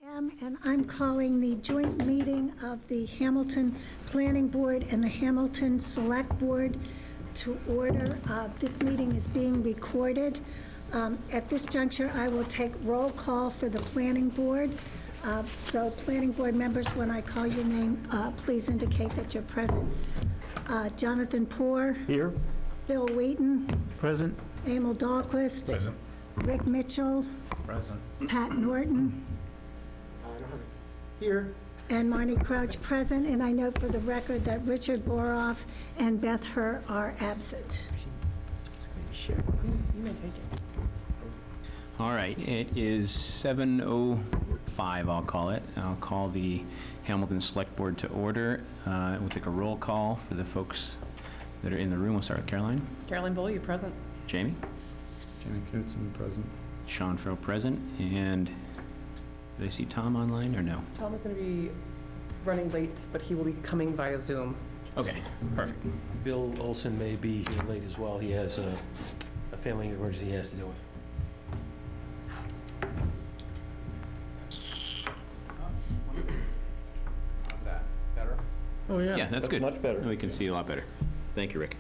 And I'm calling the joint meeting of the Hamilton Planning Board and the Hamilton Select Board to order. This meeting is being recorded. At this juncture, I will take roll call for the Planning Board. So Planning Board members, when I call your name, please indicate that you're present. Jonathan Poor. Here. Bill Wheaton. Present. Emil Dahlquist. Present. Rick Mitchell. Present. Pat Norton. Here. And Marnie Crouch present, and I note for the record that Richard Boroff and Beth Herr are absent. You may take it. All right, it is 7:05, I'll call it. I'll call the Hamilton Select Board to order. We'll take a roll call for the folks that are in the room. We'll start with Caroline. Caroline Bull, you present? Jamie. Jamie Knutson, present. Sean Farrell present. And did I see Tom online or no? Tom is going to be running late, but he will be coming via Zoom. Okay, perfect. Bill Olson may be here late as well. He has a family emergency he has to deal with. How's that? Better? Oh, Yeah, that's good. Much better. We can see a lot better. Thank you, Rick.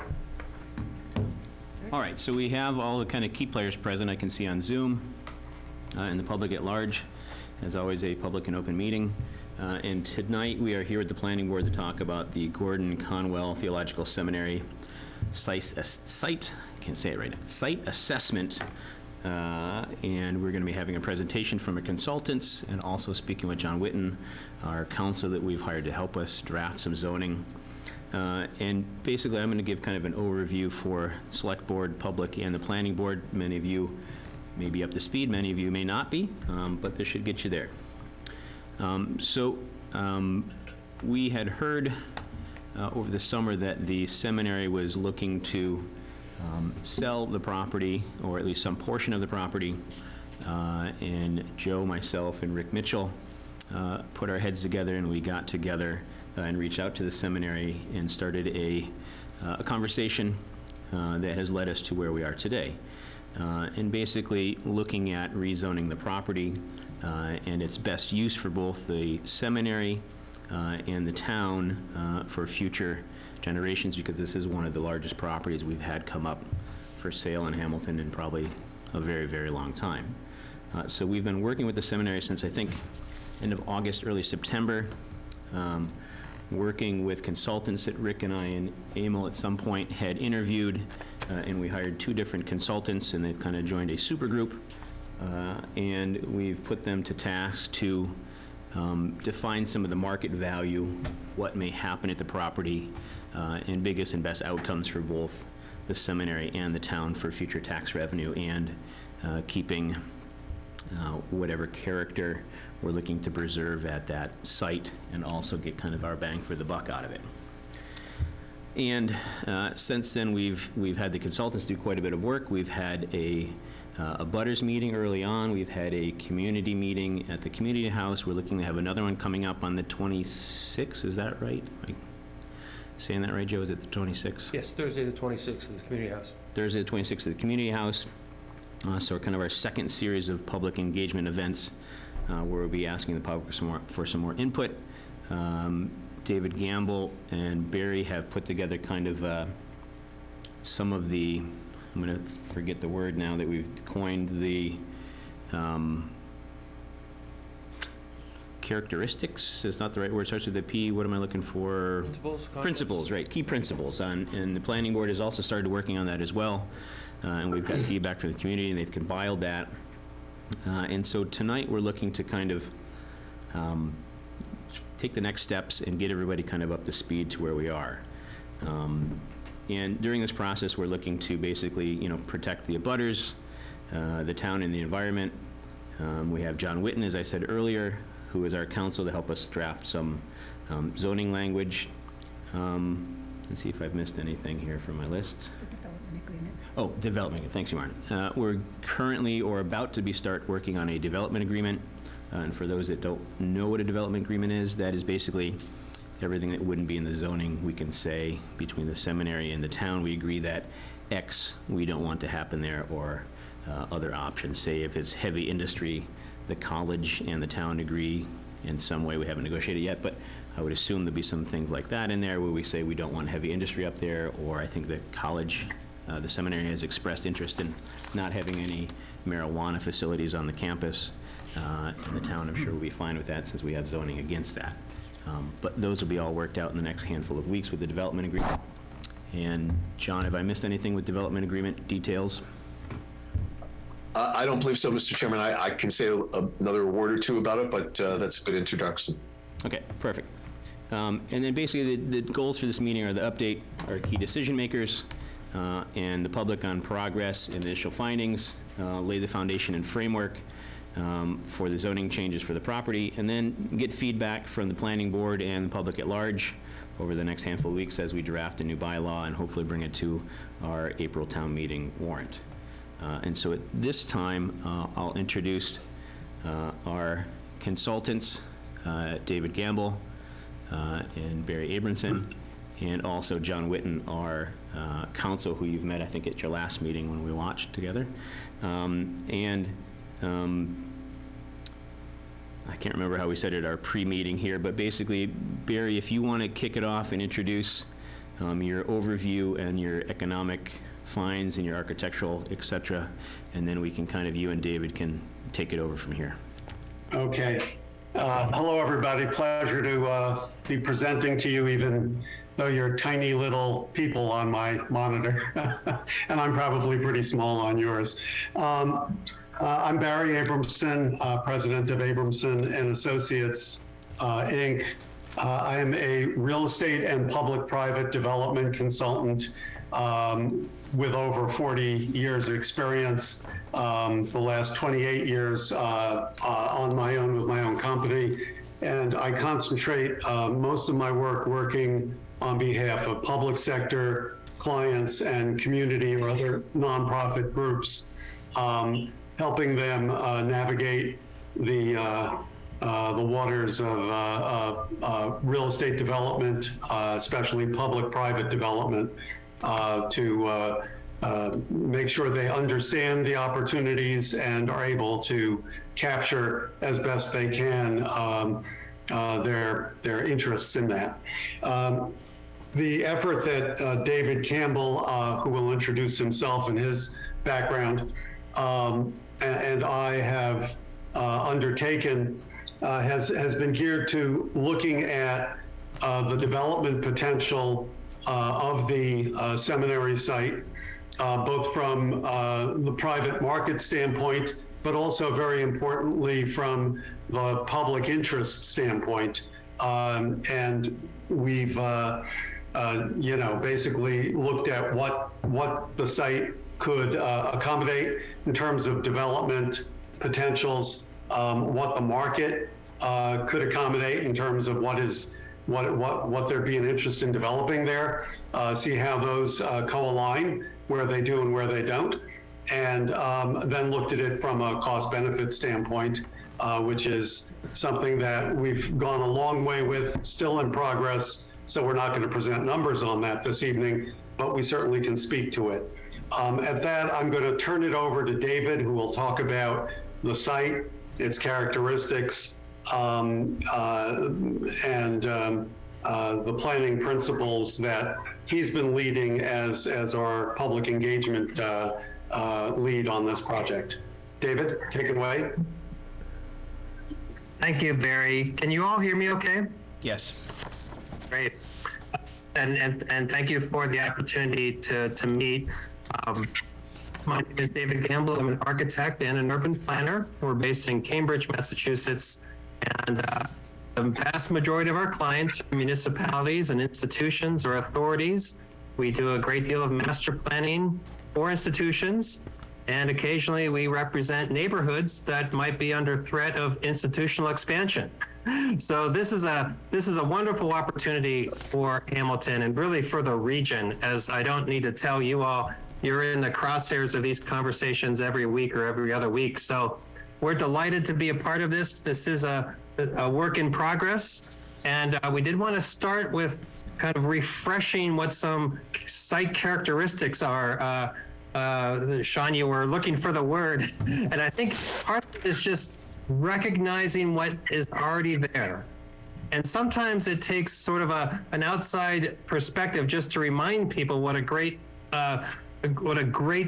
All right, so we have all the kind of key players present I can see on Zoom and the public at large. As always, a public and open meeting. And tonight we are here at the Planning Board to talk about the Gordon Conwell Theological Seminary site assessment. And we're going to be having a presentation from a consultant and also speaking with John Whitten, our counsel that we've hired to help us draft some zoning. And basically, I'm going to give kind of an overview for Select Board, public, and the Planning Board. Many of you may be up to speed, many of you may not be, but this should get you there. We had heard over the summer that the seminary was looking to sell the property, or at least some portion of the property, and Joe, myself, and Rick Mitchell put our heads together, and we got together and reached out to the seminary and started a conversation that has led us to where we are today. And basically looking at rezoning the property and its best use for both the seminary and the town for future generations, because this is one of the largest properties we've had come up for sale in Hamilton in probably a very, very long time. So we've been working with the seminary since, I think, end of August, early September, working with consultants that Rick and I and Emil at some point had interviewed, and we hired 2 different consultants, and they've kind of joined a super group, and we've put them to task to define some of the market value, what may happen at the property, and biggest and best outcomes for both the seminary and the town for future tax revenue, and keeping whatever character we're looking to preserve at that site, and also get kind of our bang for the buck out of it. And since then, we've had the consultants do quite a bit of work. We've had a butters meeting early on. We've had a community meeting at the community house. We're looking to have another one coming up on the 26th. Is that right? Am I saying that right, Joe? Is it the 26th? Yes, Thursday the 26th at the community house. Thursday the 26th at the community house. So kind of our second series of public engagement events where we'll be asking the public for some more input. David Gamble and Barry have put together kind of some of the, I'm going to forget the word now that we've coined, the characteristics is not the right word, starts with a P. What am I looking for? Principles? Principles, right, key principles. And the planning board has also started working on that as well. And we've got feedback from the community, and they've compiled that. And so tonight we're looking to kind of take the next steps and get everybody kind of up to speed to where we are. And during this process, we're looking to basically, protect the abutters, the town and the environment. We have John Whitten, as I said earlier, who is our counsel to help us draft some zoning language. Let's see if I've missed anything here from my list. The development agreement. Oh, development, thanks, Martin. We're currently or about to start working on a development agreement. And for those that don't know what a development agreement is, that is basically everything that wouldn't be in the zoning. We can say between the seminary and the town, we agree that X we don't want to happen there, or other options. Say if it's heavy industry, the college and the town agree in some way. We haven't negotiated yet, but I would assume there'll be some things like that in there where we say we don't want heavy industry up there, or I think the college, the seminary has expressed interest in not having any marijuana facilities on the campus. And the town, I'm sure, will be fine with that since we have zoning against that. But those will be all worked out in the next handful of weeks with the development agreement. And John, have I missed anything with development agreement details? I don't believe so, Mr. Chairman. I can say another word or two about it, but that's a good introduction. Okay, perfect. And then basically the goals for this meeting are the update our key decision makers and the public on progress and initial findings, lay the foundation and framework for the zoning changes for the property, and then get feedback from the planning board and the public at large over the next handful of weeks as we draft a new bylaw and hopefully bring it to our April town meeting warrant. And so at this time, I'll introduce our consultants, David Gamble and Barry Abramson, and also John Witten, our counsel, who you've met, I think, at your last meeting when we watched together. I can't remember how we said it at our pre-meeting here, but basically, Barry, if you want to kick it off and introduce your overview and your economic finds and your architectural, et cetera, and then we can kind of, you and David can take it over from here. Okay. Hello, everybody. Pleasure to be presenting to you, even though you're tiny little people on my monitor, and I'm probably pretty small on yours. I'm Barry Abramson, president of Abramson and Associates, Inc. I am a real estate and public-private development consultant with over 40 years of experience, the last 28 years on my own with my own company. And I concentrate most of my work working on behalf of public sector clients and community or other nonprofit groups, helping them navigate the waters of real estate development, especially public-private development, to make sure they understand the opportunities and are able to capture as best they can their interests in that. The effort that David Campbell, who will introduce himself and his background, and I have undertaken has been geared to looking at the development potential of the seminary site, both from the private market standpoint, but also very importantly from the public interest standpoint. And we've basically looked at what the site could accommodate in terms of development potentials, what the market could accommodate in terms of what there'd be an interest in developing there, see how those co-align, where they do and where they don't, and then looked at it from a cost-benefit standpoint, which is something that we've gone a long way with, still in progress, so we're not going to present numbers on that this evening, but we certainly can speak to it. At that, I'm going to turn it over to David, who will talk about the site, its characteristics, and the planning principles that he's been leading as our public engagement lead on this project. David, take it away. Thank you, Barry. Can you all hear me okay? Yes. Great. And thank you for the opportunity to meet. My name is David Gamble. I'm an architect and an urban planner. We're based in Cambridge, Massachusetts. And the vast majority of our clients are municipalities and institutions or authorities. We do a great deal of master planning for institutions. And occasionally we represent neighborhoods that might be under threat of institutional expansion. So this is a wonderful opportunity for Hamilton and really for the region, as I don't need to tell you all, you're in the crosshairs of these conversations every week or every other week. So we're delighted to be a part of this. This is a work in progress. And we did want to start with kind of refreshing what some site characteristics are. Sean, you were looking for the word. And I think part of it is just recognizing what is already there. And sometimes it takes sort of an outside perspective just to remind people what a great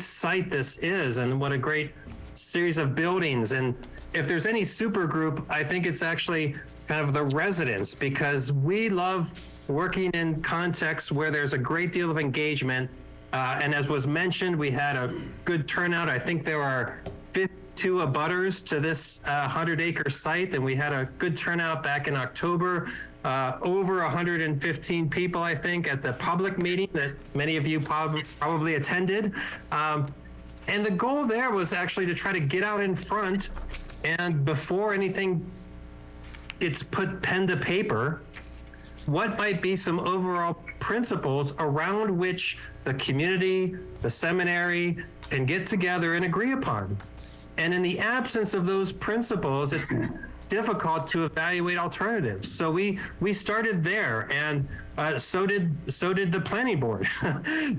site this is, and what a great series of buildings. And if there's any super group, I think it's actually kind of the residents, because we love working in contexts where there's a great deal of engagement. And as was mentioned, we had a good turnout. I think there are 52 abutters to this 100-acre site, and we had a good turnout back in October. Over 115 people, I think, at the public meeting that many of you probably attended. And the goal there was actually to try to get out in front, and before anything gets put pen to paper, what might be some overall principles around which the community, the seminary can get together and agree upon. And in the absence of those principles, it's difficult to evaluate alternatives. So we started there, and so did the planning board.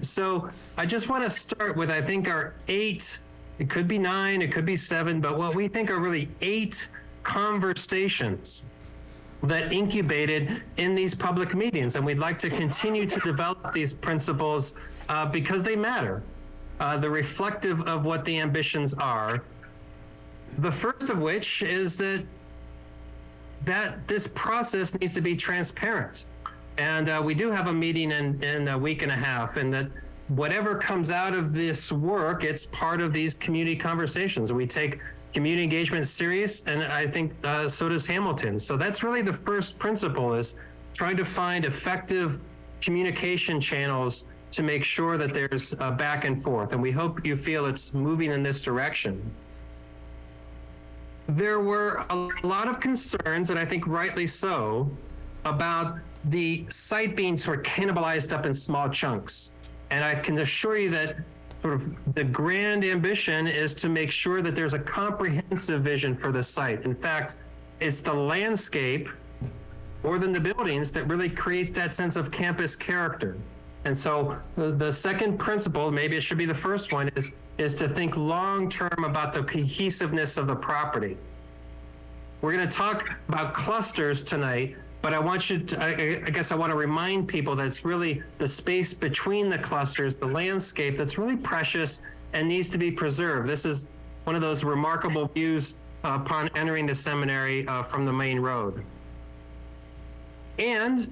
So I just want to start with, I think, our 8, it could be 9, it could be 7, but what we think are really 8 conversations that incubated in these public meetings. And we'd like to continue to develop these principles because they matter. They're reflective of what the ambitions are. The first of which is that this process needs to be transparent. And we do have a meeting in a week and a half, and that whatever comes out of this work, it's part of these community conversations. We take community engagement serious, and I think so does Hamilton. So that's really the first principle, is trying to find effective communication channels to make sure that there's a back and forth. And we hope you feel it's moving in this direction. There were a lot of concerns, and I think rightly so, about the site being sort of cannibalized up in small chunks. And I can assure you that sort of the grand ambition is to make sure that there's a comprehensive vision for the site. In fact, it's the landscape more than the buildings that really creates that sense of campus character. And so the second principle, maybe it should be the first one, is to think long-term about the cohesiveness of the property. We're going to talk about clusters tonight, but I want you to, I guess I want to remind people that it's really the space between the clusters, the landscape, that's really precious and needs to be preserved. This is one of those remarkable views upon entering the seminary from the main road. And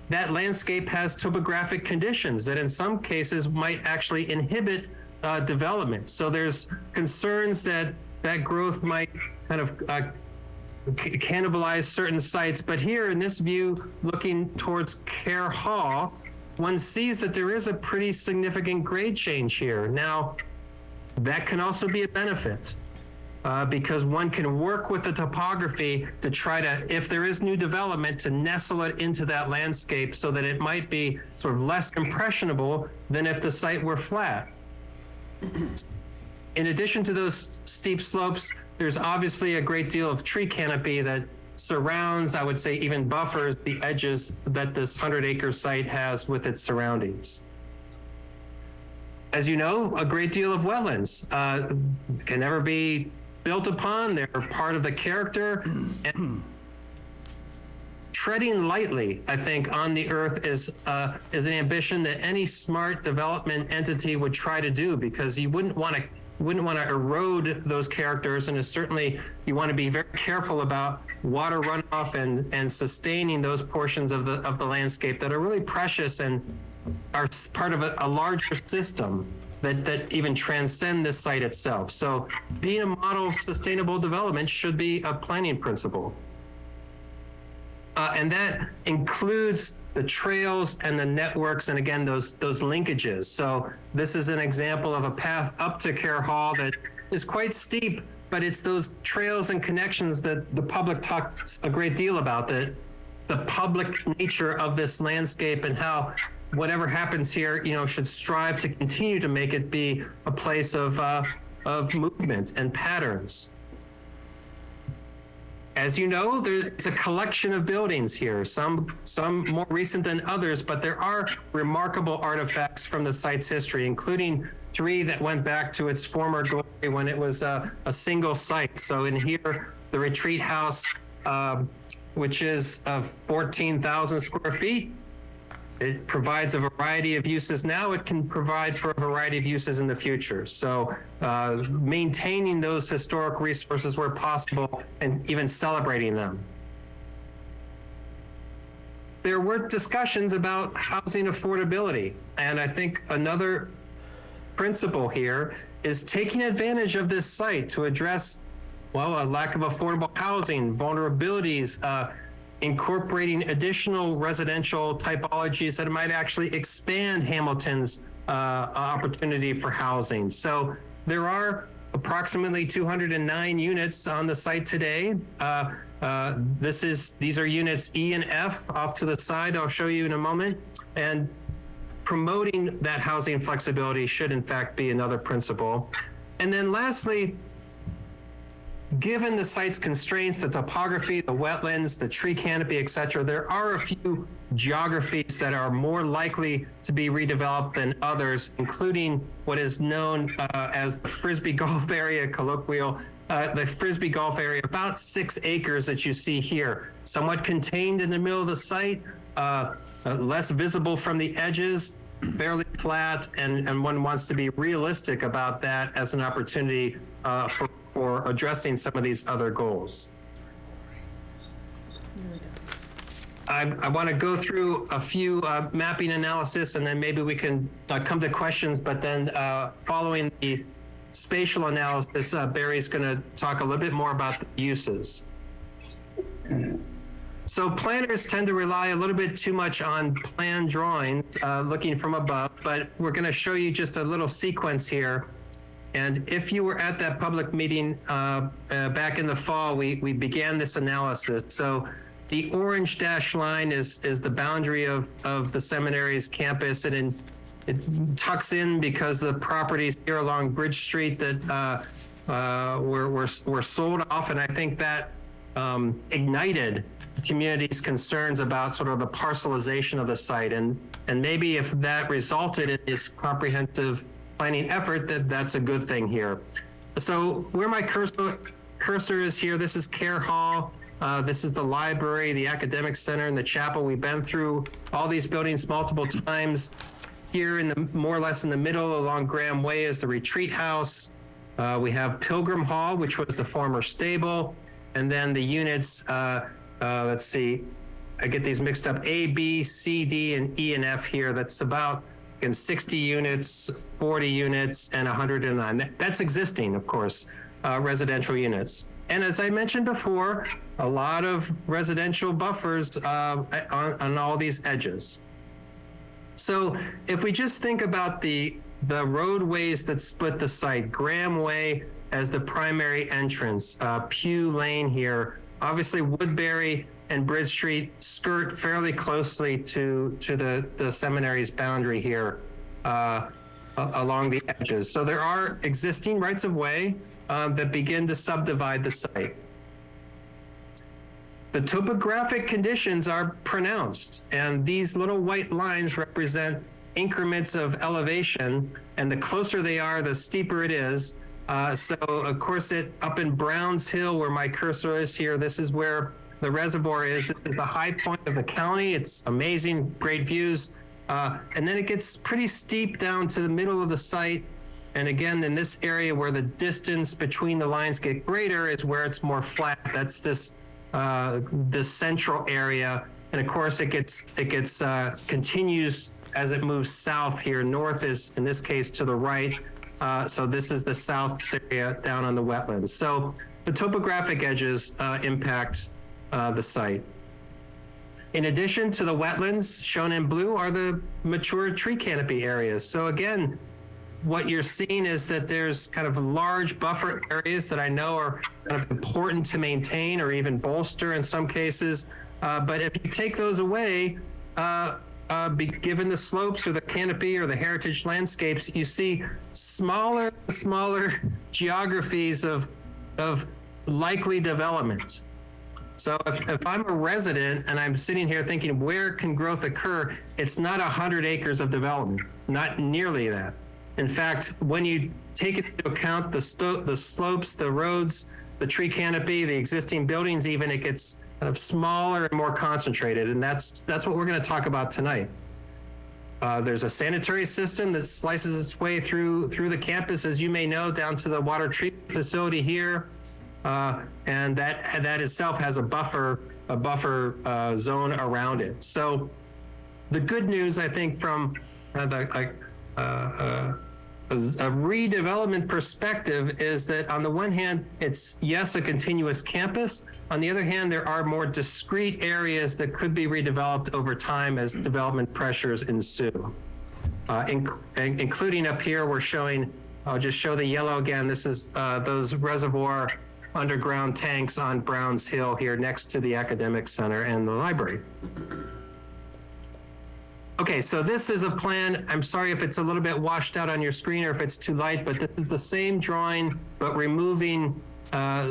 that landscape has topographic conditions that in some cases might actually inhibit development. So there's concerns that that growth might kind of cannibalize certain sites. But here in this view, looking towards Kerr Hall, one sees that there is a pretty significant grade change here. Now, that can also be a benefit because one can work with the topography to try to, if there is new development, to nestle it into that landscape so that it might be sort of less impressionable than if the site were flat. In addition to those steep slopes, there's obviously a great deal of tree canopy that surrounds, I would say even buffers, the edges that this 100-acre site has with its surroundings. As you know, a great deal of wetlands can never be built upon. They're part of the character. And treading lightly, I think, on the earth is an ambition that any smart development entity would try to do, because you wouldn't want to erode those characters, and certainly you want to be very careful about water runoff and sustaining those portions of the landscape that are really precious and are part of a larger system that even transcend this site itself. So being a model of sustainable development should be a planning principle. And that includes the trails and the networks, and again, those linkages. So this is an example of a path up to Kerr Hall that is quite steep, but it's those trails and connections that the public talks a great deal about, the public nature of this landscape and how whatever happens here, should strive to continue to make it be a place of movement and patterns. As you know, there's a collection of buildings here, some more recent than others, but there are remarkable artifacts from the site's history, including 3 that went back to its former glory when it was a single site. So in here, the retreat house, which is 14,000 square feet. It provides a variety of uses now. It can provide for a variety of uses in the future. So maintaining those historic resources where possible and even celebrating them. There were discussions about housing affordability. And I think another principle here is taking advantage of this site to address, well, a lack of affordable housing, vulnerabilities, incorporating additional residential typologies that might actually expand Hamilton's opportunity for housing. So there are approximately 209 units on the site today. These are units E and F off to the side. I'll show you in a moment. And promoting that housing flexibility should in fact be another principle. And then lastly, given the site's constraints, the topography, the wetlands, the tree canopy, et cetera, there are a few geographies that are more likely to be redeveloped than others, including what is known as the Frisbee Golf Area, the Frisbee Golf Area, about 6 acres that you see here, somewhat contained in the middle of the site, less visible from the edges, fairly flat, and one wants to be realistic about that as an opportunity for addressing some of these other goals. I want to go through a few mapping analysis, and then maybe we can come to questions, but then following the spatial analysis, Barry's going to talk a little bit more about the uses. So planners tend to rely a little bit too much on plan drawings, looking from above, but we're going to show you just a little sequence here. And if you were at that public meeting back in the fall, we began this analysis. So the orange dashed line is the boundary of the seminary's campus, and it tucks in because the properties here along Bridge Street that were sold off, and I think that ignited the community's concerns about sort of the parcelization of the site, and maybe if that resulted in this comprehensive planning effort, that's a good thing here. So where my cursor is here, this is Care Hall. This is the library, the academic center, and the chapel. We've been through all these buildings multiple times. Here in the more or less in the middle along Graham Way is the retreat house. We have Pilgrim Hall, which was the former stable. And then the units, let's see, I get these mixed up, A, B, C, D, and E and F here. That's about 60 units, 40 units, and 109. That's existing, of course, residential units. And as I mentioned before, a lot of residential buffers on all these edges. So if we just think about the roadways that split the site, Graham Way as the primary entrance, Pew Lane here, obviously Woodbury and Bridge Street skirt fairly closely to the seminary's boundary here along the edges. So there are existing rights of way that begin to subdivide the site. The topographic conditions are pronounced, and these little white lines represent increments of elevation, and the closer they are, the steeper it is. So of course, up in Browns Hill, where my cursor is here, this is where the reservoir is. This is the high point of the county. It's amazing, great views. And then it gets pretty steep down to the middle of the site. And again, in this area where the distance between the lines get greater is where it's more flat. That's this central area. And of course, it continues as it moves south here. North is, in this case, to the right. So this is the south area down on the wetlands. So the topographic edges impact the site. In addition to the wetlands shown in blue are the mature tree canopy areas. So again, what you're seeing is that there's kind of large buffer areas that I know are kind of important to maintain or even bolster in some cases. But if you take those away, given the slopes or the canopy or the heritage landscapes, you see smaller geographies of likely development. So if I'm a resident and I'm sitting here thinking, where can growth occur? It's not 100 acres of development, not nearly that. In fact, when you take into account the slopes, the roads, the tree canopy, the existing buildings even, it gets kind of smaller and more concentrated. And that's what we're going to talk about tonight. There's a sanitary system that slices its way through the campus, as you may know, down to the water treatment facility here. And that itself has a buffer zone around it. So the good news, I think, from a redevelopment perspective is that on the one hand, it's, yes, a continuous campus. On the other hand, there are more discrete areas that could be redeveloped over time as development pressures ensue. Including up here, we're showing, I'll just show the yellow again. This is those reservoir underground tanks on Browns Hill here next to the academic center and the library. Okay, so this is a plan. I'm sorry if it's a little bit washed out on your screen or if it's too light, but this is the same drawing, but removing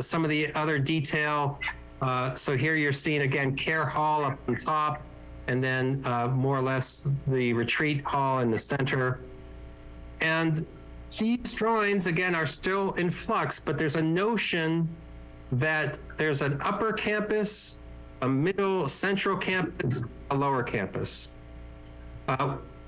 some of the other detail. So here you're seeing, again, Care Hall up on top, and then more or less the retreat hall in the center. And these drawings, again, are still in flux, but there's a notion that there's an upper campus, a middle central campus, a lower campus.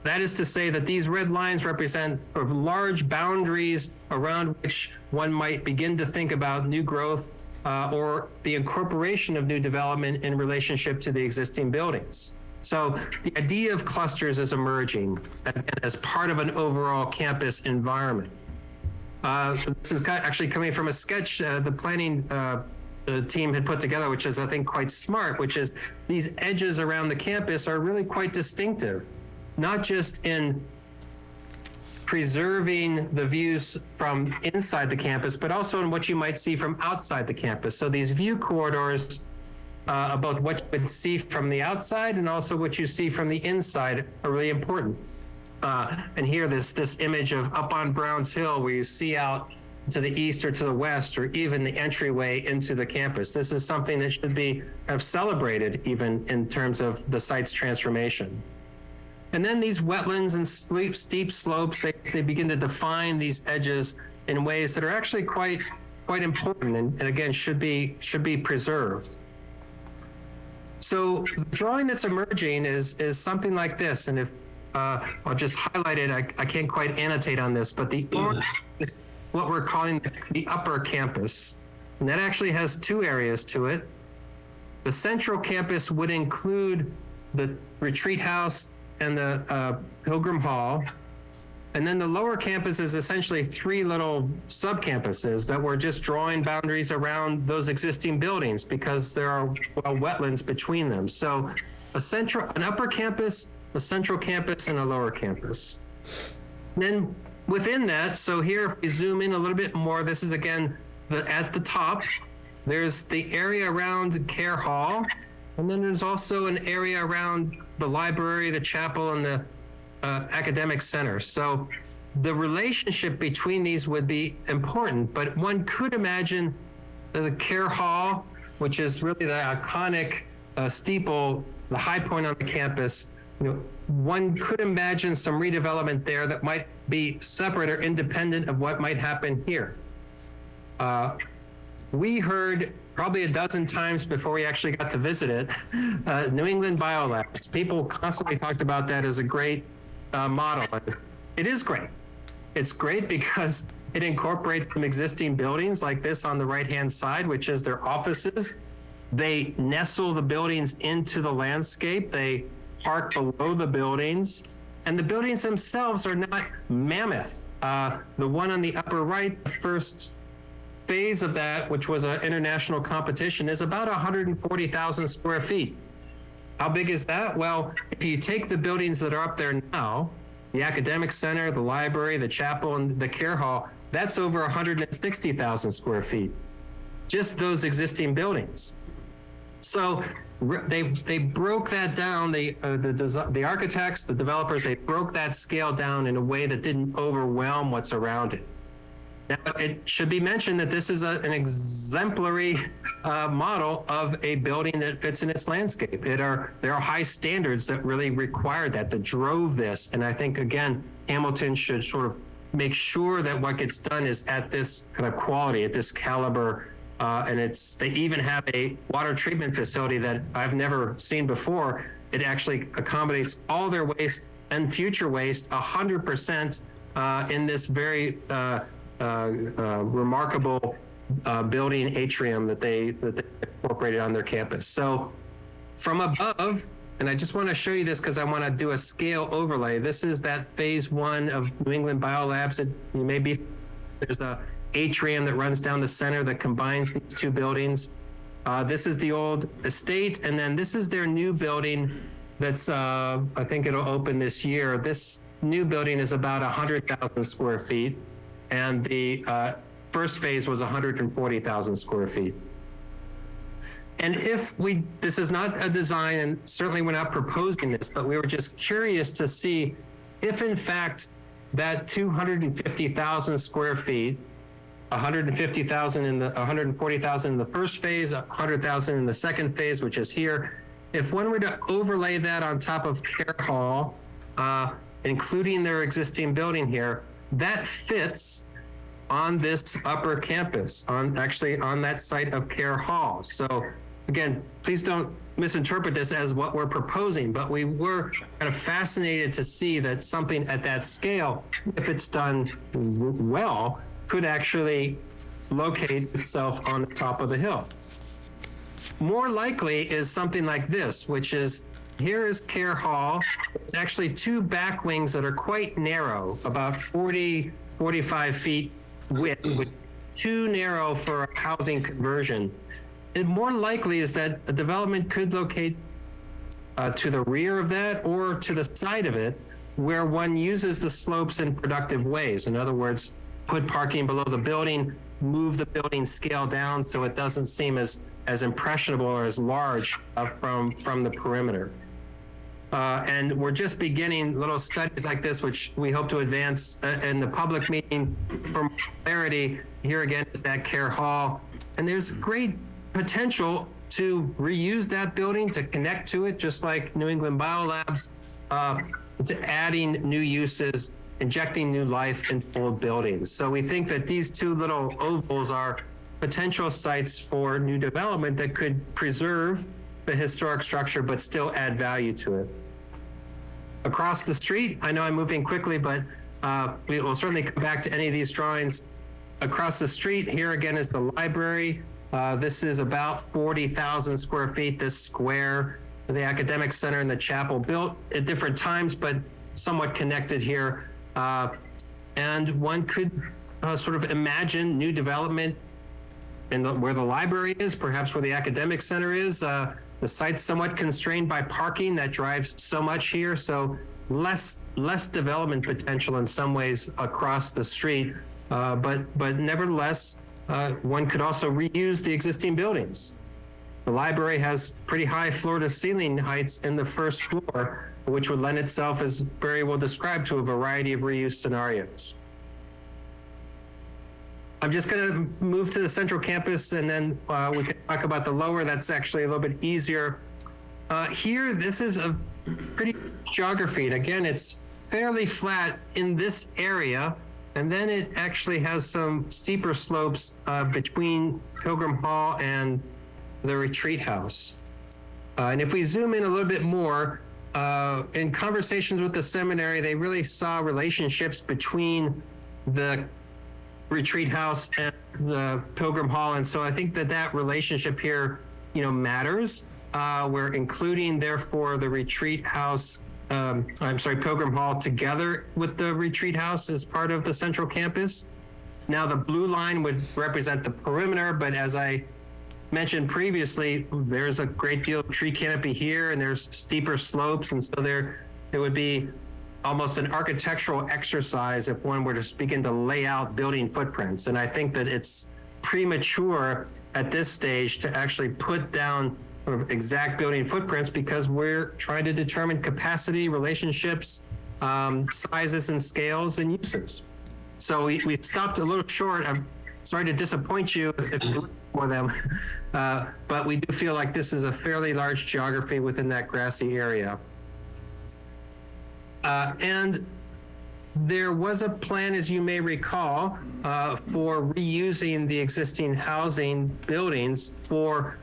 That is to say that these red lines represent sort of large boundaries around which one might begin to think about new growth or the incorporation of new development in relationship to the existing buildings. So the idea of clusters is emerging as part of an overall campus environment. This is actually coming from a sketch the planning team had put together, which is, I think, quite smart, which is these edges around the campus are really quite distinctive, not just in preserving the views from inside the campus, but also in what you might see from outside the campus. So these view corridors, both what you would see from the outside and also what you see from the inside, are really important. And here, this image of up on Browns Hill, where you see out to the east or to the west, or even the entryway into the campus. This is something that should be kind of celebrated, even in terms of the site's transformation. And then these wetlands and steep slopes, they begin to define these edges in ways that are actually quite important, and again should be preserved. So the drawing that's emerging is something like this, and if I'll just highlight it. I can't quite annotate on this, but the orange is what we're calling the upper campus, and that actually has two areas to it. The central campus would include the retreat house and the Pilgrim Hall. And then the lower campus is essentially three little sub-campuses that were just drawing boundaries around those existing buildings because there are wetlands between them. So an upper campus, a central campus, and a lower campus. And then within that, so here if we zoom in a little bit more, this is again at the top, there's the area around Care Hall, and then there's also an area around the library, the chapel, and the academic center. So the relationship between these would be important, but one could imagine the Care Hall, which is really the iconic steeple, the high point on the campus. One could imagine some redevelopment there that might be separate or independent of what might happen here. We heard probably a dozen times before we actually got to visit it, New England Biolabs. People constantly talked about that as a great model. It is great. It's great because it incorporates some existing buildings like this on the right-hand side, which is their offices. They nestle the buildings into the landscape. They park below the buildings. And the buildings themselves are not mammoth. The one on the upper right, the first phase of that, which was an international competition, is about 140,000 square feet. How big is that? Well, if you take the buildings that are up there now, the academic center, the library, the chapel, and the Care Hall, that's over 160,000 square feet. Just those existing buildings. So they broke that down. The architects, the developers, they broke that scale down in a way that didn't overwhelm what's around it. Now, it should be mentioned that this is an exemplary model of a building that fits in its landscape. There are high standards that really require that drove this. And I think, again, Hamilton should sort of make sure that what gets done is at this kind of quality, at this caliber And they even have a water treatment facility that I've never seen before. It actually accommodates all their waste and future waste 100% in this very remarkable building atrium that they incorporated on their campus. So from above, and I just want to show you this because I want to do a scale overlay. This is that phase 1 of New England Biolabs. There's a atrium that runs down the center that combines these two buildings. This is the old estate, and then this is their new building that's, I think it'll open this year. This new building is about 100,000 square feet, and the first phase was 140,000 square feet. And this is not a design, and certainly we're not proposing this, but we were just curious to see if in fact that 250,000 square feet, 140,000 in the first phase, 100,000 in the second phase, which is here. If one were to overlay that on top of Care Hall, including their existing building here, that fits on this upper campus, actually on that site of Care Hall. So again, please don't misinterpret this as what we're proposing, but we were kind of fascinated to see that something at that scale, if it's done well, could actually locate itself on the top of the hill. More likely is something like this, which is, here is Care Hall. It's actually two back wings that are quite narrow, about 40, 45 feet width, which is too narrow for a housing conversion. It more likely is that a development could locate to the rear of that or to the side of it, where one uses the slopes in productive ways. In other words, put parking below the building, move the building scale down so it doesn't seem as impressionable or as large from the perimeter. And we're just beginning little studies like this, which we hope to advance in the public meeting for clarity. Here again is that Care Hall. And there's great potential to reuse that building, to connect to it, just like New England Biolabs, to adding new uses, injecting new life into old buildings. So we think that these two little ovals are potential sites for new development that could preserve the historic structure but still add value to it. Across the street, I know I'm moving quickly, but we will certainly come back to any of these drawings. Across the street, here again is the library. This is about 40,000 square feet, this square. The academic center and the chapel, built at different times, but somewhat connected here. And one could sort of imagine new development where the library is, perhaps where the academic center is. The site's somewhat constrained by parking that drives so much here, so less development potential in some ways across the street. But nevertheless, one could also reuse the existing buildings. The library has pretty high floor-to-ceiling heights in the first floor, which would lend itself, as Barry will describe, to a variety of reuse scenarios. I'm just going to move to the central campus, and then we can talk about the lower. That's actually a little bit easier. Here, this is a pretty geography. And again, it's fairly flat in this area, and then it actually has some steeper slopes between Pilgrim Hall and the retreat house. And if we zoom in a little bit more, in conversations with the seminary, they really saw relationships between the retreat house and the Pilgrim Hall. And so I think that relationship here, matters. We're including, therefore, the retreat house, Pilgrim Hall together with the retreat house as part of the central campus. Now the blue line would represent the perimeter, but as I mentioned previously, there's a great deal of tree canopy here, and there's steeper slopes, and so there would be almost an architectural exercise if one were to begin to lay out building footprints. And I think that it's premature at this stage to actually put down sort of exact building footprints, because we're trying to determine capacity, relationships, sizes and scales and uses. So we stopped a little short. I'm sorry to disappoint you if you're looking for them, but we do feel like this is a fairly large geography within that grassy area. And There was a plan, as you may recall, for reusing the existing housing buildings for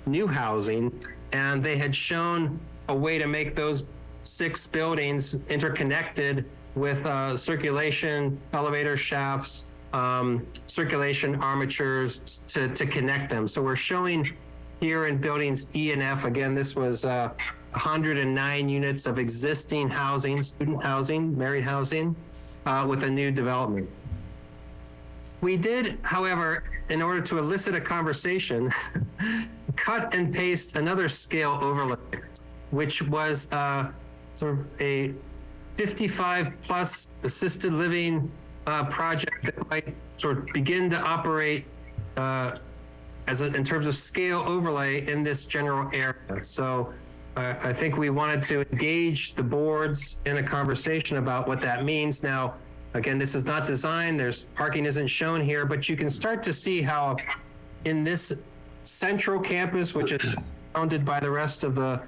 new housing, and they had shown a way to make those 6 buildings interconnected with circulation elevator shafts, circulation armatures to connect them. So we're showing here in buildings E and F, again, this was 109 units of existing housing, student housing, married housing, with a new development. We did, however, in order to elicit a conversation, cut and paste another scale overlay, which was sort of a 55-plus assisted living project that might sort of begin to operate in terms of scale overlay in this general area. So I think we wanted to engage the boards in a conversation about what that means. Now, again, this is not design, parking isn't shown here, but you can start to see how in this central campus, which is bounded by the rest of the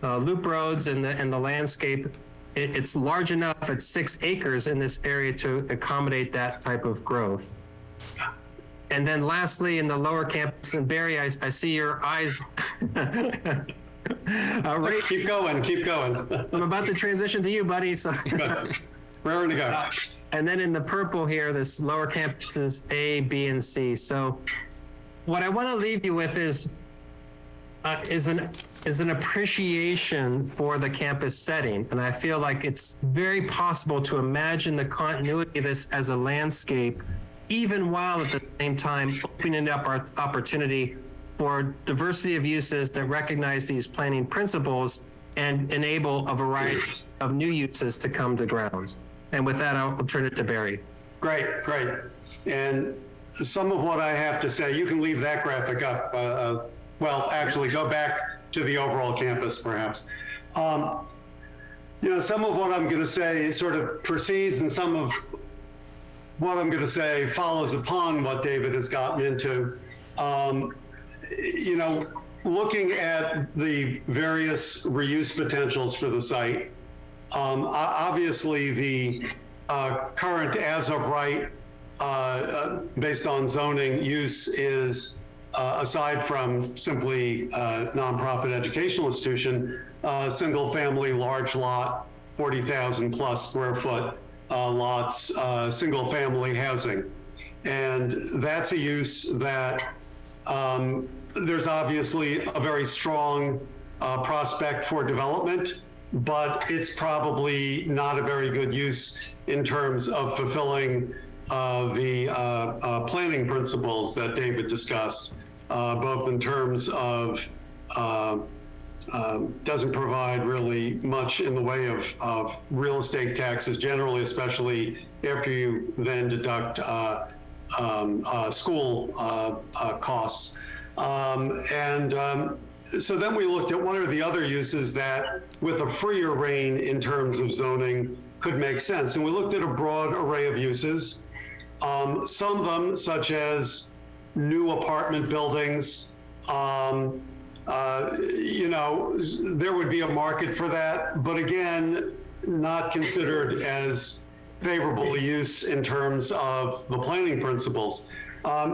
loop roads and the landscape, it's large enough at 6 acres in this area to accommodate that type of growth. And then lastly, in the lower campus, and Barry, I see your eyes. Ray, keep going. I'm about to transition to you, buddy. So Raring to go. And then in the purple here, this lower campus is A, B, and C. So what I want to leave you with is an appreciation for the campus setting. And I feel like it's very possible to imagine the continuity of this as a landscape, even while at the same time opening up our opportunity for diversity of uses that recognize these planning principles and enable a variety of new uses to come to grounds. And with that, I'll turn it to Barry. Great. And some of what I have to say, you can leave that graphic up. Well, actually, go back to the overall campus, perhaps. Some of what I'm going to say sort of precedes, and some of what I'm going to say follows upon what David has gotten into. Looking at the various reuse potentials for the site, obviously the current as of right, based on zoning use is, aside from simply nonprofit educational institution, single family, large lot, 40,000 plus square foot lots, single family housing. And that's a use that there's obviously a very strong prospect for development, but it's probably not a very good use in terms of fulfilling the planning principles that David discussed, both in terms of doesn't provide really much in the way of real estate taxes generally, especially after you then deduct school costs. So then we looked at what are the other uses that with a freer reign in terms of zoning could make sense. And we looked at a broad array of uses. Some of them, such as new apartment buildings, there would be a market for that, but again, not considered as favorable use in terms of the planning principles.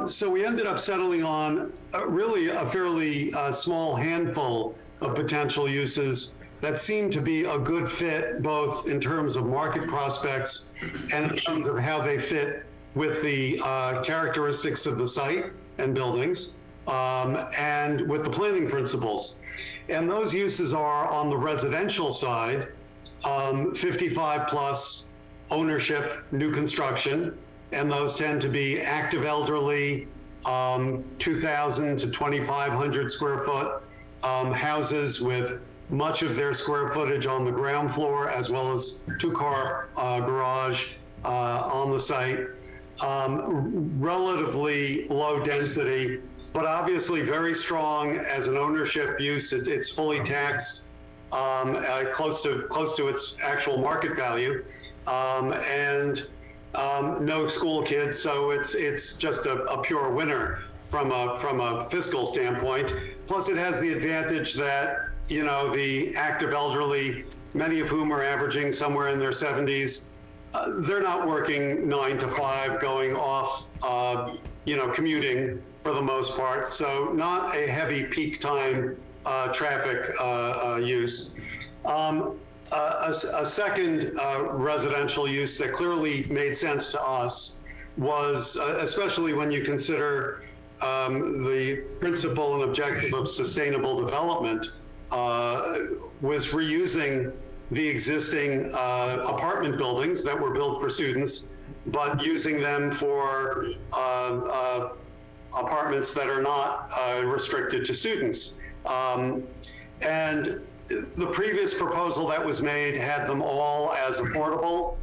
So we ended up settling on really a fairly small handful of potential uses that seem to be a good fit, both in terms of market prospects and in terms of how they fit with the characteristics of the site and buildings, and with the planning principles. And those uses are on the residential side, 55 plus ownership, new construction, and those tend to be active elderly, 2,000 to 2,500 square foot houses with much of their square footage on the ground floor, as well as two-car garage on the site. Relatively low density, but obviously very strong as an ownership use. It's fully taxed, close to its actual market value, and no school kids, so it's just a pure winner from a fiscal standpoint. Plus, it has the advantage that the active elderly, many of whom are averaging somewhere in their 70s, they're not working 9 to 5, going off, commuting for the most part. So not a heavy peak time traffic use. A second residential use that clearly made sense to us was, especially when you consider the principle and objective of sustainable development, was reusing the existing apartment buildings that were built for students, but using them for apartments that are not restricted to students. And the previous proposal that was made had them all as affordable.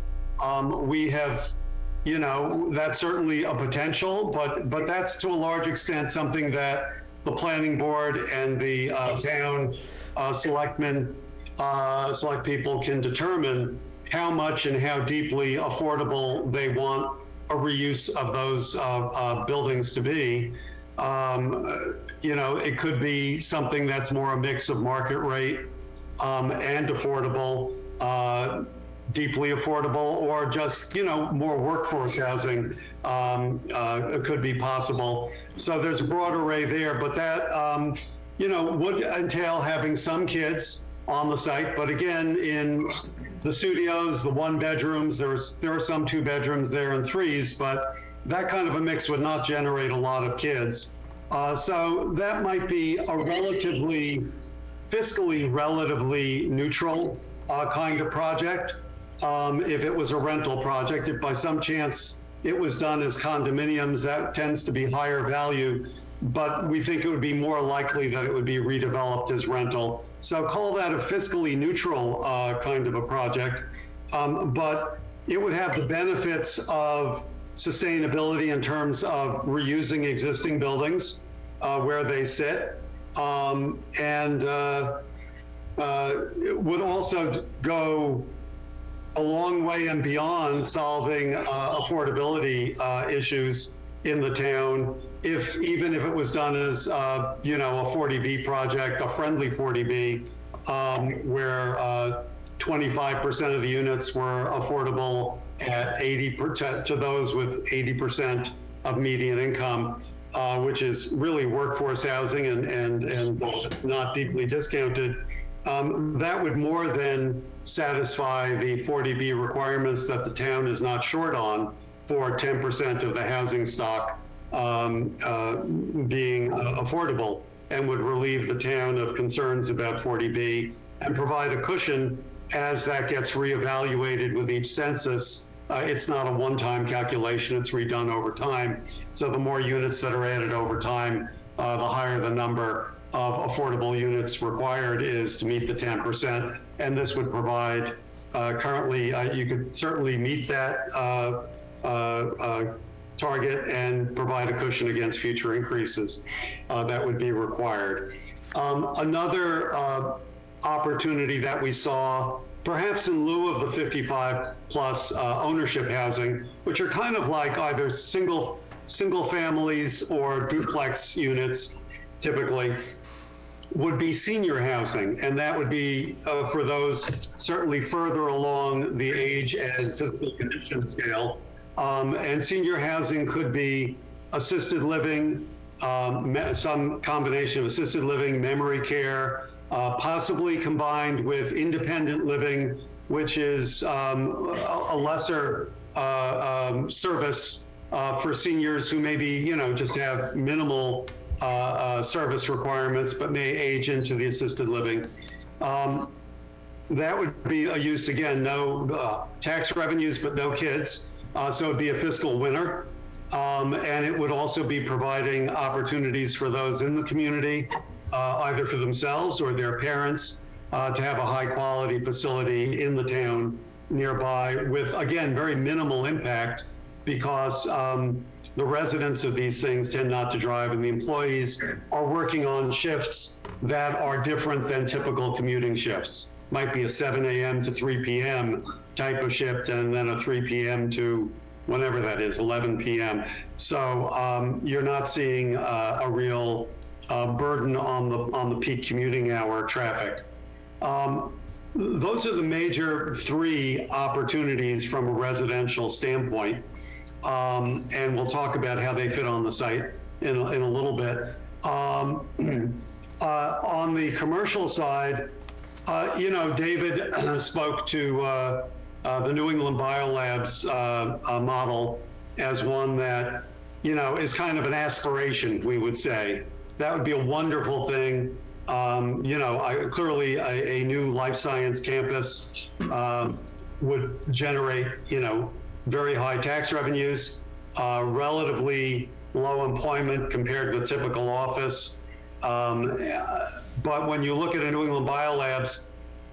We have, that's certainly a potential, but that's to a large extent something that the planning board and the town selectmen, select people can determine how much and how deeply affordable they want a reuse of those buildings to be. It could be something that's more a mix of market rate and affordable, deeply affordable, or just, more workforce housing could be possible. So there's a broad array there, but that, would entail having some kids on the site. But again, in the studios, the 1 bedrooms, there are some 2 bedrooms there and 3s, but that kind of a mix would not generate a lot of kids. So that might be a fiscally relatively neutral kind of project. If it was a rental project, if by some chance it was done as condominiums, that tends to be higher value, but we think it would be more likely that it would be redeveloped as rental. So call that a fiscally neutral kind of a project, but it would have the benefits of sustainability in terms of reusing existing buildings where they sit, and it would also go a long way and beyond solving affordability issues in the town, even if it was done as a 40B project, a friendly 40B, where 25% of the units were affordable at 80% to those with 80% of median income, which is really workforce housing and not deeply discounted. That would more than satisfy the 40B requirements that the town is not short on for 10% of the housing stock being affordable, and would relieve the town of concerns about 40B and provide a cushion as that gets reevaluated with each census. It's not a one-time calculation, it's redone over time. So the more units that are added over time, the higher the number of affordable units required is to meet the 10%. And this would provide, currently, you could certainly meet that target and provide a cushion against future increases that would be required. Another opportunity that we saw, perhaps in lieu of the 55 plus ownership housing, which are kind of like either single families or duplex units typically, would be senior housing. And that would be for those certainly further along the age and physical condition scale. And senior housing could be assisted living, some combination of assisted living, memory care, possibly combined with independent living, which is a lesser service for seniors who maybe, just have minimal service requirements, but may age into the assisted living. That would be a use, again, no tax revenues, but no kids. So it'd be a fiscal winner. And it would also be providing opportunities for those in the community, either for themselves or their parents, to have a high quality facility in the town nearby with, again, very minimal impact, because the residents of these things tend not to drive, and the employees are working on shifts that are different than typical commuting shifts. Might be a 7 a.m. to 3 p.m. type of shift, and then a 3 p.m. to whenever that is, 11 p.m. So you're not seeing a real burden on the peak commuting hour traffic. those are the major three opportunities from a residential standpoint. And we'll talk about how they fit on the site in a little bit. On the commercial side, David spoke to the New England Biolabs model as one that, is kind of an aspiration, we would say. That would be a wonderful thing. Clearly a new life science campus would generate, very high tax revenues, relatively low employment compared to a typical office. But when you look at a New England Biolabs,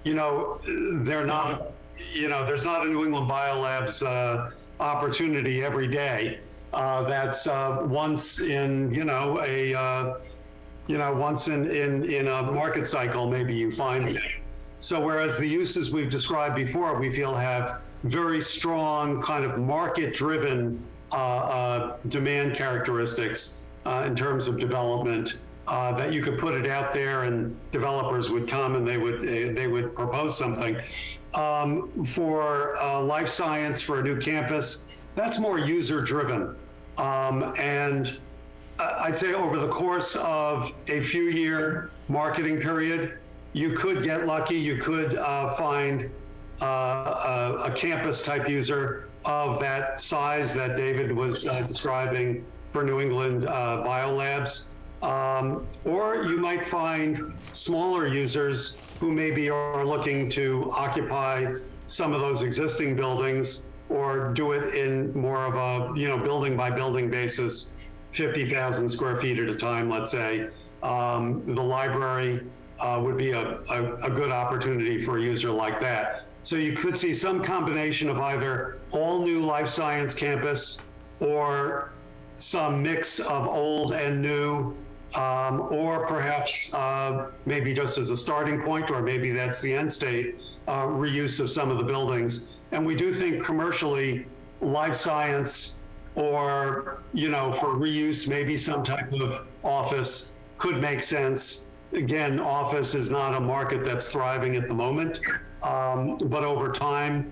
they're not, there's not a New England Biolabs opportunity every day. That's once in, once in a market cycle, maybe you find it. So whereas the uses we've described before, we feel have very strong kind of market-driven demand characteristics in terms of development, that you could put it out there and developers would come and they would propose something. For life science, for a new campus, that's more user-driven. And I'd say over the course of a few-year marketing period, you could get lucky. You could find a campus-type user of that size that David was describing for New England Biolabs. Or you might find smaller users who maybe are looking to occupy some of those existing buildings or do it in more of a building by building basis, 50,000 square feet at a time, let's say. The library would be a good opportunity for a user like that. So you could see some combination of either all new life science campus or some mix of old and new, or perhaps maybe just as a starting point, or maybe that's the end state, reuse of some of the buildings. And we do think commercially, life science or, for reuse, maybe some type of office could make sense. Again, office is not a market that's thriving at the moment, but over time,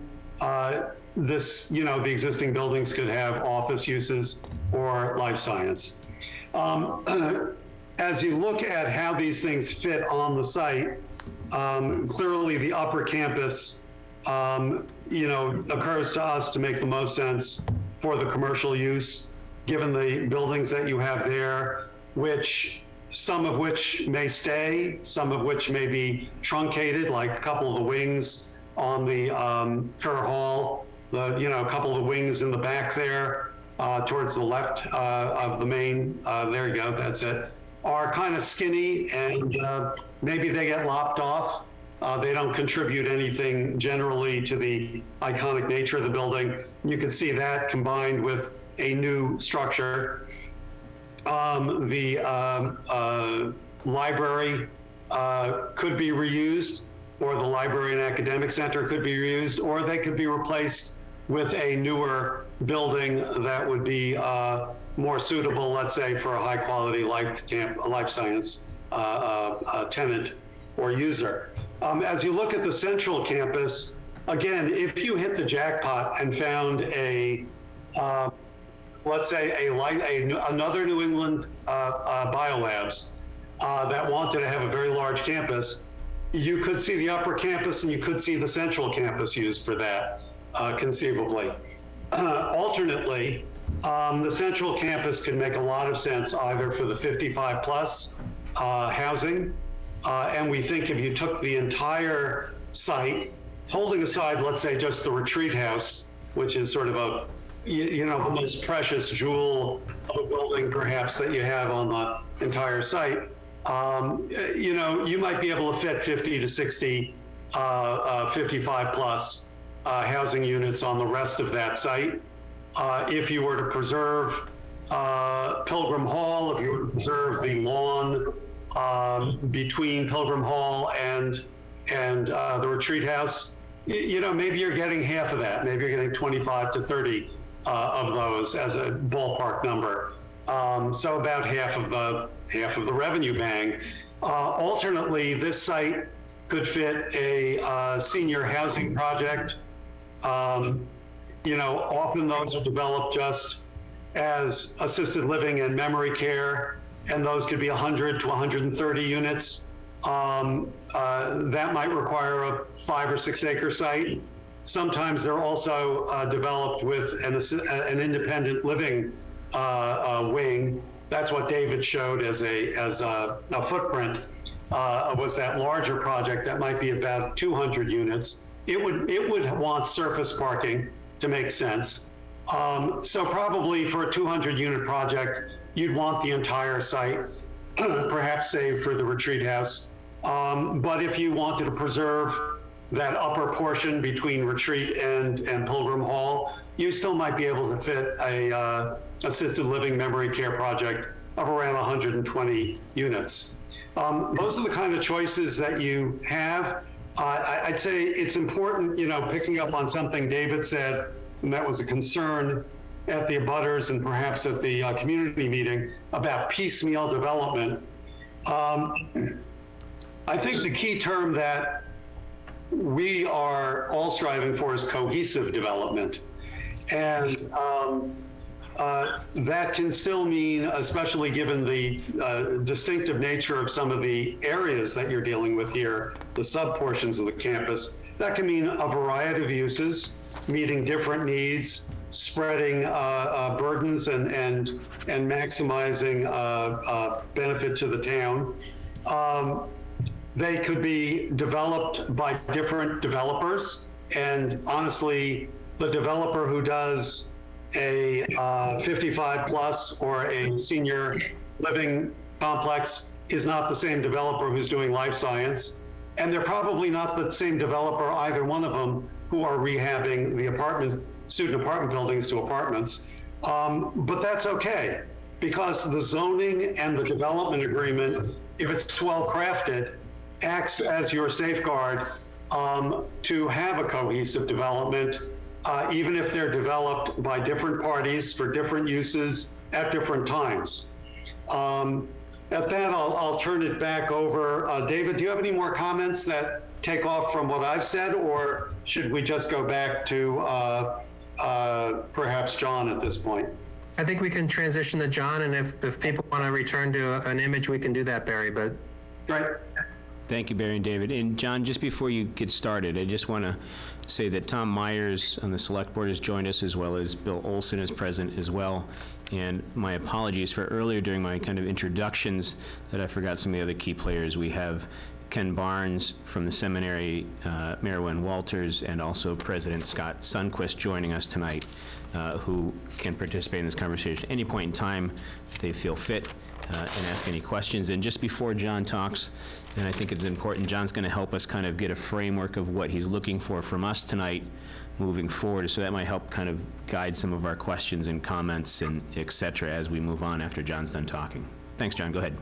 the existing buildings could have office uses or life science. As you look at how these things fit on the site, clearly the upper campus, occurs to us to make the most sense for the commercial use, given the buildings that you have there, some of which may stay, some of which may be truncated, like a couple of the wings on the Kerr Hall, a couple of the wings in the back there, towards the left of the main, there you go, that's it, are kind of skinny and maybe they get lopped off. They don't contribute anything generally to the iconic nature of the building. You can see that combined with a new structure. The library could be reused, or the library and academic center could be reused, or they could be replaced with a newer building that would be more suitable, let's say, for a high-quality life science tenant or user. As you look at the central campus, again, if you hit the jackpot and found let's say another New England Biolabs that wanted to have a very large campus, you could see the upper campus and you could see the central campus used for that, conceivably. Alternately, the central campus can make a lot of sense either for the 55 plus housing, and we think if you took the entire site, holding aside, let's say, just the retreat house, which is sort of the most precious jewel of a building perhaps that you have on the entire site, you might be able to fit 50 to 60 55 plus housing units on the rest of that site. If you were to preserve Pilgrim Hall, if you were to preserve the lawn between Pilgrim Hall and the retreat house, maybe you're getting half of that. Maybe you're getting 25 to 30 of those as a ballpark number. So about half of the revenue bang. Alternately, this site could fit a senior housing project. Often those are developed just as assisted living and memory care, and those could be 100 to 130 units. That might require a 5 or 6 acre site. Sometimes they're also developed with an independent living wing. That's what David showed as a footprint. Was that larger project that might be about 200 units. It would want surface parking to make sense. So probably for a 200 unit project, you'd want the entire site, perhaps save for the retreat house. But if you wanted to preserve that upper portion between retreat and Pilgrim Hall, you still might be able to fit a assisted living memory care project of around 120 units. Those are the kind of choices that you have. I'd say it's important, picking up on something David said, and that was a concern at the abutters and perhaps at the community meeting about piecemeal development. I think the key term that we are all striving for is cohesive development. And that can still mean, especially given the distinctive nature of some of the areas that you're dealing with here, the sub-portions of the campus, that can mean a variety of uses, meeting different needs, spreading burdens and maximizing benefit to the town. They could be developed by different developers, and honestly, the developer who does a 55 plus or a senior living complex is not the same developer who's doing life science, and they're probably not the same developer, either one of them, who are rehabbing the student apartment buildings to apartments. But that's okay, because the zoning and the development agreement, if it's well crafted, acts as your safeguard to have a cohesive development, even if they're developed by different parties for different uses at different times. At that, I'll turn it back over. David, do you have any more comments that take off from what I've said, or should we just go back to perhaps John at this point? I think we can transition to John, and if people want to return to an image, we can do that, Barry, but. Right. Thank you, Barry and David. And John, just before you get started, I just want to say that Tom Myers on the Select Board has joined us, as well as Bill Olson is present as well. And my apologies for earlier during my kind of introductions that I forgot some of the other key players. We have Ken Barnes from the seminary, Mayor Wen Walters, and also President Scott Sundquist joining us tonight, who can participate in this conversation at any point in time if they feel fit. And ask any questions. And just before John talks, and I think it's important, John's going to help us kind of get a framework of what he's looking for from us tonight moving forward. So that might help kind of guide some of our questions and comments and et cetera as we move on after John's done talking. Thanks, John. Go ahead.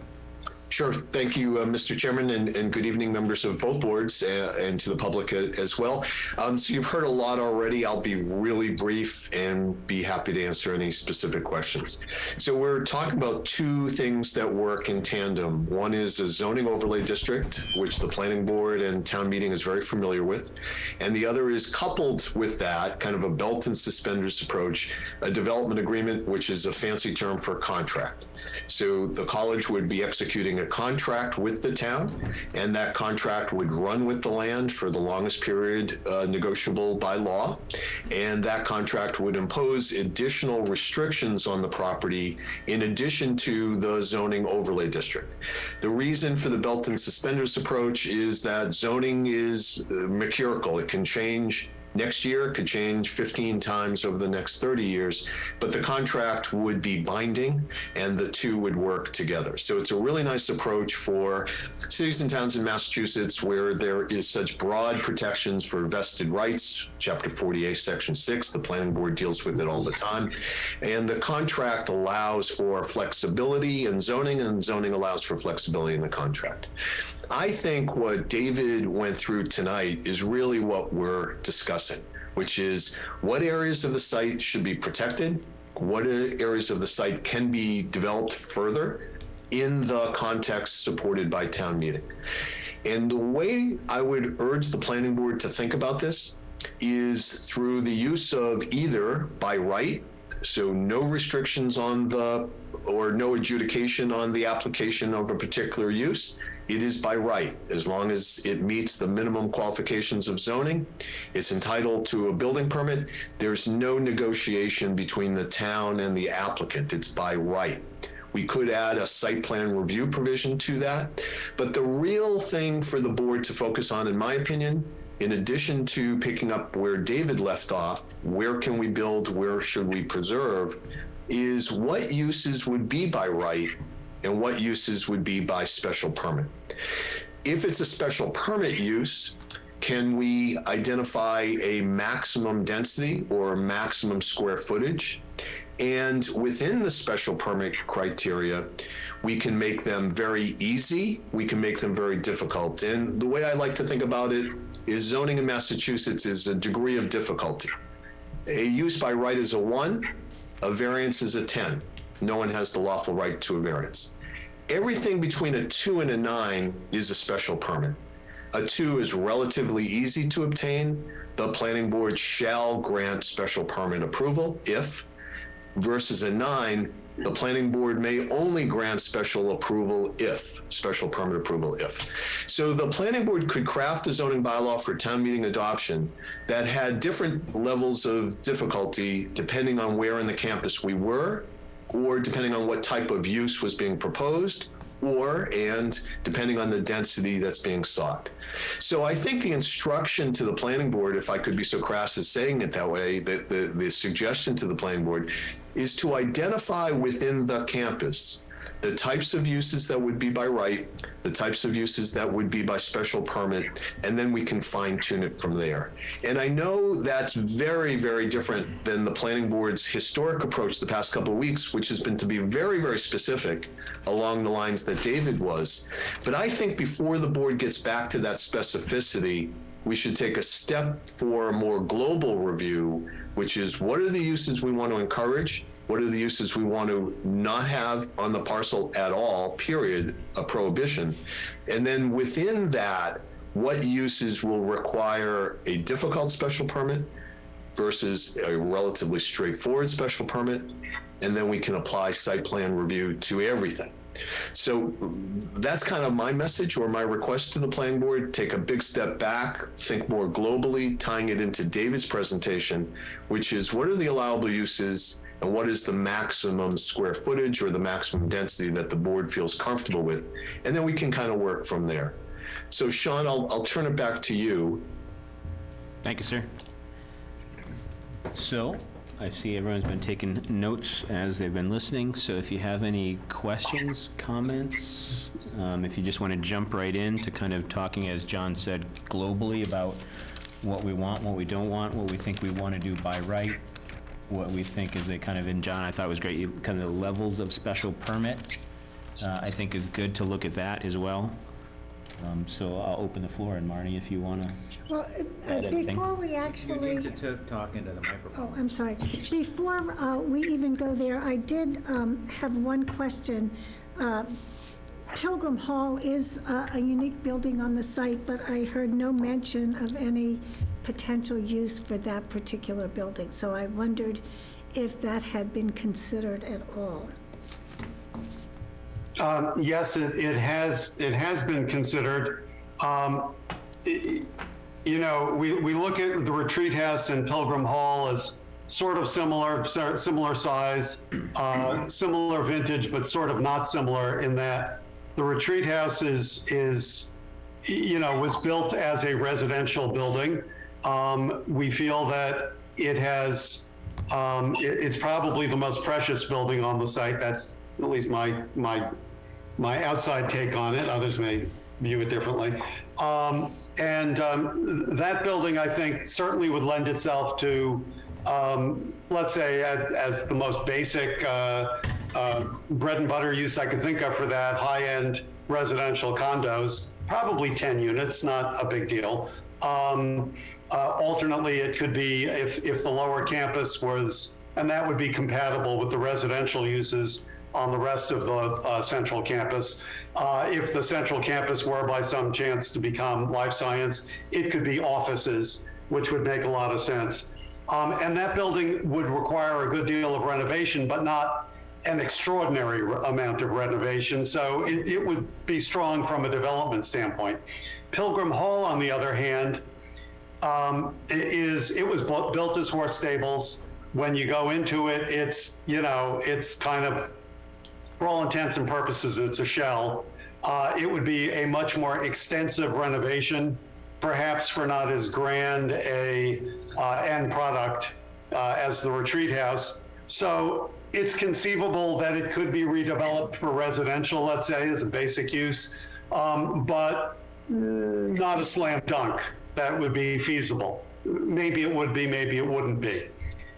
Sure. Thank you, Mr. Chairman, and good evening, members of both boards, and to the public as well. So you've heard a lot already. I'll be really brief and be happy to answer any specific questions. So we're talking about two things that work in tandem. One is a zoning overlay district, which the planning board and town meeting is very familiar with. And the other is coupled with that, kind of a belt and suspenders approach, a development agreement, which is a fancy term for contract. So the college would be executing a contract with the town, and that contract would run with the land for the longest period negotiable by law. And that contract would impose additional restrictions on the property in addition to the zoning overlay district. The reason for the belt and suspenders approach is that zoning is mercurial. It can change next year, it could change 15 times over the next 30 years, but the contract would be binding and the two would work together. So it's a really nice approach for cities and towns in Massachusetts where there is such broad protections for vested rights. Chapter 48, Section 6, the planning board deals with it all the time. And the contract allows for flexibility in zoning, and zoning allows for flexibility in the contract. I think what David went through tonight is really what we're discussing, which is what areas of the site should be protected, what areas of the site can be developed further in the context supported by town meeting. And the way I would urge the planning board to think about this is through the use of either by right, so no restrictions on or no adjudication on the application of a particular use. It is by right, as long as it meets the minimum qualifications of zoning. It's entitled to a building permit. There's no negotiation between the town and the applicant. It's by right. We could add a site plan review provision to that. But the real thing for the board to focus on, in my opinion, in addition to picking up where David left off, where can we build, where should we preserve, is what uses would be by right and what uses would be by special permit. If it's a special permit use, can we identify a maximum density or a maximum square footage? And within the special permit criteria, we can make them very easy, we can make them very difficult. And the way I like to think about it is zoning in Massachusetts is a degree of difficulty. A use by right is a 1, a variance is a 10. No one has the lawful right to a variance. Everything between a 2 and a 9 is a special permit. A 2 is relatively easy to obtain. The planning board shall grant special permit approval if, versus a 9, the planning board may only grant special approval if, special permit approval if. So the planning board could craft a zoning bylaw for town meeting adoption that had different levels of difficulty depending on where in the campus we were, or depending on what type of use was being proposed, and depending on the density that's being sought. So I think the instruction to the planning board, if I could be so crass as saying it that way, that the suggestion to the planning board is to identify within the campus the types of uses that would be by right, the types of uses that would be by special permit, and then we can fine tune it from there. And I know that's very, very different than the planning board's historic approach the past couple of weeks, which has been to be very, very specific along the lines that David was. But I think before the board gets back to that specificity, we should take a step for a more global review, which is what are the uses we want to encourage? What are the uses we want to not have on the parcel at all, period, a prohibition? And then within that, what uses will require a difficult special permit versus a relatively straightforward special permit? And then we can apply site plan review to everything. So that's kind of my message or my request to the planning board. Take a big step back, think more globally, tying it into David's presentation, which is what are the allowable uses and what is the maximum square footage or the maximum density that the board feels comfortable with? And then we can kind of work from there. So Sean, I'll turn it back to you. Thank you, sir. So I see everyone's been taking notes as they've been listening. So if you have any questions, comments, if you just want to jump right in to kind of talking, as John said, globally about what we want, what we don't want, what we think we want to do by right, what we think is a kind of, in John, I thought it was great, kind of the levels of special permit, I think is good to look at that as well. So I'll open the floor, and Marnie, if you want to. Well, add anything. before we actually, You need to talk into the microphone. oh, I'm sorry. Before we even go there, I did have one question. Pilgrim Hall is a unique building on the site, but I heard no mention of any potential use for that particular building. So I wondered if that had been considered at all. Yes, it has been considered. You know, we look at the Retreat House and Pilgrim Hall as sort of similar size, similar vintage, but sort of not similar in that the Retreat House is was built as a residential building. We feel that it has, it's probably the most precious building on the site. That's at least my outside take on it. Others may view it differently. That building, I think, certainly would lend itself to, let's say, as the most basic bread and butter use I could think of for that, high-end residential condos, probably 10 units, not a big deal. Alternately, it could be if the lower campus was, and that would be compatible with the residential uses, on the rest of the central campus. If the central campus were by some chance to become life science, it could be offices, which would make a lot of sense. And that building would require a good deal of renovation, but not an extraordinary amount of renovation. So it would be strong from a development standpoint. Pilgrim Hall, on the other hand, it was built as horse stables. When you go into it, it's, you know, it's kind of, for all intents and purposes, it's a shell. It would be a much more extensive renovation, perhaps for not as grand a end product as the retreat house. So it's conceivable that it could be redeveloped for residential, let's say, as a basic use, but not a slam dunk that would be feasible. Maybe it would be, maybe it wouldn't be.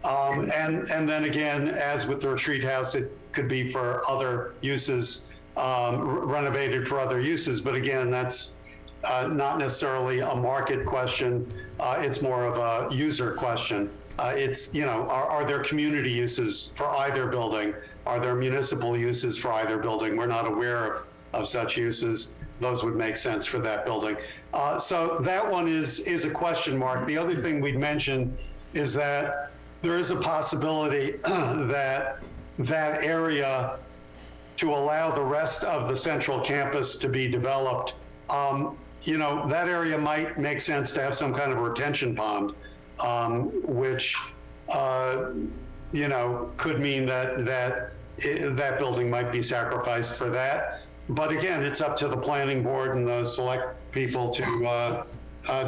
And then again, as with the retreat house, it could be for other uses, renovated for other uses. But again, that's not necessarily a market question. It's more of a user question. It's, you know, are there community uses for either building? Are there municipal uses for either building? We're not aware of such uses. Those would make sense for that building. So that one is a question mark. The other thing we'd mention is that there is a possibility that that area, to allow the rest of the central campus to be developed, you know, that area might make sense to have some kind of retention pond, which, you know, could mean that building might be sacrificed for that. But again, it's up to the planning board and the select people to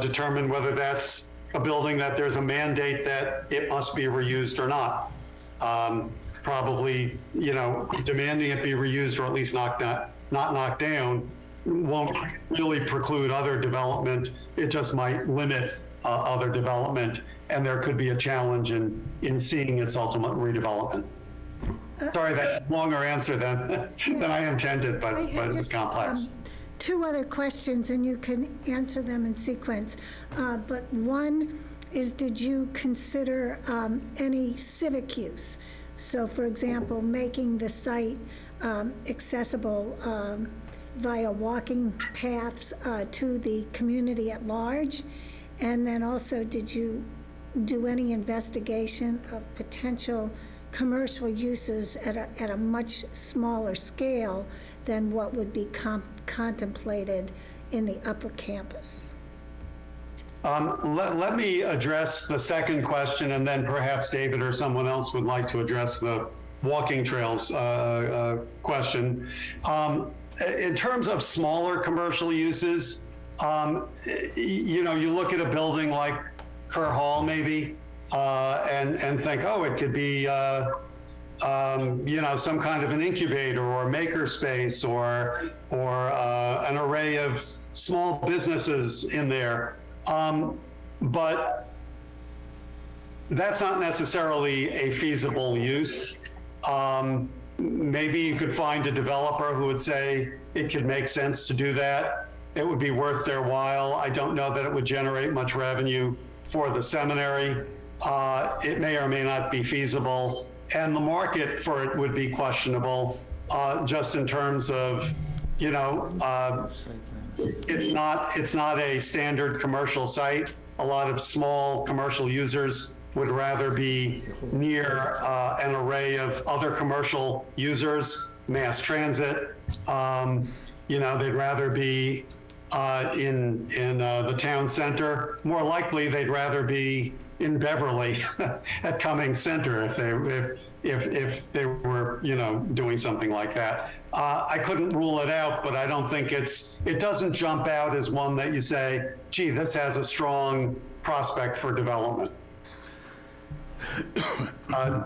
determine whether that's a building that there's a mandate that it must be reused or not. Probably, you know, demanding it be reused or at least not knocked down won't really preclude other development. It just might limit other development, and there could be a challenge in seeing its ultimate redevelopment. Sorry, that's a longer answer than I intended, but it was complex. Two other questions, and you can answer them in sequence. But one is, did you consider any civic use? So, for example, making the site accessible via walking paths to the community at large? And then also, did you do any investigation of potential commercial uses at a much smaller scale than what would be contemplated in the upper campus? Let me address the second question, and then perhaps David or someone else would like to address the walking trails question. In terms of smaller commercial uses, you know, you look at a building like Kerr Hall maybe, and think, oh, it could be, you know, some kind of an incubator or maker space or an array of small businesses in there. But that's not necessarily a feasible use. Maybe you could find a developer who would say it could make sense to do that. It would be worth their while. I don't know that it would generate much revenue for the seminary. It may or may not be feasible. And the market for it would be questionable, just in terms of, you know, it's not a standard commercial site. A lot of small commercial users would rather be near an array of other commercial users, mass transit. You know, they'd rather be in the town center. More likely, they'd rather be in Beverly at Cummings Center if they were, you know, doing something like that. I couldn't rule it out, but I don't think it doesn't jump out as one that you say, gee, this has a strong prospect for development.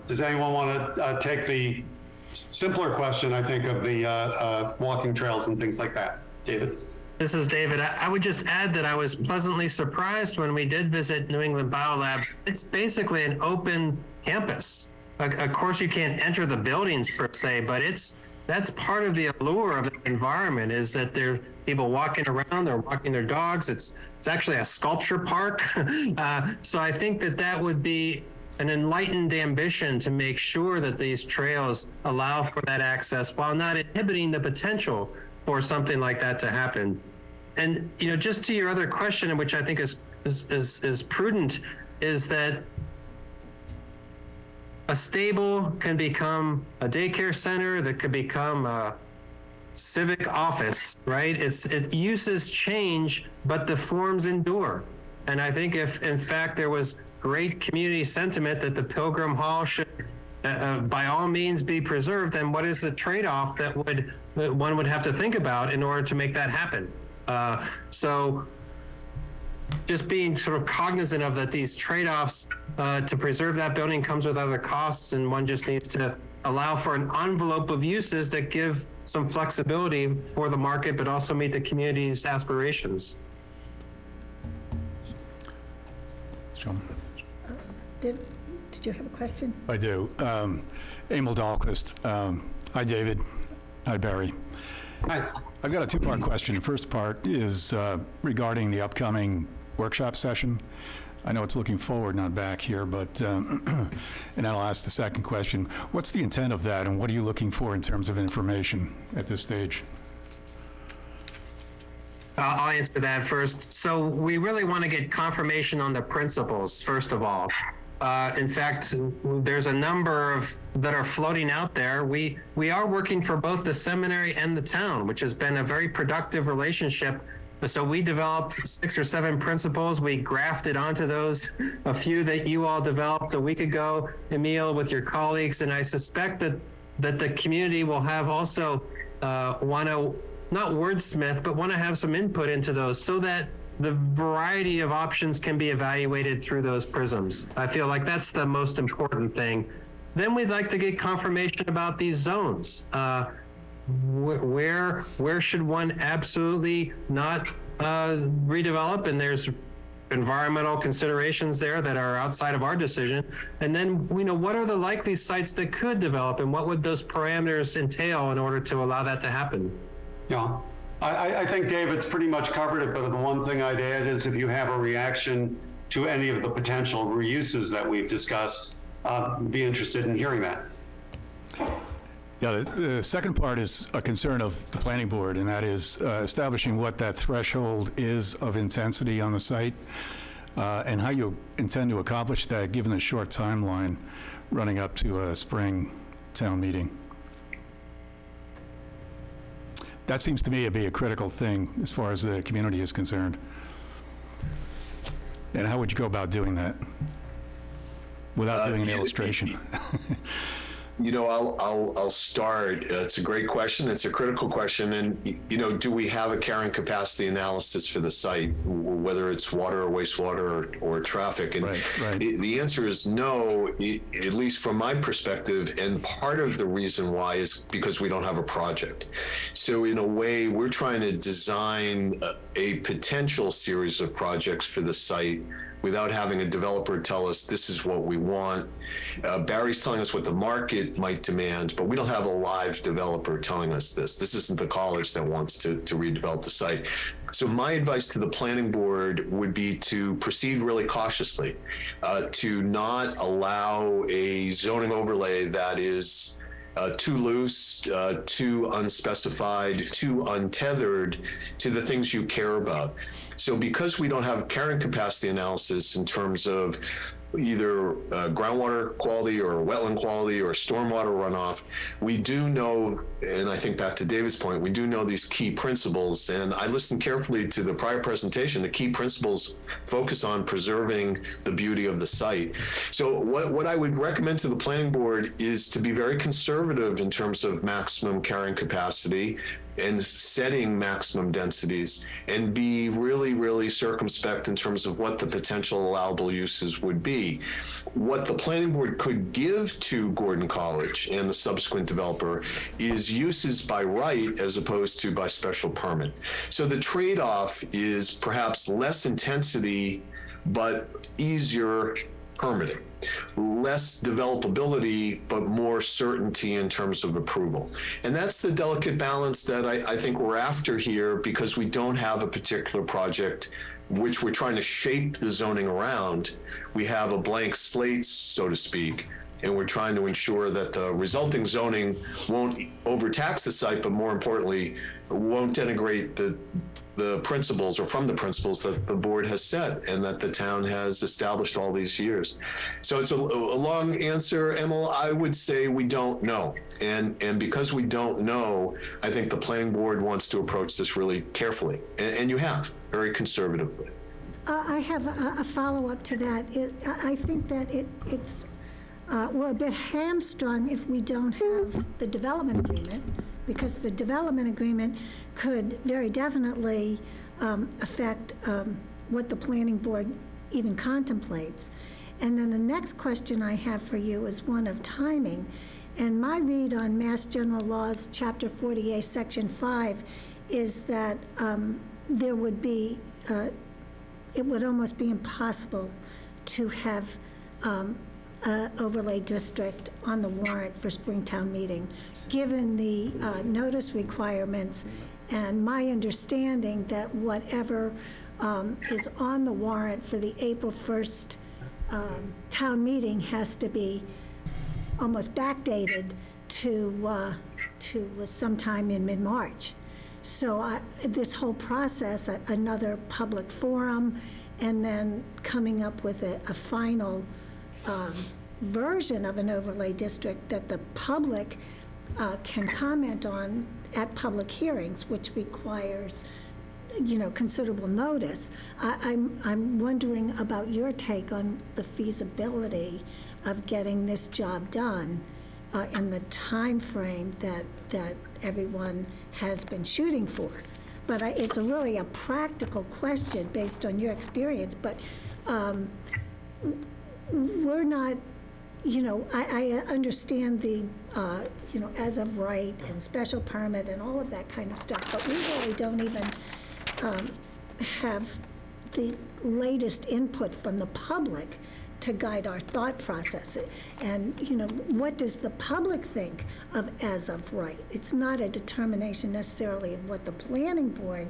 Does anyone want to take the simpler question, I think, of the walking trails and things like that? David? This is David. I would just add that I was pleasantly surprised when we did visit New England Biolabs. It's basically an open campus. Of course, you can't enter the buildings per se, but that's part of the allure of the environment, is that there are people walking around, they're walking their dogs. It's actually a sculpture park. So I think that would be an enlightened ambition to make sure that these trails allow for that access while not inhibiting the potential for something like that to happen. And, you know, just to your other question, which I think is prudent, is that a stable can become a daycare center, that could become a civic office, right? It uses change, but the forms endure. And I think if, in fact, there was great community sentiment that the Pilgrim Hall should, by all means, be preserved, then what is the trade-off that one would have to think about in order to make that happen? So just being sort of cognizant of that these trade-offs to preserve that building comes with other costs, and one just needs to allow for an envelope of uses that give some flexibility for the market, but also meet the community's aspirations. John? Did you have a question? I do. Emil Dahlquist. Hi, David. Hi, Barry. Hi. I've got a two-part question. The first part is regarding the upcoming workshop session. I know it's looking forward, not back here, but, and I'll ask the second question. What's the intent of that, and what are you looking for in terms of information at this stage? I'll answer that first. So we really want to get confirmation on the principles, first of all. In fact, there's a number that are floating out there. We are working for both the seminary and the town, which has been a very productive relationship. So we developed 6 or 7 principles. We grafted onto those a few that you all developed a week ago, Emil, with your colleagues. And I suspect that the community will have also want to, not wordsmith, but want to have some input into those so that the variety of options can be evaluated through those prisms. I feel like that's the most important thing. Then we'd like to get confirmation about these zones. Where should one absolutely not redevelop? And there's environmental considerations there that are outside of our decision. And then, you know, what are the likely sites that could develop, and what would those parameters entail in order to allow that to happen? Yeah, I think David's pretty much covered it, but the one thing I'd add is if you have a reaction to any of the potential reuses that we've discussed, be interested in hearing that. Yeah, the second part is a concern of the planning board, and that is establishing what that threshold is of intensity on the site, and how you intend to accomplish that given the short timeline running up to a spring town meeting. That seems to me to be a critical thing as far as the community is concerned. And how would you go about doing that without doing an illustration? You know, I'll start. It's a great question. It's a critical question. And, you know, do we have a carrying capacity analysis for the site, whether it's water or wastewater or traffic? And right. The answer is no, at least from my perspective. And part of the reason why is because we don't have a project. So in a way, we're trying to design a potential series of projects for the site without having a developer tell us this is what we want. Barry's telling us what the market might demand, but we don't have a live developer telling us this. This isn't the college that wants to redevelop the site. So my advice to the planning board would be to proceed really cautiously, to not allow a zoning overlay that is too loose, too unspecified, too untethered to the things you care about. So because we don't have carrying capacity analysis in terms of either groundwater quality or wetland quality or stormwater runoff, we do know, and I think back to David's point, we do know these key principles. And I listened carefully to the prior presentation. The key principles focus on preserving the beauty of the site. So what I would recommend to the planning board is to be very conservative in terms of maximum carrying capacity and setting maximum densities, and be really, really circumspect in terms of what the potential allowable uses would be. What the planning board could give to Gordon College and the subsequent developer is uses by right as opposed to by special permit. So the trade-off is perhaps less intensity, but easier permitting. Less developability, but more certainty in terms of approval. And that's the delicate balance that I think we're after here, because we don't have a particular project which we're trying to shape the zoning around. We have a blank slate, so to speak, and we're trying to ensure that the resulting zoning won't overtax the site, but more importantly, won't denigrate the principles, or from the principles that the board has set and that the town has established all these years. So it's a long answer, Emil. I would say we don't know. And because we don't know, I think the planning board wants to approach this really carefully. And you have, very conservatively. I have a follow-up to that. I think that we're a bit hamstrung if we don't have the development agreement, because the development agreement could very definitely affect what the planning board even contemplates. And then the next question I have for you is one of timing. And my read on Mass General Laws, Chapter 48, Section 5, is that there would be, it would almost be impossible to have an overlay district on the warrant for Springtown meeting, given the notice requirements, and my understanding that whatever is on the warrant for the April 1st town meeting has to be almost backdated to sometime in mid-March. So this whole process, another public forum, and then coming up with a final version of an overlay district that the public can comment on at public hearings, which requires, considerable notice. I'm wondering about your take on the feasibility of getting this job done in the time frame that everyone has been shooting for. But it's really a practical question based on your experience. But we're not, I understand the, as of right and special permit and all of that kind of stuff, but we really don't even have the latest input from the public to guide our thought process. And, what does the public think of as of right? It's not a determination necessarily of what the planning board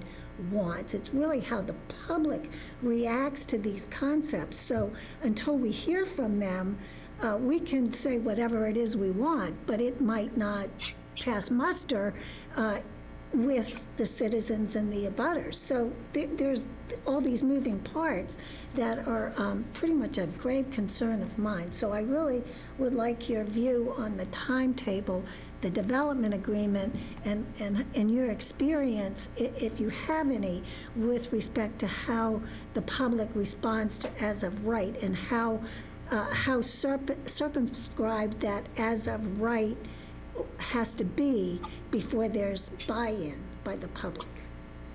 wants. It's really how the public reacts to these concepts. So until we hear from them, we can say whatever it is we want, but it might not pass muster with the citizens and the abutters. So there's all these moving parts that are pretty much a grave concern of mine. So I really would like your view on the timetable, the development agreement, and your experience, if you have any, with respect to how the public responds to as of right, and how circumscribed that as of right has to be before there's buy-in by the public.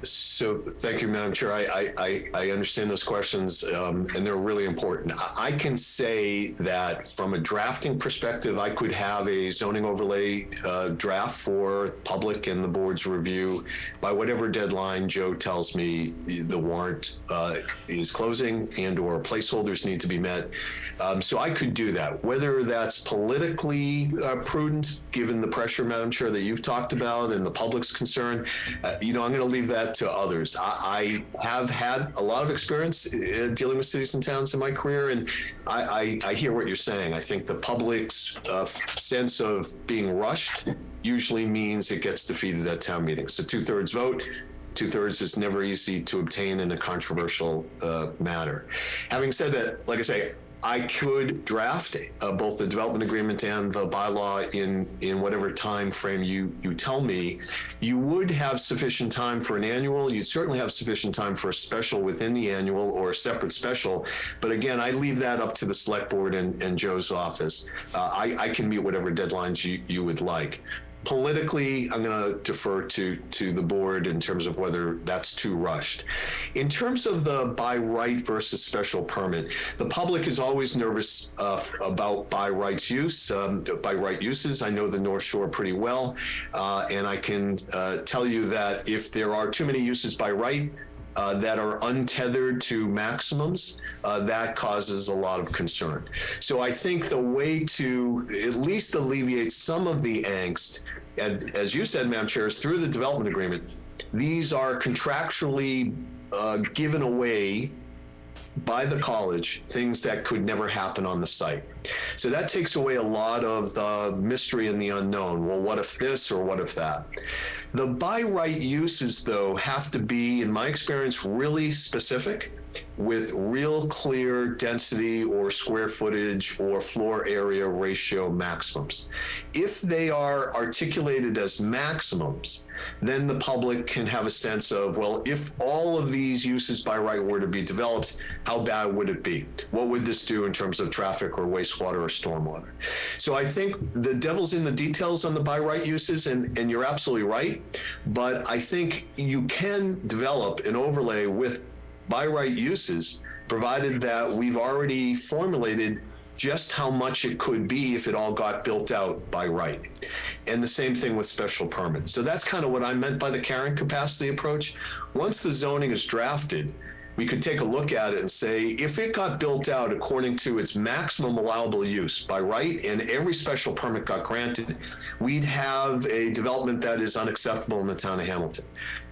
So thank you, Madam Chair. I understand those questions, and they're really important. I can say that from a drafting perspective, I could have a zoning overlay draft for public and the board's review by whatever deadline Joe tells me the warrant is closing and or placeholders need to be met. So I could do that. Whether that's politically prudent, given the pressure, Madam Chair, that you've talked about and the public's concern, I'm going to leave that to others. I have had a lot of experience dealing with cities and towns in my career, and I hear what you're saying. I think the public's sense of being rushed usually means it gets defeated at town meetings. So 2/3 vote. 2/3 is never easy to obtain in a controversial matter. Having said that, like I say, I could draft both the development agreement and the bylaw in whatever time frame you tell me. You would have sufficient time for an annual. You'd certainly have sufficient time for a special within the annual or a separate special. But again, I leave that up to the select board and Joe's office. I can meet whatever deadlines you would like. Politically, I'm going to defer to the board in terms of whether that's too rushed. In terms of the by right versus special permit, the public is always nervous about by right uses. I know the North Shore pretty well, and I can tell you that if there are too many uses by right, that are untethered to maximums, that causes a lot of concern. So I think the way to at least alleviate some of the angst, and as you said, Madam Chair, is through the development agreement. These are contractually given away by the college, things that could never happen on the site. So that takes away a lot of the mystery and the unknown. Well, what if this or what if that? The by right uses, though, have to be, in my experience, really specific with real clear density or square footage or floor area ratio maximums. If they are articulated as maximums, then the public can have a sense of, well, if all of these uses by right were to be developed, how bad would it be? What would this do in terms of traffic or wastewater or stormwater? So I think the devil's in the details on the by right uses, and you're absolutely right. But I think you can develop an overlay with by right uses, provided that we've already formulated just how much it could be if it all got built out by right. And the same thing with special permits. So that's kind of what I meant by the carrying capacity approach. Once the zoning is drafted, we could take a look at it and say, if it got built out according to its maximum allowable use by right and every special permit got granted, we'd have a development that is unacceptable in the town of Hamilton.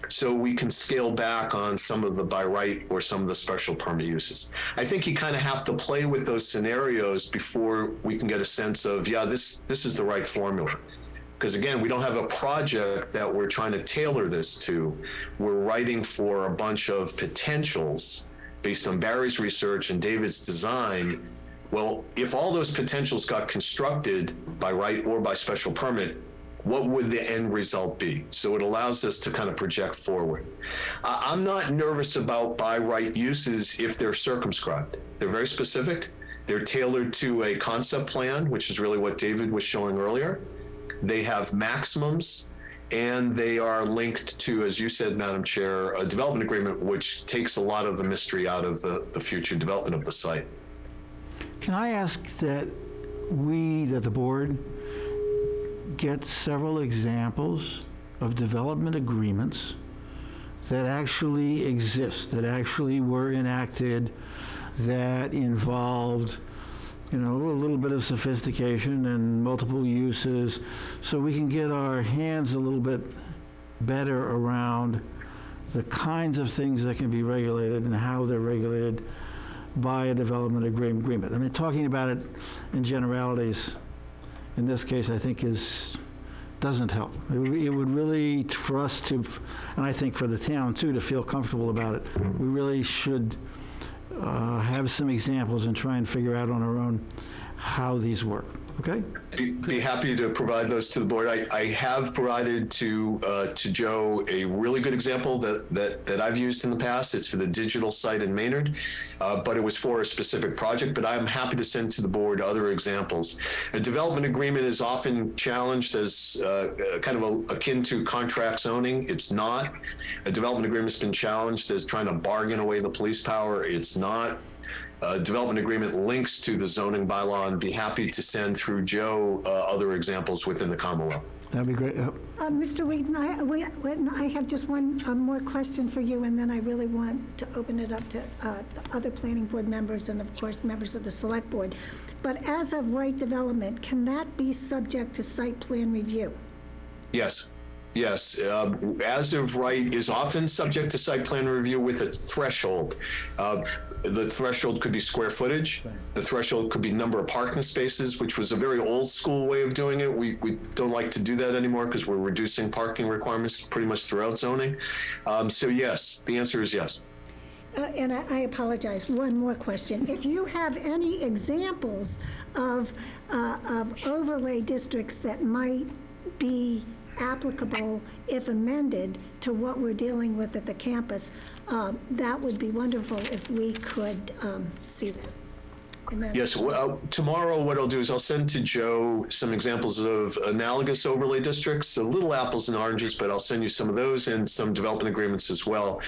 So we can scale back on some of the by right or some of the special permit uses. I think you kind of have to play with those scenarios before we can get a sense of, yeah, this is the right formula. Because again, we don't have a project that we're trying to tailor this to. We're writing for a bunch of potentials based on Barry's research and David's design. Well, if all those potentials got constructed by right or by special permit, what would the end result be? So it allows us to kind of project forward. I'm not nervous about by right uses if they're circumscribed. They're very specific. They're tailored to a concept plan, which is really what David was showing earlier. They have maximums, and they are linked to, as you said, Madam Chair, a development agreement, which takes a lot of the mystery out of the future development of the site. Can I ask that the board, get several examples of development agreements that actually exist, that actually were enacted, that involved, a little bit of sophistication and multiple uses, so we can get our hands a little bit better around the kinds of things that can be regulated and how they're regulated by a development agreement. I mean, talking about it in generalities, in this case, I think doesn't help. It would really, for us to, and I think for the town too, to feel comfortable about it, we really should have some examples and try and figure out on our own how these work. Okay? Be happy to provide those to the board. I have provided to Joe a really good example that I've used in the past. It's for the digital site in Maynard, but it was for a specific project. But I'm happy to send to the board other examples. A development agreement is often challenged as kind of akin to contract zoning. It's not. A development agreement has been challenged as trying to bargain away the police power. It's not. Development agreement links to the zoning bylaw, and be happy to send through Joe other examples within the Commonwealth. That'd be great. Mr. Wheaton, I have just one more question for you, and then I really want to open it up to the other planning board members and, of course, members of the select board. But as of right development, can that be subject to site plan review? Yes. Yes, as of right is often subject to site plan review with a threshold. The threshold could be square footage. The threshold could be number of parking spaces, which was a very old school way of doing it. We don't like to do that anymore because we're reducing parking requirements pretty much throughout zoning. So yes, the answer is yes. And I apologize, one more question. If you have any examples of overlay districts that might be applicable if amended to what we're dealing with at the campus, that would be wonderful if we could see that. Yes, well, tomorrow what I'll do is I'll send to Joe some examples of analogous overlay districts, a little apples and oranges, but I'll send you some of those and some development agreements as well.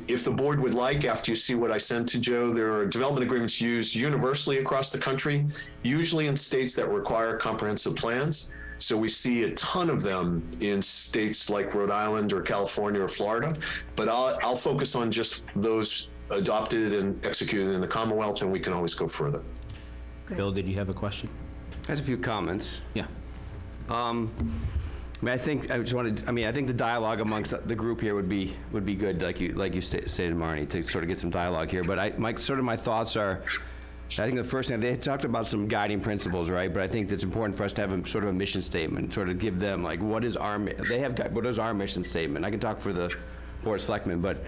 If the board would like, after you see what I sent to Joe, there are development agreements used universally across the country, usually in states that require comprehensive plans. So we see a ton of them in states like Rhode Island or California or Florida, but I'll focus on just those adopted and executed in the Commonwealth, and we can always go further. Bill, did you have a question? I have a few comments. Yeah. I think the dialogue amongst the group here would be good, like you stated, Marnie, to sort of get some dialogue here. But my thoughts are, I think the first thing, they talked about some guiding principles, right? But I think it's important for us to have a sort of a mission statement, sort of give them like, what is our mission statement? I can talk for the Board of Selectmen, but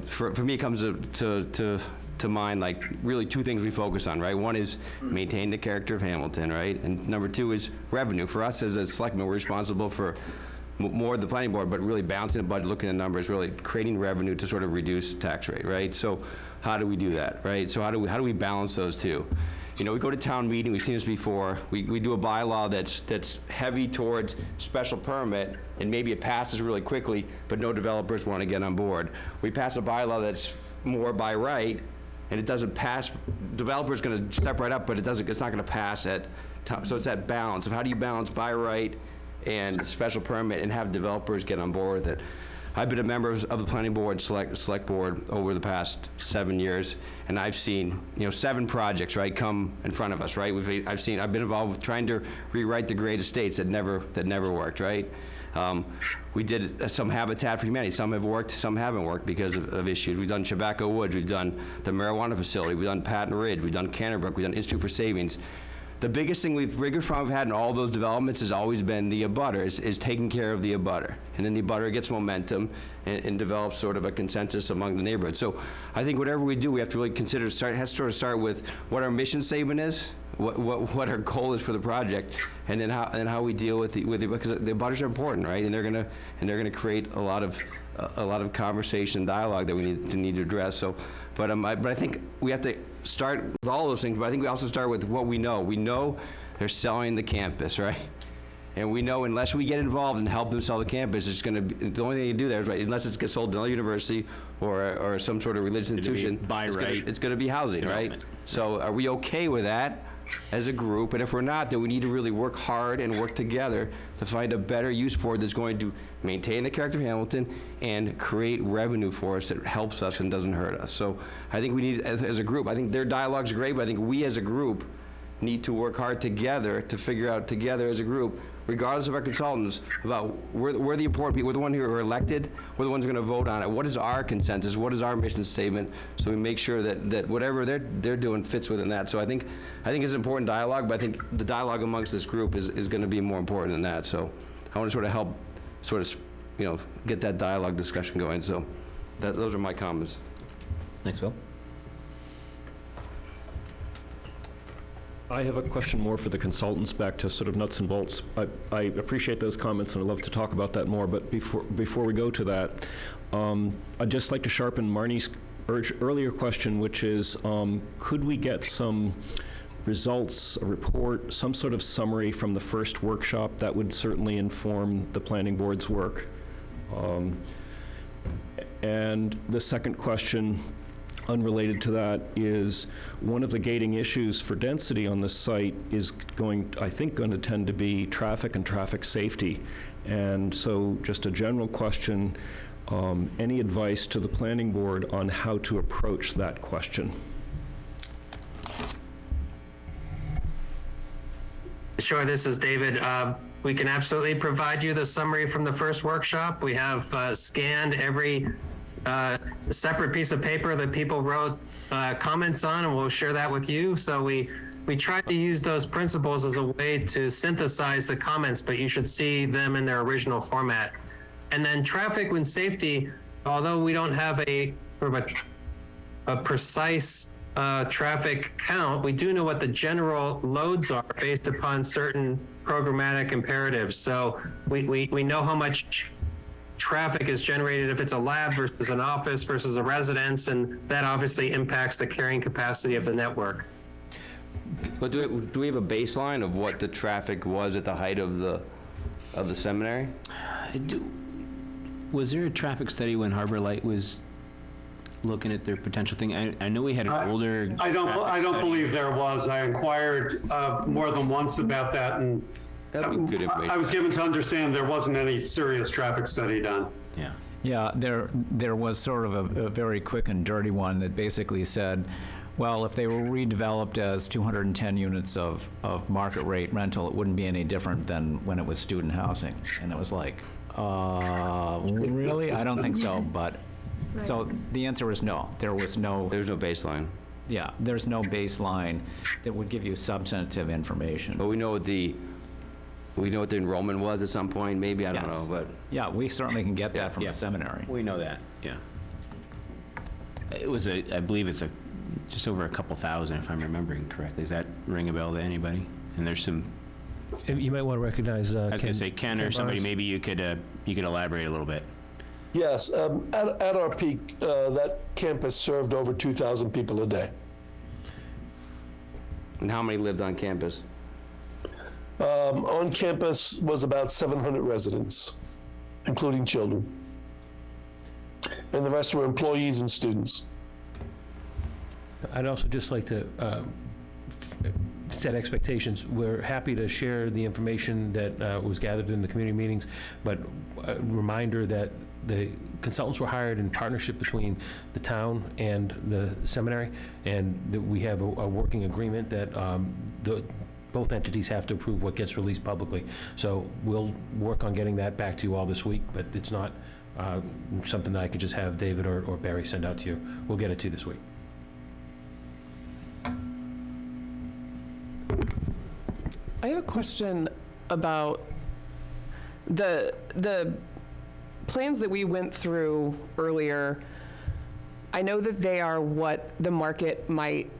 for me it comes to mind like really two things we focus on, right? One is maintain the character of Hamilton, right? And number two is revenue. For us as a selectman, we're responsible for more the planning board, but really balancing the budget, looking at the numbers, really creating revenue to sort of reduce tax rate, right? So how do we do that, right? So how do we balance those two? We go to town meeting, we've seen this before, we do a bylaw that's heavy towards special permit, and maybe it passes really quickly, but no developers want to get on board. We pass a bylaw that's more by right, and it doesn't pass, developer's going to step right up, but it's not going to pass at time. So it's that balance of how do you balance by right and special permit and have developers get on board with it. I've been a member of the planning board, select board over the past 7 years, and I've seen 7 projects, right, come in front of us, right? I've been involved with trying to rewrite the great estates that never worked, right? We did some Habitat for Humanity. Some have worked, some haven't worked because of issues. We've done Chabaco Woods, we've done the marijuana facility, we've done Patton Ridge, we've done Canterbrook, we've done Institute for Savings. The biggest problem we've had in all those developments has always been the abutter, is taking care of the abutter. And then the abutter gets momentum and develops sort of a consensus among the neighborhood. So I think whatever we do, we have to really consider, has to sort of start with what our mission statement is, what our goal is for the project, and then how we deal with it, because the abutters are important, right? And they're gonna create a lot of conversation and dialogue that we need to address. So, but I think we have to start with all those things, but I think we also start with what we know. We know they're selling the campus, right? And we know unless we get involved and help them sell the campus, it's gonna be, the only thing you do there is, right, unless it gets sold to another university or some sort of religious institution, it's gonna be housing, right? So are we okay with that as a group? And if we're not, then we need to really work hard and work together to find a better use for it that's going to maintain the character of Hamilton and create revenue for us that helps us and doesn't hurt us. So I think we need, as a group, I think their dialogue's great, but I think we as a group need to work hard together to figure out together as a group, regardless of our consultants, about we're the important people, we're the ones who are elected, we're the ones who are going to vote on it. What is our consensus? What is our mission statement? So we make sure that whatever they're doing fits within that. So I think it's important dialogue, but I think the dialogue amongst this group is going to be more important than that. So I want to sort of help get that dialogue discussion going. So those are my comments. Thanks, Bill. I have a question more for the consultants, back to sort of nuts and bolts. I appreciate those comments, and I'd love to talk about that more, but before we go to that, I'd just like to sharpen Marnie's earlier question, which is, could we get some results, a report, some sort of summary from the first workshop that would certainly inform the planning board's work? And the second question, unrelated to that, is one of the gating issues for density on this site is I think going to tend to be traffic and traffic safety. And so just a general question, any advice to the planning board on how to approach that question? Sure, this is David. We can absolutely provide you the summary from the first workshop. We have scanned every separate piece of paper that people wrote comments on, and we'll share that with you. So we tried to use those principles as a way to synthesize the comments, but you should see them in their original format. And then traffic and safety, although we don't have a sort of a precise traffic count, we do know what the general loads are based upon certain programmatic imperatives. So we know how much traffic is generated if it's a lab versus an office versus a residence, and that obviously impacts the carrying capacity of the network. But do we have a baseline of what the traffic was at the height of the seminary? Was there a traffic study when Harbor Light was looking at their potential thing? I know we had an older. I don't believe there was. I inquired more than once about that, and That'd be good information. I was given to understand there wasn't any serious traffic study done. Yeah. Yeah, there was sort of a very quick and dirty one that basically said, well, if they were redeveloped as 210 units of market rate rental, it wouldn't be any different than when it was student housing. And it was like, really? I don't think so, but, so the answer is no. There's no baseline. Yeah, there's no baseline that would give you substantive information. But we know what the enrollment was at some point, maybe, I don't Yes. know, but. Yeah, we certainly can get that from Yeah. the seminary. We know that, yeah. It was I believe it's just over a couple thousand, if I'm remembering correctly. Does that ring a bell to anybody? And there's some, You might want to recognize I was gonna say Ken or somebody, Barnes. maybe you could elaborate a little bit. Yes, at our peak, that campus served over 2,000 people a day. And how many lived on campus? On campus was about 700 residents, including children. And the rest were employees and students. I'd also just like to set expectations. We're happy to share the information that was gathered in the community meetings, but a reminder that the consultants were hired in partnership between the town and the seminary, and that we have a working agreement that both entities have to approve what gets released publicly. So we'll work on getting that back to you all this week, but it's not something that I could just have David or Barry send out to you. We'll get it to you this week. I have a question about the plans that we went through earlier. I know that they are what the market might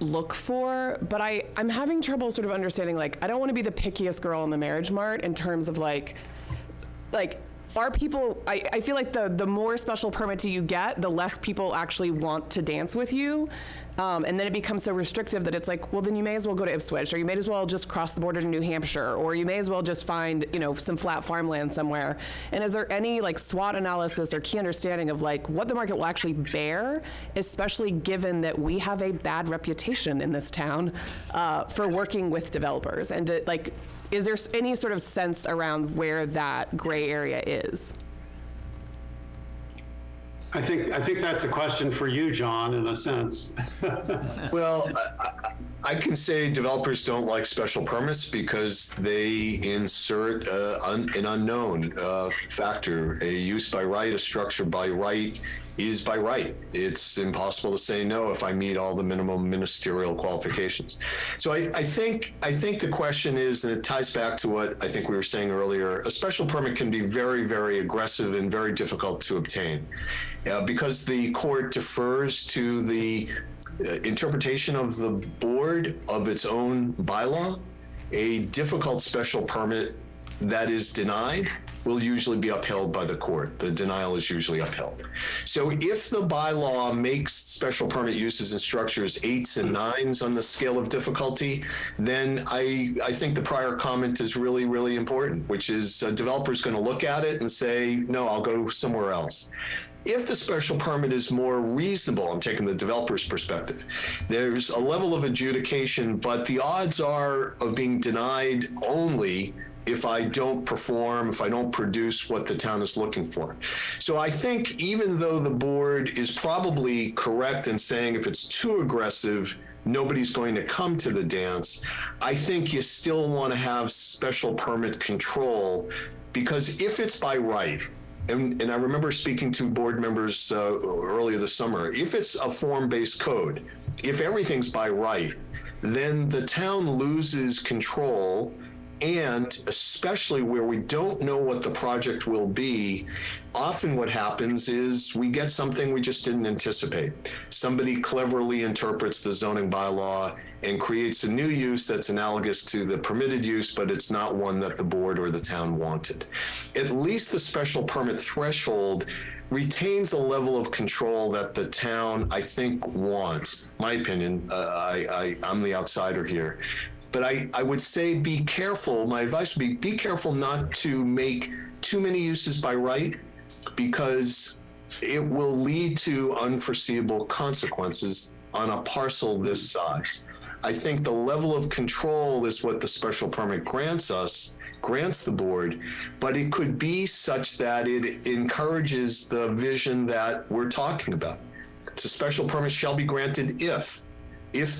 look for, but I'm having trouble sort of understanding, like, I don't want to be the pickiest girl in the marriage mart in terms of like are people, I feel like the more special permit you get, the less people actually want to dance with you. And then it becomes so restrictive that it's like, well, then you may as well go to Ipswich, or you may as well just cross the border to New Hampshire, or you may as well just find, some flat farmland somewhere. And is there any like SWOT analysis or key understanding of like what the market will actually bear, especially given that we have a bad reputation in this town for working with developers? And is there any sort of sense around where that gray area is? I think that's a question for you, John, in a sense. Well, I can say developers don't like special permits because they insert an unknown factor. A use by right, a structure by right is by right. It's impossible to say no if I meet all the minimum ministerial qualifications. So I think the question is, and it ties back to what I think we were saying earlier, a special permit can be very, very aggressive and very difficult to obtain. Because the court defers to the interpretation of the board of its own bylaw, a difficult special permit that is denied will usually be upheld by the court. The denial is usually upheld. So if the bylaw makes special permit uses and structures 8s and 9s on the scale of difficulty, then I think the prior comment is really, really important, which is a developer's going to look at it and say, no, I'll go somewhere else. If the special permit is more reasonable, I'm taking the developer's perspective, there's a level of adjudication, but the odds are of being denied only if I don't perform, if I don't produce what the town is looking for. So I think even though the board is probably correct in saying if it's too aggressive, nobody's going to come to the dance, I think you still want to have special permit control, because if it's by right, and I remember speaking to board members earlier this summer, if it's a form-based code, if everything's by right, then the town loses control. And especially where we don't know what the project will be, often what happens is we get something we just didn't anticipate. Somebody cleverly interprets the zoning bylaw and creates a new use that's analogous to the permitted use, but it's not one that the board or the town wanted. At least the special permit threshold retains a level of control that the town, I think, wants. My opinion, I'm the outsider here. But I would say be careful. My advice would be careful not to make too many uses by right, because it will lead to unforeseeable consequences on a parcel this size. I think the level of control is what the special permit grants the board, but it could be such that it encourages the vision that we're talking about. So special permit shall be granted if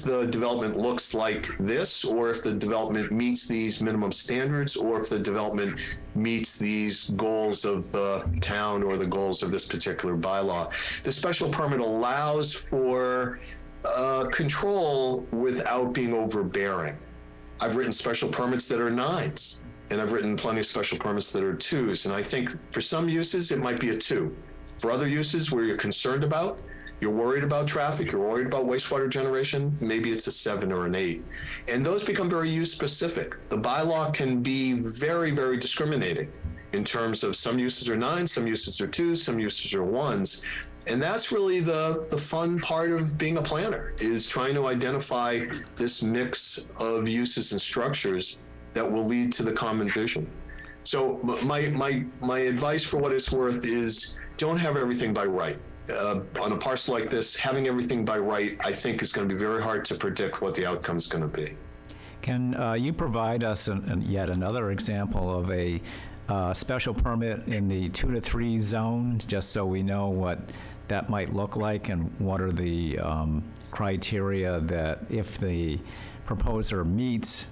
the development looks like this, or if the development meets these minimum standards, or if the development meets these goals of the town or the goals of this particular bylaw. The special permit allows for control without being overbearing. I've written special permits that are 9s, and I've written plenty of special permits that are 2s. And I think for some uses, it might be a 2. For other uses where you're concerned about, you're worried about traffic, you're worried about wastewater generation, maybe it's a 7 or an 8. And those become very use specific. The bylaw can be very, very discriminating in terms of some uses are 9s, some uses are 2s, some uses are 1s. And that's really the fun part of being a planner, is trying to identify this mix of uses and structures that will lead to the common vision. So my advice, for what it's worth, is don't have everything by right. On a parcel like this, having everything by right, I think, is going to be very hard to predict what the outcome is going to be. Can you provide us yet another example of a special permit in the 2 to 3 zone, just so we know what that might look like, and what are the criteria that if the proposer meets,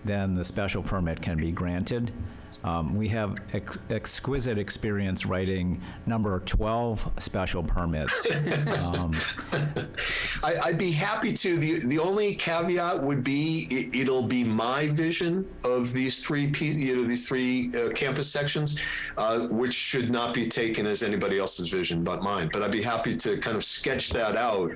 then the special permit can be granted? We have exquisite experience writing number 12 special permits. I'd be happy to. The only caveat would be it'll be my vision of these three campus sections, which should not be taken as anybody else's vision but mine. But I'd be happy to kind of sketch that out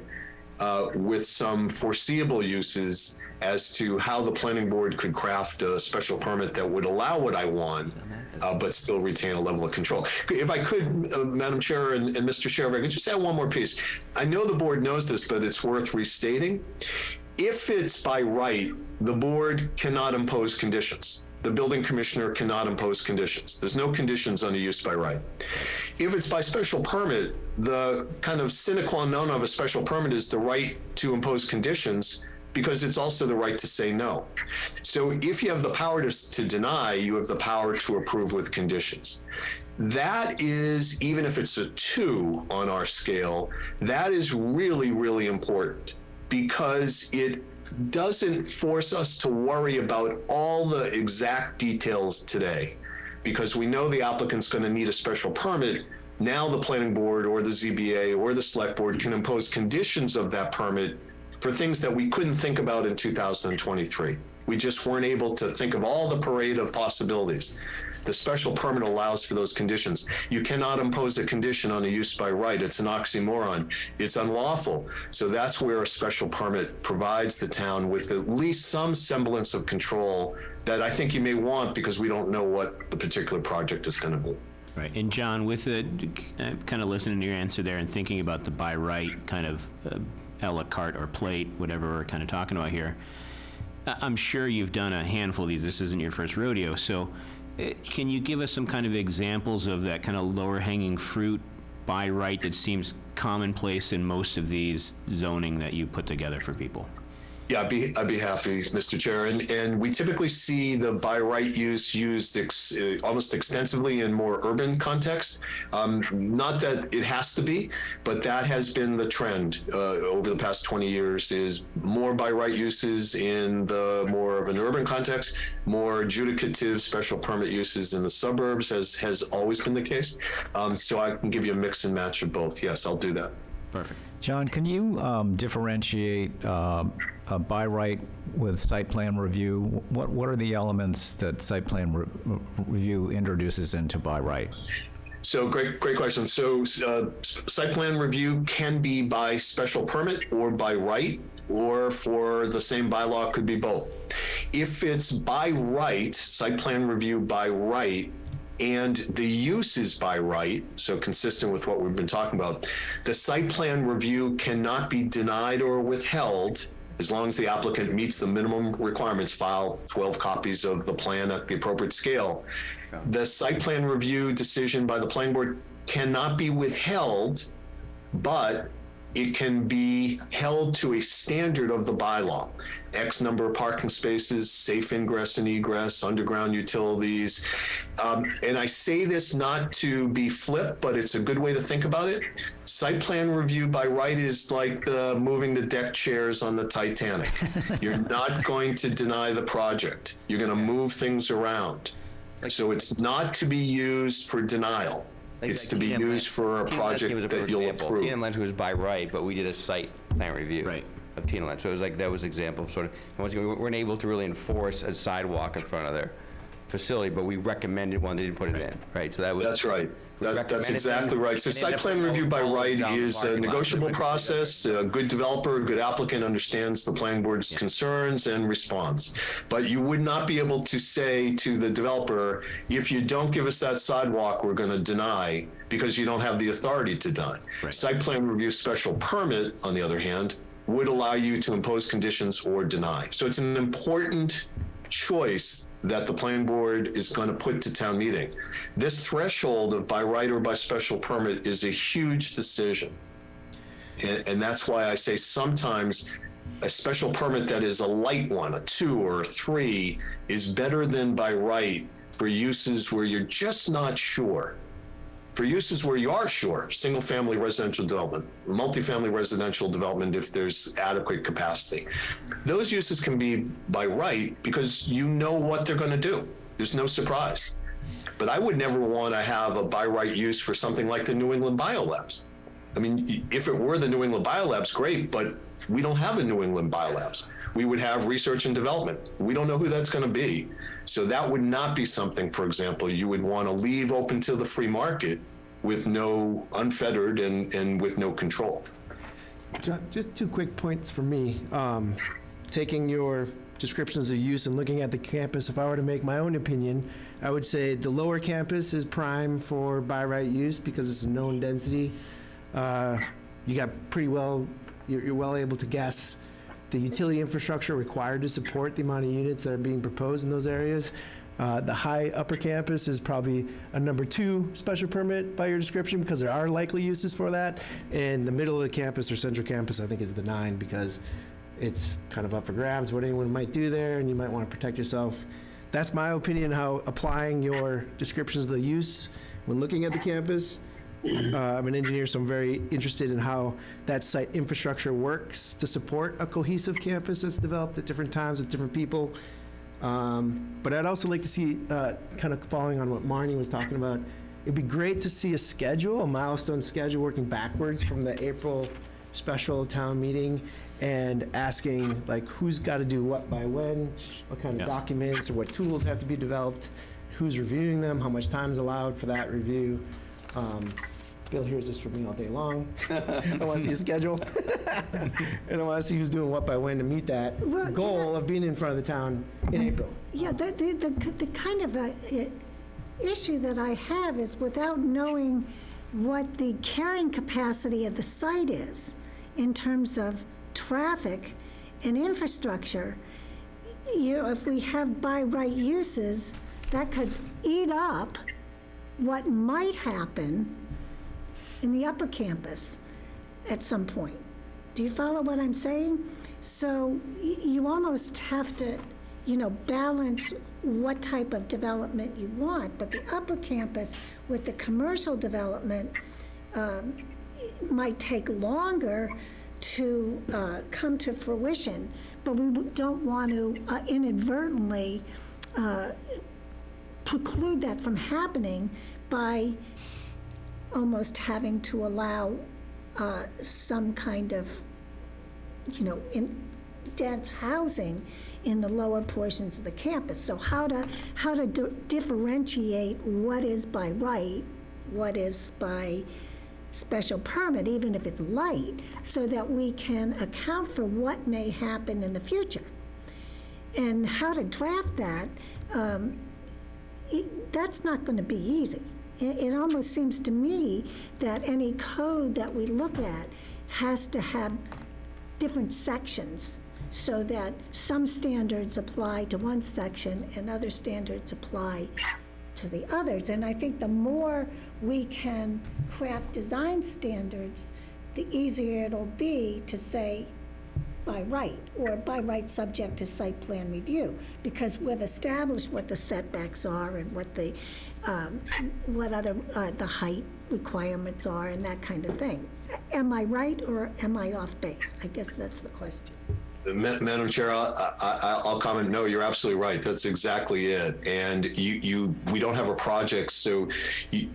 with some foreseeable uses as to how the planning board could craft a special permit that would allow what I want, but still retain a level of control. If I could, Madam Chair and Mr. Chair, if I could just add one more piece. I know the board knows this, but it's worth restating. If it's by right, the board cannot impose conditions. The building commissioner cannot impose conditions. There's no conditions on a use by right. If it's by special permit, the kind of sine qua non of a special permit is the right to impose conditions, because it's also the right to say no. So if you have the power to deny, you have the power to approve with conditions. That is, even if it's a 2 on our scale, that is really, really important, because it doesn't force us to worry about all the exact details today, because we know the applicant's going to need a special permit. Now the planning board or the ZBA or the select board can impose conditions of that permit for things that we couldn't think about in 2023. We just weren't able to think of all the parade of possibilities. The special permit allows for those conditions. You cannot impose a condition on a use by right. It's an oxymoron. It's unlawful. So that's where a special permit provides the town with at least some semblance of control that I think you may want, because we don't know what the particular project is going to be. Right. And John, with the kind of listening to your answer there and thinking about the by right kind of a la carte or plate, whatever we're kind of talking about here, I'm sure you've done a handful of these. This isn't your first rodeo. So can you give us some kind of examples of that kind of lower hanging fruit by right that seems commonplace in most of these zoning that you put together for people? Yeah, I'd be happy, Mr. Chair. And we typically see the by right use used almost extensively in more urban context. Not that it has to be, but that has been the trend over the past 20 years, is more by right uses in the more of an urban context, more adjudicative special permit uses in the suburbs has always been the case. So I can give you a mix and match of both. Yes, I'll do that. Perfect. John, can you differentiate by right with site plan review? What are the elements that site plan review introduces into by right? So great question. So site plan review can be by special permit or by right, or for the same bylaw, could be both. If it's by right, site plan review by right, and the use is by right, so consistent with what we've been talking about, the site plan review cannot be denied or withheld as long as the applicant meets the minimum requirements, file 12 copies of the plan at the appropriate scale. The site plan review decision by the planning board cannot be withheld, but it can be held to a standard of the bylaw. X number of parking spaces, safe ingress and egress, underground utilities. And I say this not to be flip, but it's a good way to think about it. Site plan review by right is like the moving the deck chairs on the Titanic. You're not going to deny the project. You're going to move things around. So it's not to be used for denial. It's to be used for a project that you'll approve. Tina Lynch was by right, but we did a site plan review. Right. Of Tina Lynch. So it was like, that was an example of sort of, and once again, we weren't able to really enforce a sidewalk in front of their facility, but we recommended one, they didn't put it in, right? So that was. That's right. That's recommended exactly things, right. So and they site ended up plan review by rolling right down the is a parking lot. negotiable process. A good developer, a good applicant understands the planning board's concerns and responds. But you would not be able to say to the developer, if you don't give us that sidewalk, we're going to deny, because you don't have the authority to deny. Right. Site plan review special permit, on the other hand, would allow you to impose conditions or deny. So it's an important choice that the planning board is going to put to town meeting. This threshold of by right or by special permit is a huge decision. And that's why I say sometimes a special permit that is a light one, a 2 or a 3, is better than by right for uses where you're just not sure. For uses where you are sure, single-family residential development, multifamily residential development if there's adequate capacity. Those uses can be by right because you know what they're going to do. There's no surprise. But I would never want to have a by right use for something like the New England Biolabs. I mean, if it were the New England Biolabs, great, but we don't have a New England Biolabs. We would have research and development. We don't know who that's going to be. So that would not be something, for example, you would want to leave open to the free market with no unfettered and with no control. John, just 2 quick points for me. Taking your descriptions of use and looking at the campus, if I were to make my own opinion, I would say the lower campus is prime for by right use because it's a known density. You got pretty well, you're well able to guess the utility infrastructure required to support the amount of units that are being proposed in those areas. The high upper campus is probably a number 2 special permit by your description because there are likely uses for that. And the middle of the campus or central campus, I think, is the 9 because it's kind of up for grabs what anyone might do there and you might want to protect yourself. That's my opinion how applying your descriptions of the use when looking at the campus. I'm an engineer, so I'm very interested in how that site infrastructure works to support a cohesive campus that's developed at different times with different people. But I'd also like to see, kind of following on what Marnie was talking about, it'd be great to see a schedule, a milestone schedule working backwards from the April special town meeting and asking like who's got to do what by when, what kind of documents or what tools have to be developed, who's reviewing them, how much time is allowed for that review. Bill hears this from me all day long. I want to see a schedule. And I want to see who's doing what by when to meet that goal of being in front of the town in April. Yeah, the kind of issue that I have is without knowing what the carrying capacity of the site is in terms of traffic and infrastructure, if we have by right uses, that could eat up what might happen in the upper campus at some point. Do you follow what I'm saying? So you almost have to, balance what type of development you want, but the upper campus with the commercial development might take longer to come to fruition, but we don't want to inadvertently preclude that from happening by almost having to allow some kind of, dense housing in the lower portions of the campus. So how to differentiate what is by right, what is by special permit, even if it's light, so that we can account for what may happen in the future. And how to draft that, that's not going to be easy. It almost seems to me that any code that we look at has to have different sections so that some standards apply to one section and other standards apply to the others. And I think the more we can craft design standards, the easier it'll be to say by right, or by right subject to site plan review, because we've established what the setbacks are and what the, what other, the height requirements are and that kind of thing. Am I right, or am I off base? I guess that's the question. Madam Chair, I'll comment. No, you're absolutely right. That's exactly it. And we don't have a project, so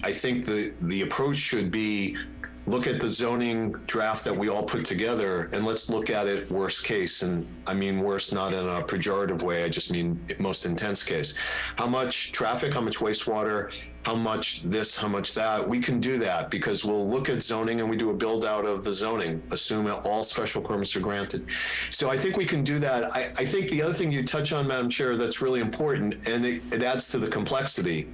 I think the approach should be look at the zoning draft that we all put together, and let's look at it worst case. And I mean worst not in a pejorative way, I just mean most intense case. How much traffic, how much wastewater, how much this, how much that. We can do that because we'll look at zoning and we do a build out of the zoning, assume all special permits are granted. So I think we can do that. I think the other thing you touch on, Madam Chair, that's really important, and it adds to the complexity,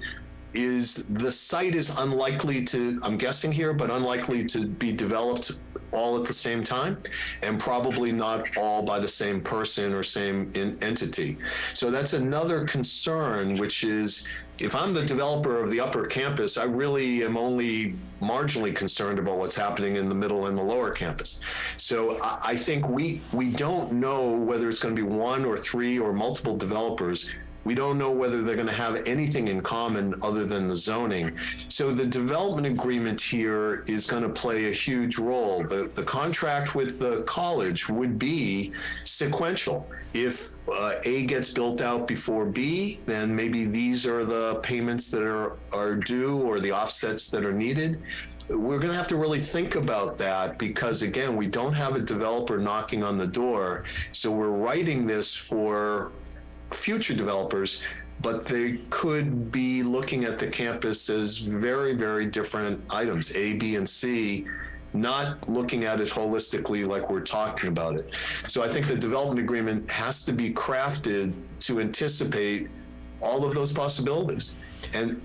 is the site is unlikely to, I'm guessing here, but unlikely to be developed all at the same time, and probably not all by the same person or same entity. So that's another concern, which is, if I'm the developer of the upper campus, I really am only marginally concerned about what's happening in the middle and the lower campus. So I think we don't know whether it's going to be one or three or multiple developers. We don't know whether they're going to have anything in common other than the zoning. So the development agreement here is going to play a huge role. The contract with the college would be sequential. If A gets built out before B, then maybe these are the payments that are due or the offsets that are needed. We're going to have to really think about that because, again, we don't have a developer knocking on the door. So we're writing this for future developers, but they could be looking at the campus as very, very different items, A, B, and C, not looking at it holistically like we're talking about it. So I think the development agreement has to be crafted to anticipate all of those possibilities. And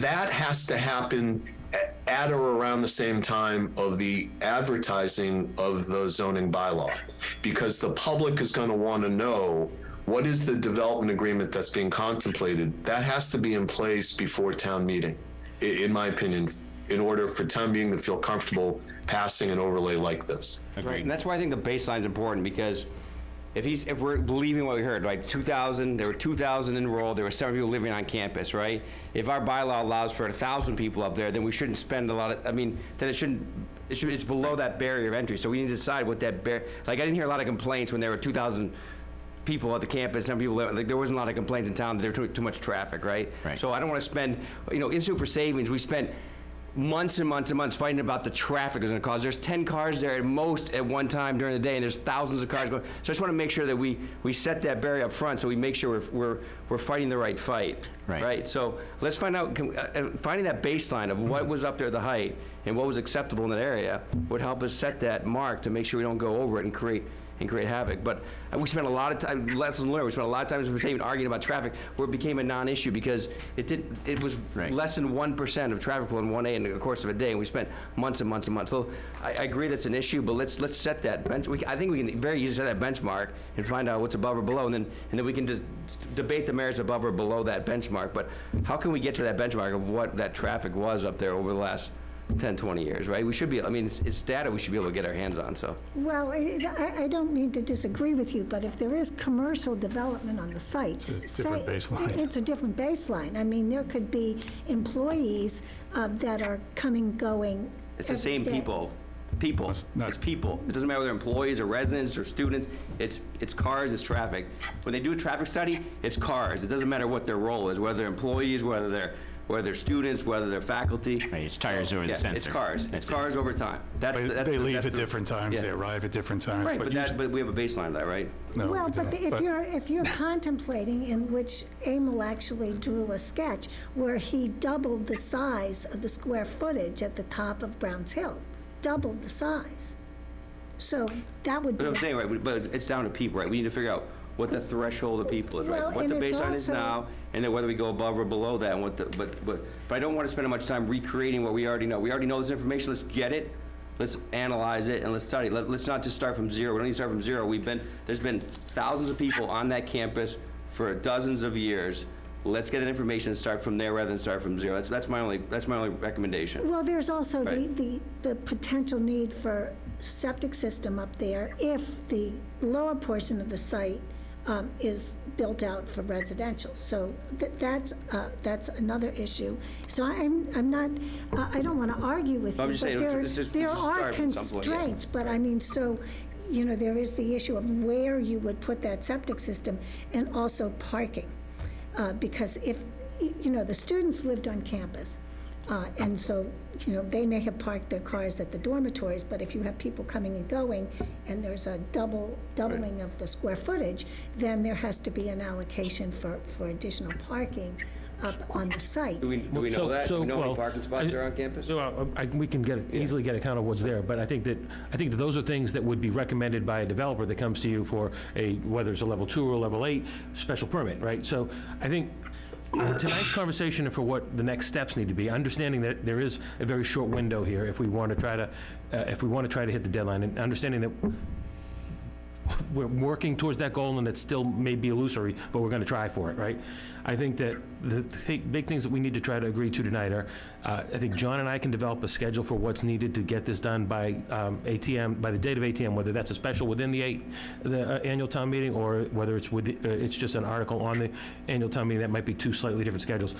that has to happen at or around the same time of the advertising of the zoning bylaw, because the public is going to want to know what is the development agreement that's being contemplated. That has to be in place before town meeting, in my opinion, in order for town meeting to feel comfortable passing an overlay like this. Right, and that's why I think the baseline is important, because if we're believing what we heard, right, 2,000, there were 2,000 enrolled, there were 7 people living on campus, right? If our bylaw allows for 1,000 people up there, then we shouldn't spend a lot of, I mean, then it's below that barrier of entry. So we need to decide what that like I didn't hear a lot of complaints when there were 2,000 people at the campus, some people, like, there wasn't a lot of complaints in town that there was too much traffic, right? So I don't want to spend, in Super Savings, we spent months and months and months fighting about the traffic it's going to cause. There's 10 cars there at most at one time during the day, and there's thousands of cars going. So I just want to make sure that we set that barrier up front, so we make sure we're fighting the right fight. Right. So let's find out, finding that baseline of what was up there, the height, and what was acceptable in that area would help us set that mark to make sure we don't go over it and create havoc. But we spent a lot of time, lesson learned, we spent a lot of time as a team arguing about traffic, where it became a non-issue because it was less than 1% of traffic flow in 1A in the course of a day, and we spent months and months and months. So I agree that's an issue, but let's set that bench. I think we can very easily set that benchmark and find out what's above or below, and then we can just debate the merits above or below that benchmark. But how can we get to that benchmark of what that traffic was up there over the last 10, 20 years, right? We should be, I mean, it's data we should be able to get our hands on, so. Well, I don't mean to disagree with you, but if there is commercial development on the site, It's a different baseline. It's a different baseline. I mean, there could be employees that are coming, going. It's the every same day. people. It's people. It doesn't matter whether they're employees or residents or students. It's cars, it's traffic. When they do a traffic study, it's cars. It doesn't matter what their role is, whether they're employees, whether they're students, whether they're faculty. Right, it's tires over the sensor. It's cars. It's cars over time. They leave at different times, they arrive at different times. Right, but we have a baseline of that, right? No, Well, we but don't. if you're contemplating, in which Emil actually drew a sketch where he doubled the size of the square footage at the top of Browns Hill, doubled the size. So that would be. But I'm saying, right, but it's down to people, right? We need to figure out what the threshold of people is, right? Well, What the and it's baseline is also- now, and then whether we go above or below that, and but I don't want to spend much time recreating what we already know. We already know this information. Let's get it. Let's analyze it and let's study. Let's not just start from zero. We don't need to start from zero. There's been thousands of people on that campus for dozens of years. Let's get that information and start from there rather than start from zero. That's my only recommendation. Well, there's also Right. the potential need for septic system up there if the lower portion of the site is built out for residential. So that's another issue. So I'm not, I don't want to argue with you, I'm but just saying, there just are start from some point, yeah. constraints. But I mean, so, you know, there is the issue of where you would put that septic system and also parking. Because if, you know, the students lived on campus, and so, you know, they may have parked their cars at the dormitories, but if you have people coming and going, and there's a doubling of the square footage, then there has to be an allocation for additional parking up on the site. Do we know that? Do we know how many parking spots are on campus? So we can easily get a count of what's there, but I think that those are things that would be recommended by a developer that comes to you for whether it's a level 2 or level 8 special permit, right? So I think tonight's conversation and for what the next steps need to be, understanding that there is a very short window here if we want to try to hit the deadline, and understanding that we're working towards that goal and it still may be illusory, but we're going to try for it, right? I think that the big things that we need to try to agree to tonight are, I think John and I can develop a schedule for what's needed to get this done by ATM, by the date of ATM, whether that's a special within the annual town meeting or whether it's just an article on the annual town meeting. That might be two slightly different schedules.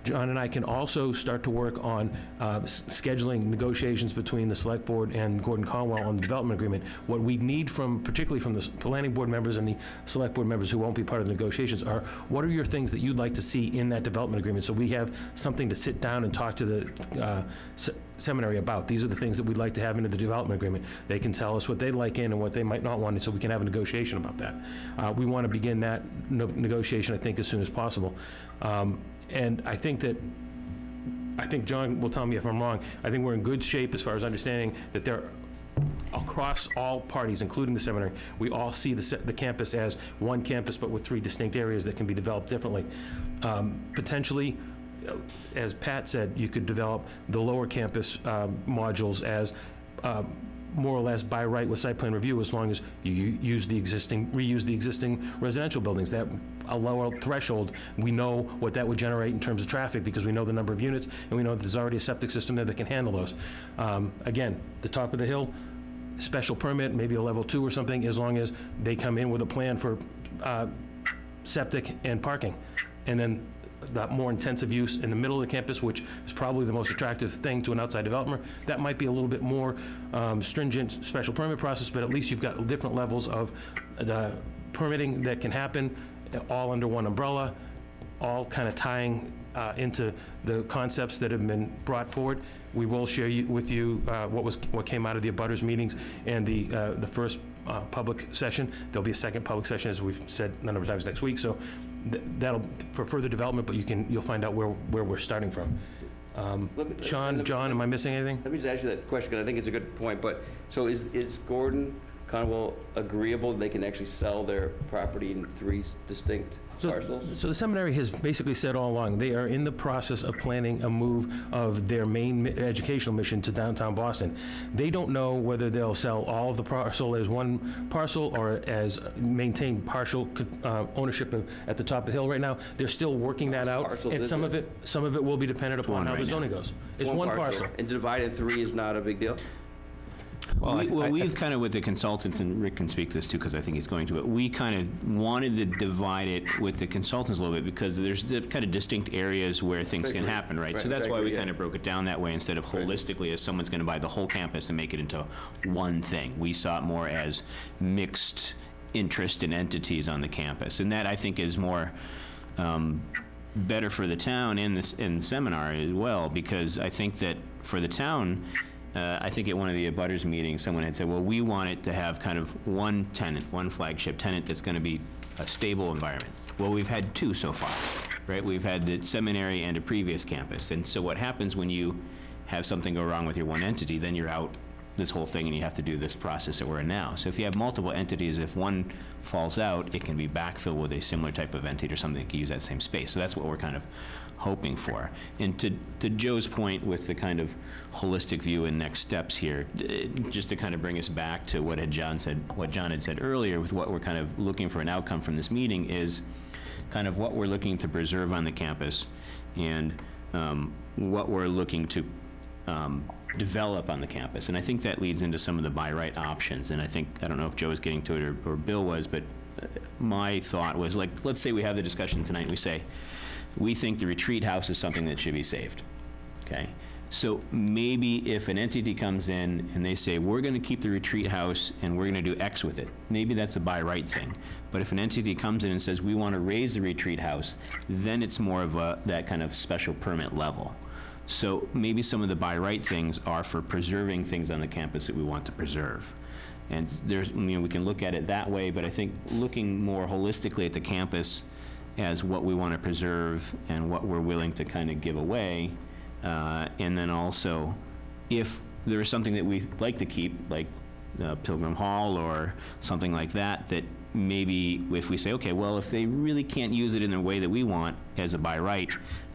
John and I can also start to work on scheduling negotiations between the Select Board and Gordon Conwell on the development agreement. What we need particularly from the Planning Board members and the Select Board members who won't be part of the negotiations are, what are your things that you'd like to see in that development agreement, so we have something to sit down and talk to the seminary about. These are the things that we'd like to have into the development agreement. They can tell us what they'd like in and what they might not want, so we can have a negotiation about that. We want to begin that negotiation, I think, as soon as possible. And I think John will tell me if I'm wrong, I think we're in good shape as far as understanding that across all parties, including the seminary, we all see the campus as one campus, but with 3 distinct areas that can be developed differently. Potentially, as Pat said, you could develop the lower campus modules as more or less by right with site plan review, as long as you reuse the existing residential buildings. That a lower threshold, we know what that would generate in terms of traffic because we know the number of units and we know that there's already a septic system there that can handle those. Again, the top of the hill, special permit, maybe a level 2 or something, as long as they come in with a plan for septic and parking. And then that more intensive use in the middle of the campus, which is probably the most attractive thing to an outside developer. That might be a little bit more stringent special permit process, but at least you've got different levels of the permitting that can happen all under one umbrella, all kind of tying into the concepts that have been brought forward. We will share with you what came out of the abutters meetings and the first public session. There'll be a second public session, as we've said a number of times, next week. So that'll for further development, but you'll find out where we're starting from. John, am I missing anything? Let me just ask you that question, because I think it's a good point. But so is Gordon Conwell agreeable that they can actually sell their property in 3 distinct parcels? So the seminary has basically said all along, they are in the process of planning a move of their main educational mission to downtown Boston. They don't know whether they'll sell all of the parcel as one parcel or as maintain partial ownership at the top of the hill right now. They're still working that out, and some of it will be dependent upon how the zoning goes. It's one parcel. And to divide in 3 is not a big deal? Well, we've kind of, with the consultants, and Rick can speak to this too, because I think he's going to, but we kind of wanted to divide it with the consultants a little bit, because there's kind of distinct areas where things can happen, right? So that's why we kind of broke it down that way, instead of holistically as someone's going to buy the whole campus and make it into one thing. We saw it more as mixed interest and entities on the campus, and that, I think, is more better for the town and the seminar as well, because I think that for the town, I think at one of the abutters meetings, someone had said, well, we want it to have kind of one tenant, one flagship tenant that's going to be a stable environment. Well, we've had 2 so far, right? We've had the seminary and a previous campus. And so what happens when you have something go wrong with your one entity, then you're out this whole thing and you have to do this process that we're in now. So if you have multiple entities, if one falls out, it can be backfilled with a similar type of entity or something that can use that same space. So that's what we're kind of hoping for. And to Joe's point with the kind of holistic view and next steps here, just to kind of bring us back to what John had said earlier, with what we're kind of looking for an outcome from this meeting is kind of what we're looking to preserve on the campus and what we're looking to develop on the campus. And I think that leads into some of the by right options. And I don't know if Joe was getting to it or Bill was, but my thought was, like, let's say we have the discussion tonight and we say, we think the retreat house is something that should be saved, okay? So maybe if an entity comes in and they say, we're going to keep the retreat house and we're going to do X with it, maybe that's a by right thing. But if an entity comes in and says, we want to raise the retreat house, then it's more of that kind of special permit level. So maybe some of the by right things are for preserving things on the campus that we want to preserve. And there's, we can look at it that way, but I think looking more holistically at the campus as what we want to preserve and what we're willing to kind of give away, and then also, if there is something that we like to keep, like Pilgrim Hall or something like that, that maybe if we say, okay, well, if they really can't use it in the way that we want as a by right,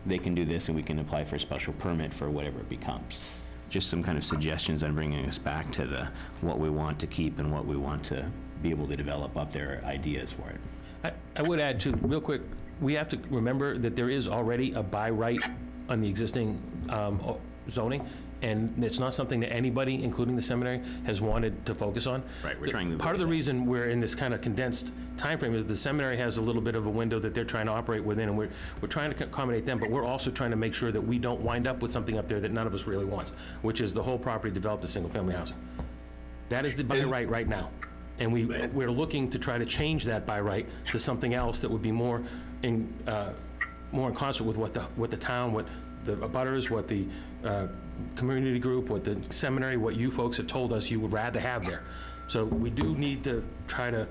they can do this and we can apply for a special permit for whatever it becomes. Just some kind of suggestions on bringing us back to what we want to keep and what we want to be able to develop up their ideas for it. I would add too, real quick, we have to remember that there is already a by right on the existing zoning, and it's not something that anybody, including the seminary, has wanted to focus on. Right, we're trying to... Part of the reason we're in this kind of condensed timeframe is the seminary has a little bit of a window that they're trying to operate within, and we're trying to accommodate them, but we're also trying to make sure that we don't wind up with something up there that none of us really wants, which is the whole property developed as single-family housing. That is the by right now. And we're looking to try to change that by right to something else that would be more in concert with what the town, what the abutters, what the community group, what the seminary, what you folks have told us you would rather have there. So we do need to try to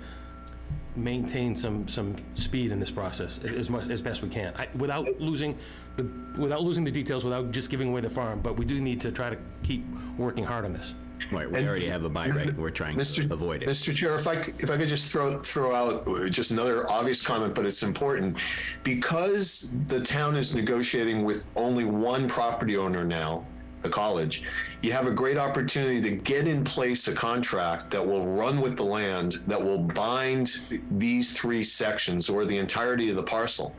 maintain some speed in this process as best we can, without losing the details, without just giving away the farm. But we do need to try to keep working hard on this. Right, we already have a buy rate. We're trying to avoid it. Mr. Chair, if I could just throw out just another obvious comment, but it's important. Because the town is negotiating with only one property owner now, the college, you have a great opportunity to get in place a contract that will run with the land, that will bind these three sections or the entirety of the parcel.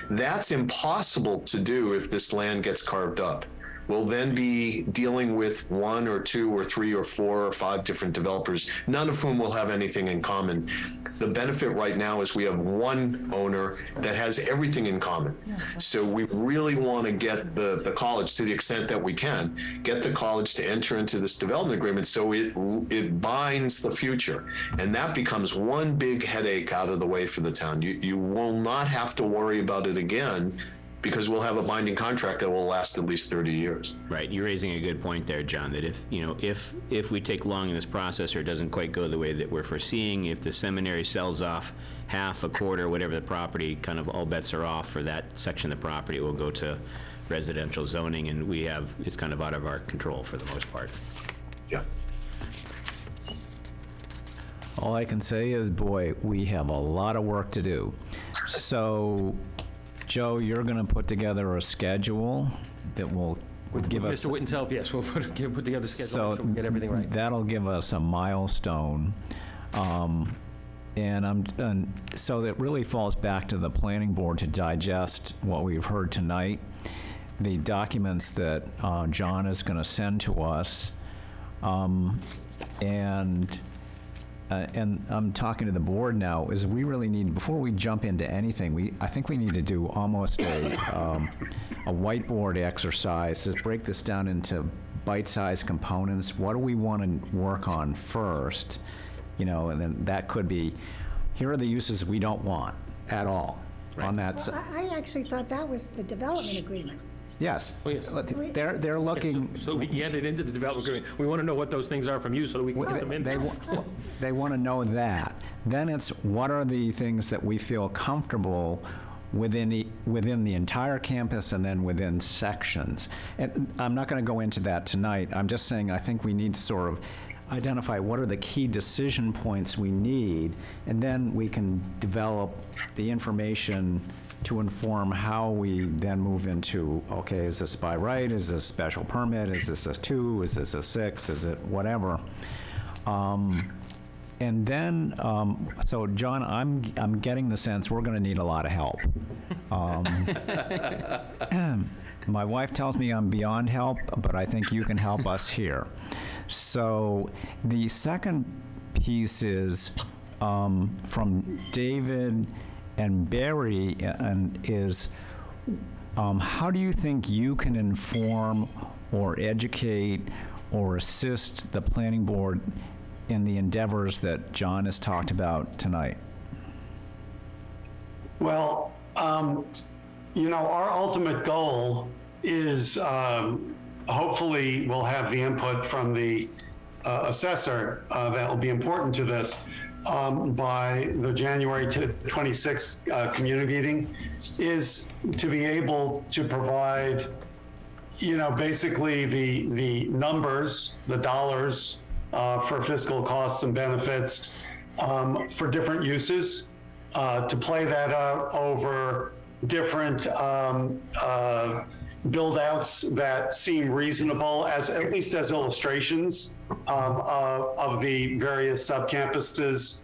That's impossible to do if this land gets carved up. We'll then be dealing with one or two or three or four or five different developers, none of whom will have anything in common. The benefit right now is we have one owner that has everything in common. So we really want to get the college, to the extent that we can, get the college to enter into this development agreement so it binds the future. And that becomes one big headache out of the way for the town. You will not have to worry about it again, because we'll have a binding contract that will last at least 30 years. Right, you're raising a good point there, John, that if we take long in this process or it doesn't quite go the way that we're foreseeing, if the seminary sells off half, a quarter, whatever the property, kind of all bets are off for that section of the property. It will go to residential zoning, and it's kind of out of our control for the most part. Yeah. All I can say is, boy, we have a lot of work to do. So, Joe, you're going to put together a schedule that will give us... Mr. Witten's help, yes, we'll put together a schedule, so make sure we get everything right. That'll give us a milestone. So that really falls back to the planning board to digest what we've heard tonight. The documents that John is going to send to us, and I'm talking to the board now, is we really need, before we jump into anything, I think we need to do almost a whiteboard exercise, just break this down into bite-sized components. What do we want to work on first? And then that could be, here are the uses we don't want at all on that. Well, I actually thought that was the development agreement. Yes. Oh, yes. They're looking... So we can get it into the development agreement. We want to know what those things are from you so that we can put them in. They want to know that. Then it's, what are the things that we feel comfortable within the entire campus and then within sections? And I'm not going to go into that tonight. I'm just saying I think we need to sort of identify what are the key decision points we need, and then we can develop the information to inform how we then move into, okay, is this by right? Is this special permit? Is this a 2? Is this a 6? Is it whatever? And And then, so John, I'm getting the sense we're going to need a lot of help. My wife tells me I'm beyond help, but I think you can help us here. So the second piece is from David and Barry, and is how do you think you can inform or educate or assist the planning board in the endeavors that John has talked about tonight? Well, our ultimate goal is hopefully we'll have the input from the assessor that will be important to this by the January 26th community meeting, is to be able to provide, basically the numbers, the dollars for fiscal costs and benefits for different uses, to play that out over different build-outs that seem reasonable, at least as illustrations of the various sub-campuses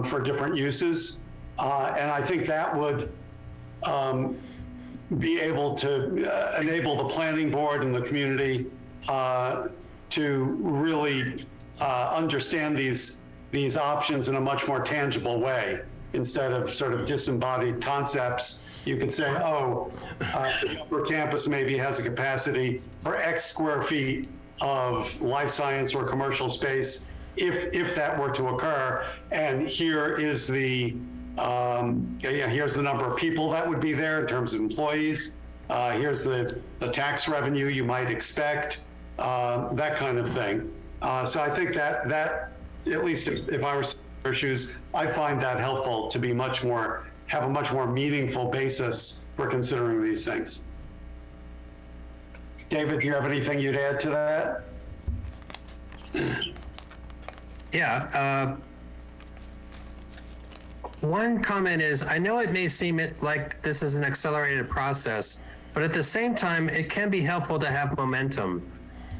for different uses. And I think that would be able to enable the planning board and the community to really understand these options in a much more tangible way, instead of sort of disembodied concepts. You could say, the upper campus maybe has a capacity for X square feet of life science or commercial space, if that were to occur, and here is here's the number of people that would be there in terms of employees. Here's the tax revenue you might expect, that kind of thing. So I think that at least if I were in their shoes, I'd find that helpful to be have a much more meaningful basis for considering these things. David, do you have anything you'd add to that? Yeah. One comment is, I know it may seem like this is an accelerated process, but at the same time, it can be helpful to have momentum.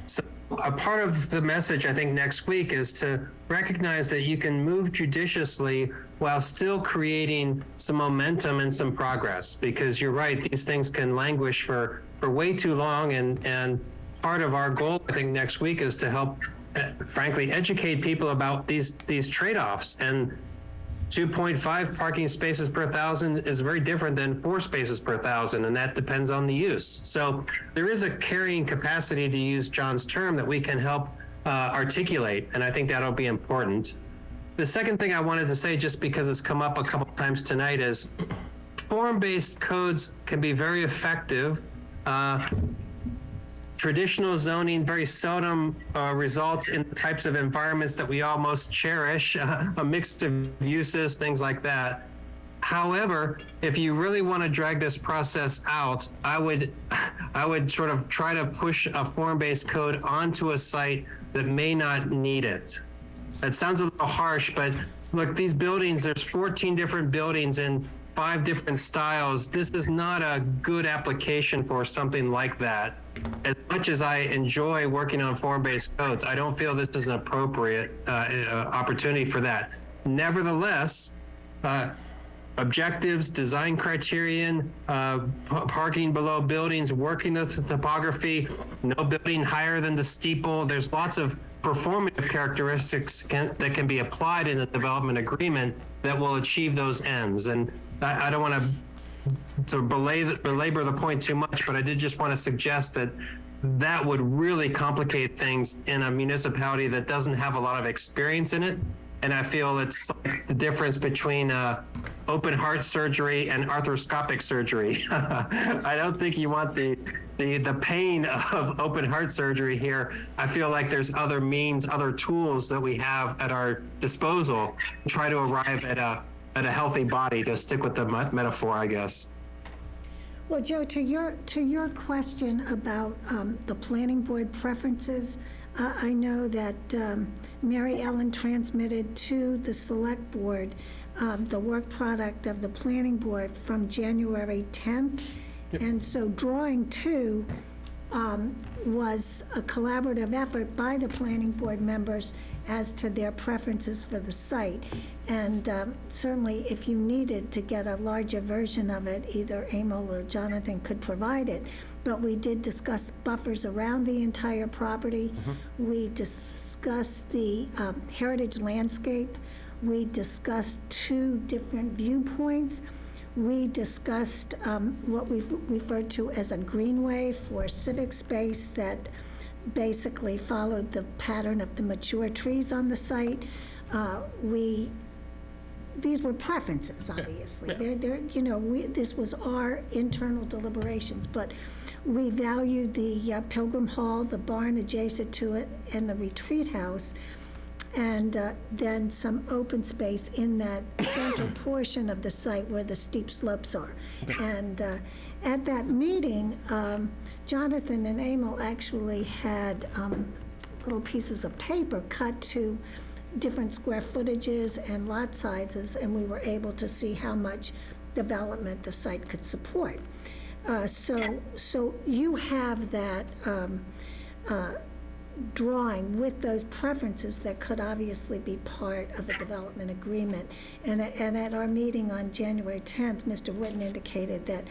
So a part of the message, I think, next week is to recognize that you can move judiciously while still creating some momentum and some progress, because you're right, these things can languish for way too long, and part of our goal, I think, next week is to help, frankly, educate people about these trade-offs. And 2.5 parking spaces per 1,000 is very different than 4 spaces per 1,000, and that depends on the use. So there is a carrying capacity, to use John's term, that we can help articulate, and I think that'll be important. The second thing I wanted to say, just because it's come up a couple times tonight, is form-based codes can be very effective. Traditional zoning very seldom results in the types of environments that we all most cherish, a mix of uses, things like that. However, if you really want to drag this process out, I would sort of try to push a form-based code onto a site that may not need it. That sounds a little harsh, but look, these buildings, there's 14 different buildings in 5 different styles. This is not a good application for something like that. As much as I enjoy working on form-based codes, I don't feel this is an appropriate opportunity for that. Nevertheless, objectives, design criterion, parking below buildings, working the topography, no building higher than the steeple. There's lots of performative characteristics that can be applied in the development agreement that will achieve those ends. And I don't want to belabor the point too much, but I did just want to suggest that would really complicate things in a municipality that doesn't have a lot of experience in it. And I feel it's like the difference between open heart surgery and arthroscopic surgery. I don't think you want the pain of open heart surgery here. I feel like there's other means, other tools that we have at our disposal to try to arrive at a healthy body, to stick with the metaphor, I guess. Well, Joe, to your question about the planning board preferences, I know that Mary Ellen transmitted to the select board the work product of the planning board from January 10th. Yep. And so drawing to was a collaborative effort by the planning board members as to their preferences for the site. And certainly, if you needed to get a larger version of it, either Emil or Jonathan could provide it. But we did discuss buffers around the entire property. We discussed the heritage landscape. We discussed 2 different viewpoints. We discussed what we've referred to as a greenway for civic space that basically followed the pattern of the mature trees on the site. These were preferences, obviously. This was our internal deliberations, but we valued the Pilgrim Hall, the barn adjacent to it, and the retreat house, and then some open space in that central portion of the site where the steep slopes are. And at that meeting, Jonathan and Emil actually had little pieces of paper cut to different square footages and lot sizes, and we were able to see how much development the site could support. So you have that drawing with those preferences that could obviously be part of a development agreement. And at our meeting on January 10th, Mr. Witten indicated that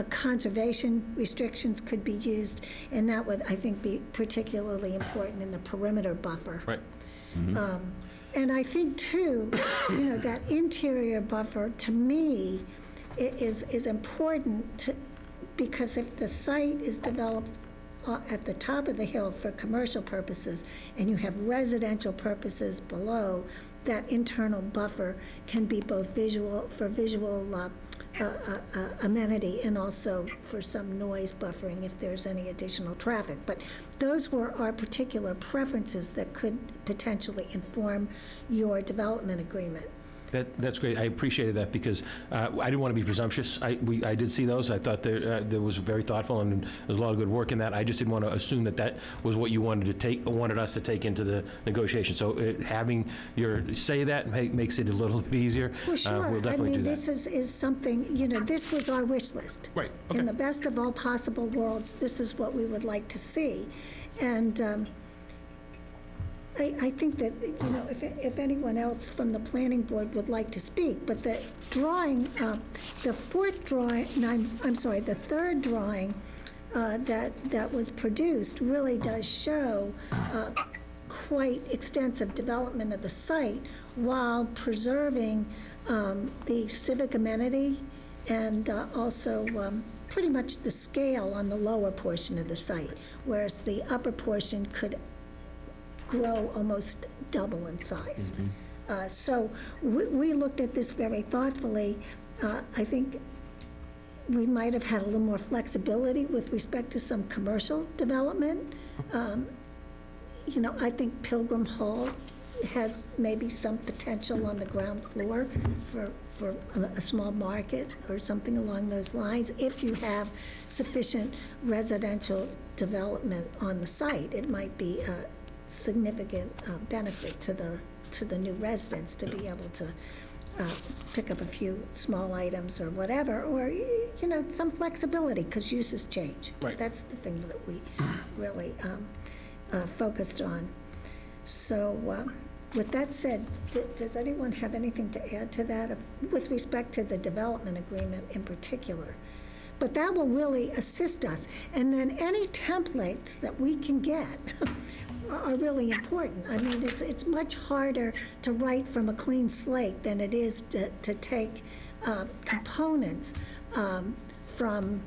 conservation restrictions could be used, and that would, I think, be particularly important in the perimeter buffer. Right. And I think, too, that interior buffer, to me, is important because if the site is developed at the top of the hill for commercial purposes and you have residential purposes below, that internal buffer can be both visual amenity and also for some noise buffering if there's any additional traffic. But those were our particular preferences that could potentially inform your development agreement. That's great. I appreciated that because I didn't want to be presumptuous. I did see those. I thought there was very thoughtful and there was a lot of good work in that. I just didn't want to assume that was what you wanted us to take into the negotiation. So having your say that makes it a little bit easier. Well, sure. We'll definitely do that. This is something, this was our wish list. Right. Okay. In the best of all possible worlds, this is what we would like to see. And I think that, if anyone else from the planning board would like to speak, but the drawing, the third drawing that was produced really does show quite extensive development of the site while preserving the civic amenity and also pretty much the scale on the lower portion of the site, whereas the upper portion could grow almost double in size. So we looked at this very thoughtfully. I think we might have had a little more flexibility with respect to some commercial development. I think Pilgrim Hall has maybe some potential on the ground floor for a small market or something along those lines. If you have sufficient residential development on the site, it might be significant benefit to the new residents to be able to pick up a few small items or whatever, or some flexibility because uses change. Right. That's the thing that we really focused on. So with that said, does anyone have anything to add to that with respect to the development agreement in particular? But that will really assist us. And then any templates that we can get are really important. I mean, it's much harder to write from a clean slate than it is to take components from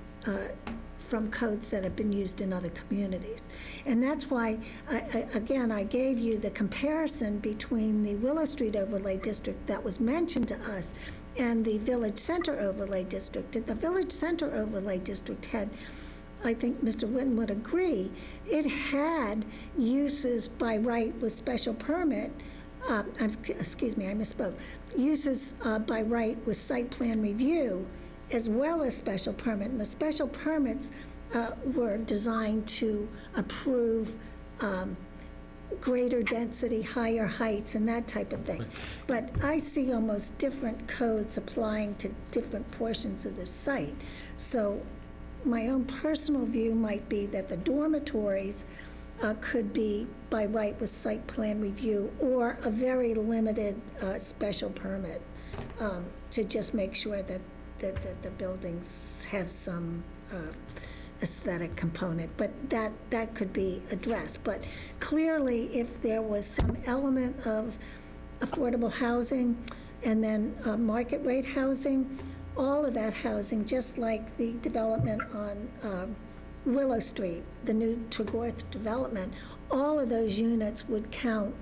codes that have been used in other communities. And that's why, I gave you the comparison between the Willow Street Overlay District that was mentioned to us and the Village Center Overlay District. The Village Center Overlay District had, I think Mr. Witten would agree, it had uses by right with special permit, excuse me, I misspoke, uses by right with site plan review as well as special permit. And the special permits were designed to approve greater density, higher heights, and that type of thing. But I see almost different codes applying to different portions of the site. So my own personal view might be that the dormitories could be by right with site plan review or a very limited special permit to just make sure that the buildings have some aesthetic component, but that could be addressed. But clearly, if there was some element of affordable housing and then market rate housing, all of that housing, just like the development on Willow Street, the new Tregorth development, all of those units would count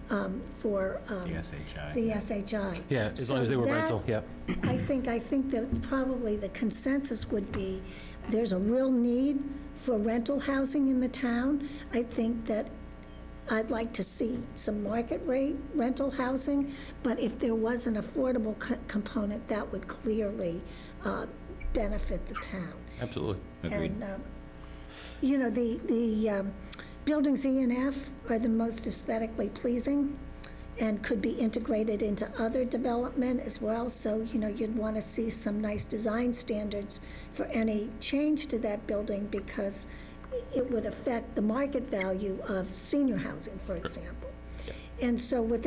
for the SHI. Yeah, as long as they were rental, yeah. I think that probably the consensus would be there's a real need for rental housing in the town. I think that I'd like to see some market rate rental housing, but if there was an affordable component, that would clearly benefit the town. Absolutely. Agreed. And, you know, the buildings E and F are the most aesthetically pleasing and could be integrated into other development as well. So, you know, you'd want to see some nice design standards for any change to that building because it would affect the market value of senior housing, for example. And so with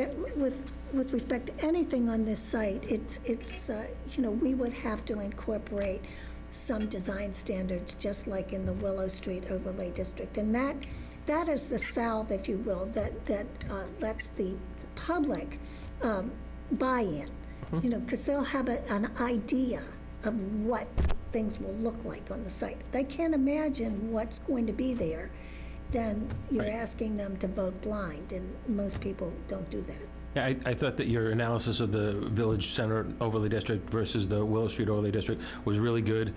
respect to anything on this site, it's you know, we would have to incorporate some design standards, just like in the Willow Street overlay district. And that is the salve, if you will, that lets the public buy-in, you know, because they'll have an idea of what things will look like on the site. If they can't imagine what's going to be there, then you're asking them to vote blind, and most people don't do that. Yeah, I thought that your analysis of the Village Center overlay district versus the Willow Street overlay district was really good.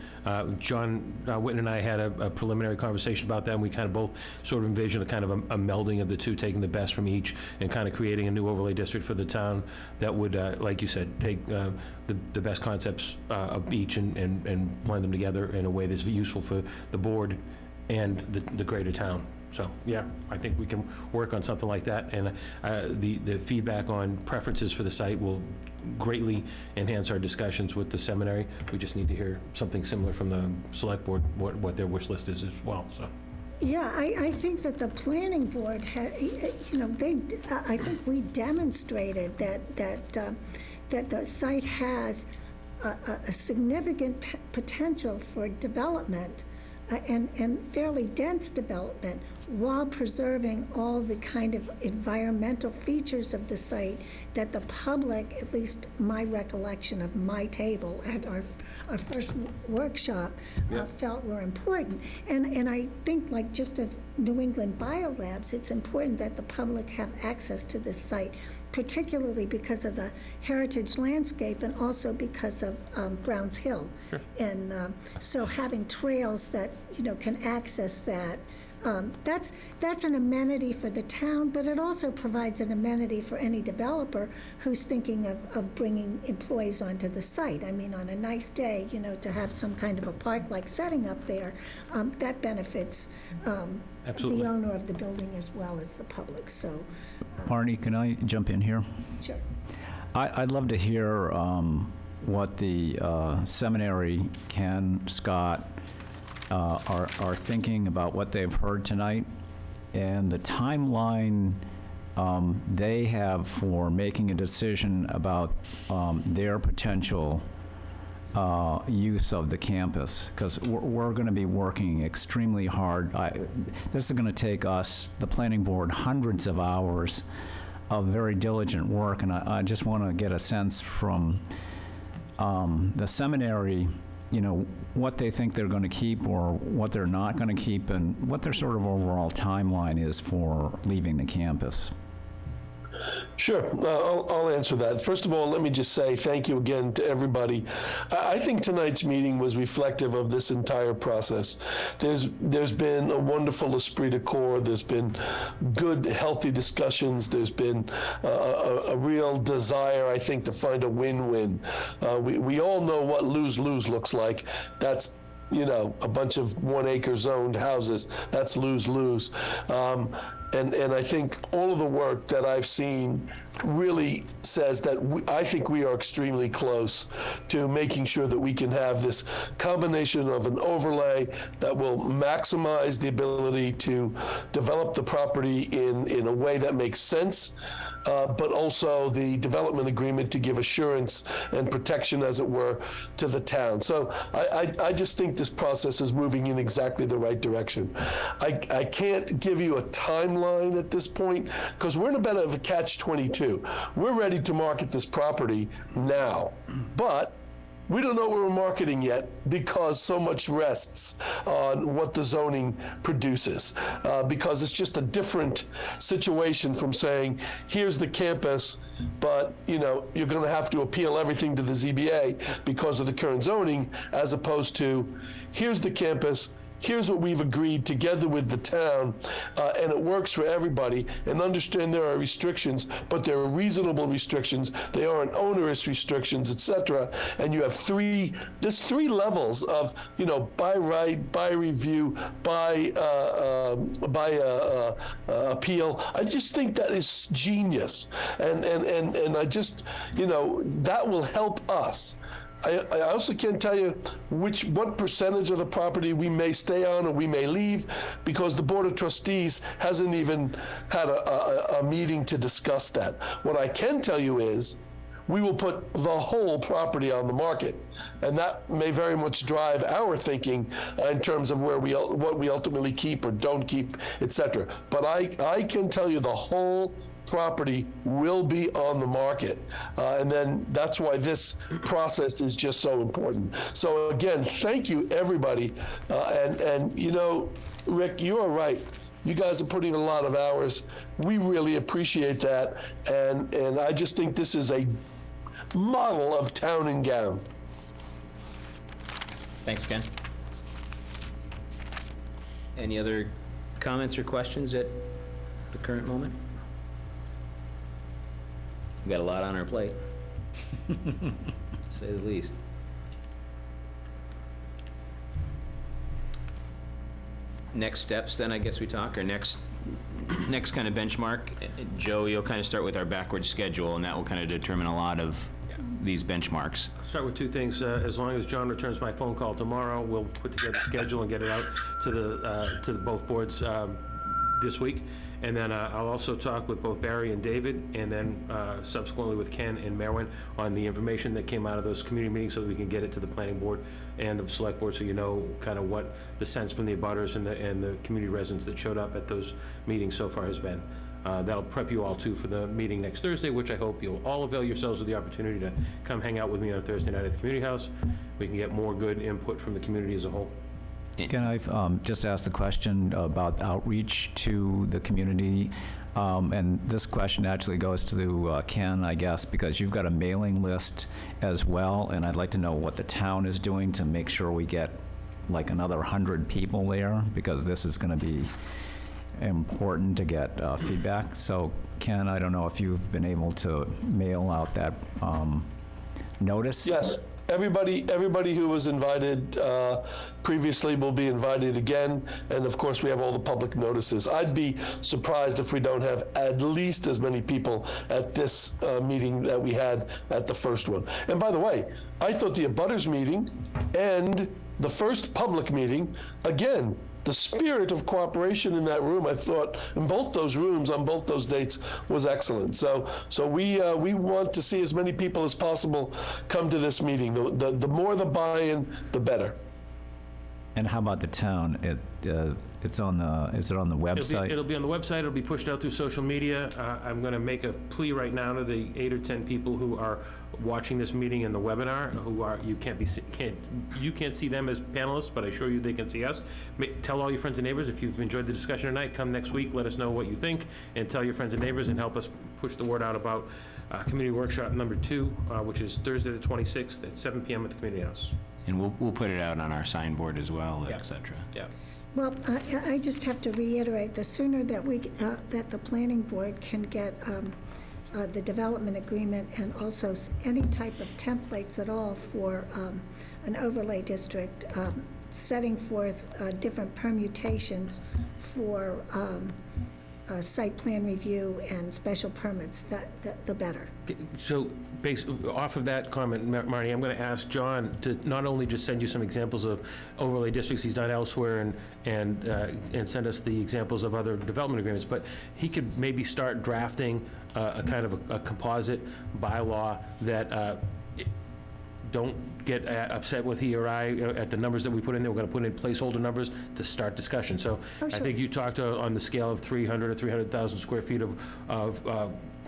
John Whitten and I had a preliminary conversation about that, and we kind of both sort of envisioned a kind of a melding of the two, taking the best from each and kind of creating a new overlay district for the town that would, like you said, take the best concepts of each and blend them together in a way that's useful for the board and the greater town. So, yeah, I think we can work on something like that, and the feedback on preferences for the site will greatly enhance our discussions with the seminary. We just need to hear something similar from the select board, what their wish list is as well, so. Yeah, I think that the planning board, you know, I think we demonstrated that the site has a significant potential for development and fairly dense development while preserving all the kind of environmental features of the site that the public, at least my recollection of my table at our first workshop, felt were important. And I think, like, just as New England Biolabs, it's important that the public have access to this site, particularly because of the heritage landscape and also because of Browns Hill. Sure. And so having trails that, you know, can access that, that's an amenity for the town, but it also provides an amenity for any developer who's thinking of bringing employees onto the site. I mean, on a nice day, you know, to have some kind of a park-like setting up there, that benefits the owner of the building as well as the public. So, Arnie, can I jump in here? Sure. I'd love to hear what the seminary, Ken, Scott, are thinking about what they've heard tonight and the timeline they have for making a decision about their potential use of the campus, because we're going to be working extremely hard. This is going to take us, the planning board, hundreds of hours of very diligent work, and I just want to get a sense from the seminary, you know, what they think they're going to keep or what they're not going to keep, and what their sort of overall timeline is for leaving the campus. Sure, I'll answer that. First of all, let me just say thank you again to everybody. I think tonight's meeting was reflective of this entire process. There's been a wonderful esprit de corps. There's been good, healthy discussions. There's been a real desire, I think, to find a win-win. We all know what lose-lose looks like. That's, you know, a bunch of 1 acre zoned houses. That's lose-lose. And I think all of the work that I've seen really says that I think we are extremely close to making sure that we can have this combination of an overlay that will maximize the ability to develop the property in a way that makes sense, but also the development agreement to give assurance and protection, as it were, to the town. So I just think this process is moving in exactly the right direction. I can't give you a timeline at this point because we're in a bit of a catch-22. We're ready to market this property now, but we don't know what we're marketing yet because so much rests on what the zoning produces, because it's just a different situation from saying, here's the campus, but you're going to have to appeal everything to the ZBA because of the current zoning, as opposed to, here's the campus, here's what we've agreed together with the town, and it works for everybody. And understand there are restrictions, but there are reasonable restrictions. They aren't onerous restrictions, etc. And you have there's three levels of, by right, by review, by appeal. I just think that is genius, and I just, that will help us. I also can't tell you what percentage of the property we may stay on or we may leave, because the Board of Trustees hasn't even had a meeting to discuss that. What I can tell you is we will put the whole property on the market, and that may very much drive our thinking in terms of what we ultimately keep or don't keep, etc. But I can tell you the whole property will be on the market. And then that's why this process is just so important. So again, thank you, everybody. And Rick, you are right. You guys are putting a lot of hours. We really appreciate that. And I just think this is a model of town and gown. Thanks, Ken. Any other comments or questions at the current moment? We've got a lot on our plate, to say the least. Next steps, then, I guess we talk, or next kind of benchmark. Joe, you'll kind of start with our backward schedule, and that will kind of determine a lot of these benchmarks. I'll start with two things. As long as John returns my phone call tomorrow, we'll put together a schedule and get it out to both boards this week. And then I'll also talk with both Barry and David, and then subsequently with Ken and Merwin on the information that came out of those community meetings, so that we can get it to the planning board and the select board, so kind of what the sense from the abutters and the community residents that showed up at those meetings so far has been. That'll prep you all too for the meeting next Thursday, which I hope you'll all avail yourselves of the opportunity to come hang out with me on a Thursday night at the community house. We can get more good input from the community as a whole. Can I just ask the question about outreach to the community? And this question actually goes to Ken, I guess, because you've got a mailing list as well, and I'd like to know what the town is doing to make sure we get like another 100 people there, because this is going to be important to get feedback. So, Ken, I don't know if you've been able to mail out that notice? Yes. Everybody who was invited previously will be invited again, and of course we have all the public notices. I'd be surprised if we don't have at least as many people at this meeting that we had at the first one. And by the way, I thought the abutters meeting and the first public meeting, again, the spirit of cooperation in that room, I thought, in both those rooms on both those dates, was excellent. So we want to see as many people as possible come to this meeting. The more the buy-in, the better. And how about the town? Is it on the website? It'll be on the website. It'll be pushed out through social media. I'm going to make a plea right now to the 8 or 10 people who are watching this meeting in the webinar, you can't see them as panelists, but I assure you they can see us. Tell all your friends and neighbors, if you've enjoyed the discussion tonight, come next week, let us know what you think, and tell your friends and neighbors, and help us push the word out about community workshop number 2, which is Thursday the 26th at 7 p.m. at the community house. And we'll put it out on our signboard as well, et cetera. Yeah. Well, I just have to reiterate, the sooner that that the planning board can get the development agreement and also any type of templates at all for an overlay district, setting forth different permutations for site plan review and special permits, the better. So, based off of that comment, Marty, I'm going to ask John to not only just send you some examples of overlay districts he's done elsewhere and send us the examples of other development agreements, but he could maybe start drafting a kind of a composite bylaw that don't get upset with he or I at the numbers that we put in there. We're going to put in placeholder numbers to start discussion. So Oh, sure. I think you talked on the scale of 300 or 300,000 square feet of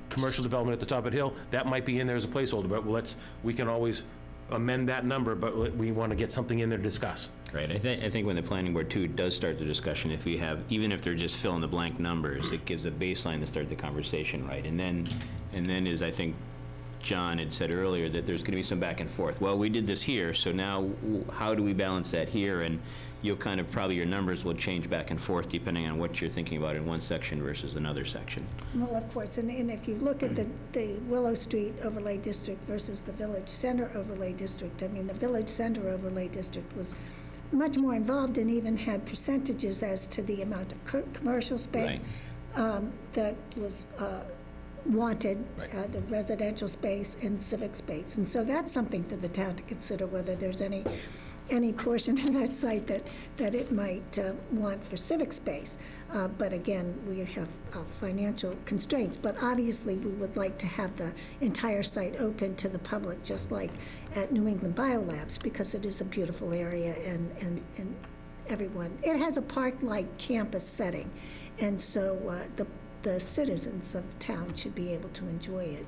commercial development at the top of the hill. That might be in there as a placeholder, but we can always amend that number, but we want to get something in there to discuss. Right, I think when the planning board too does start the discussion, if we have, even if they're just fill in the blank numbers, it gives a baseline to start the conversation, right? And then as I think John had said earlier, that there's going to be some back and forth. Well, we did this here, so now how do we balance that here? And you'll kind of, probably your numbers will change back and forth depending on what you're thinking about in one section versus another section. Well, of course, and if you look at the Willow Street overlay district versus the Village Center overlay district, I mean, the Village Center overlay district was much more involved and even had percentages as to the amount of commercial space that was wanted, the residential space and civic space. And so that's something for the town to consider, whether there's any portion of that site that it might want for civic space. But again, we have financial constraints. But obviously, we would like to have the entire site open to the public, just like at New England Biolabs, because it is a beautiful area and everyone. It has a park-like campus setting. And so the citizens of town should be able to enjoy it.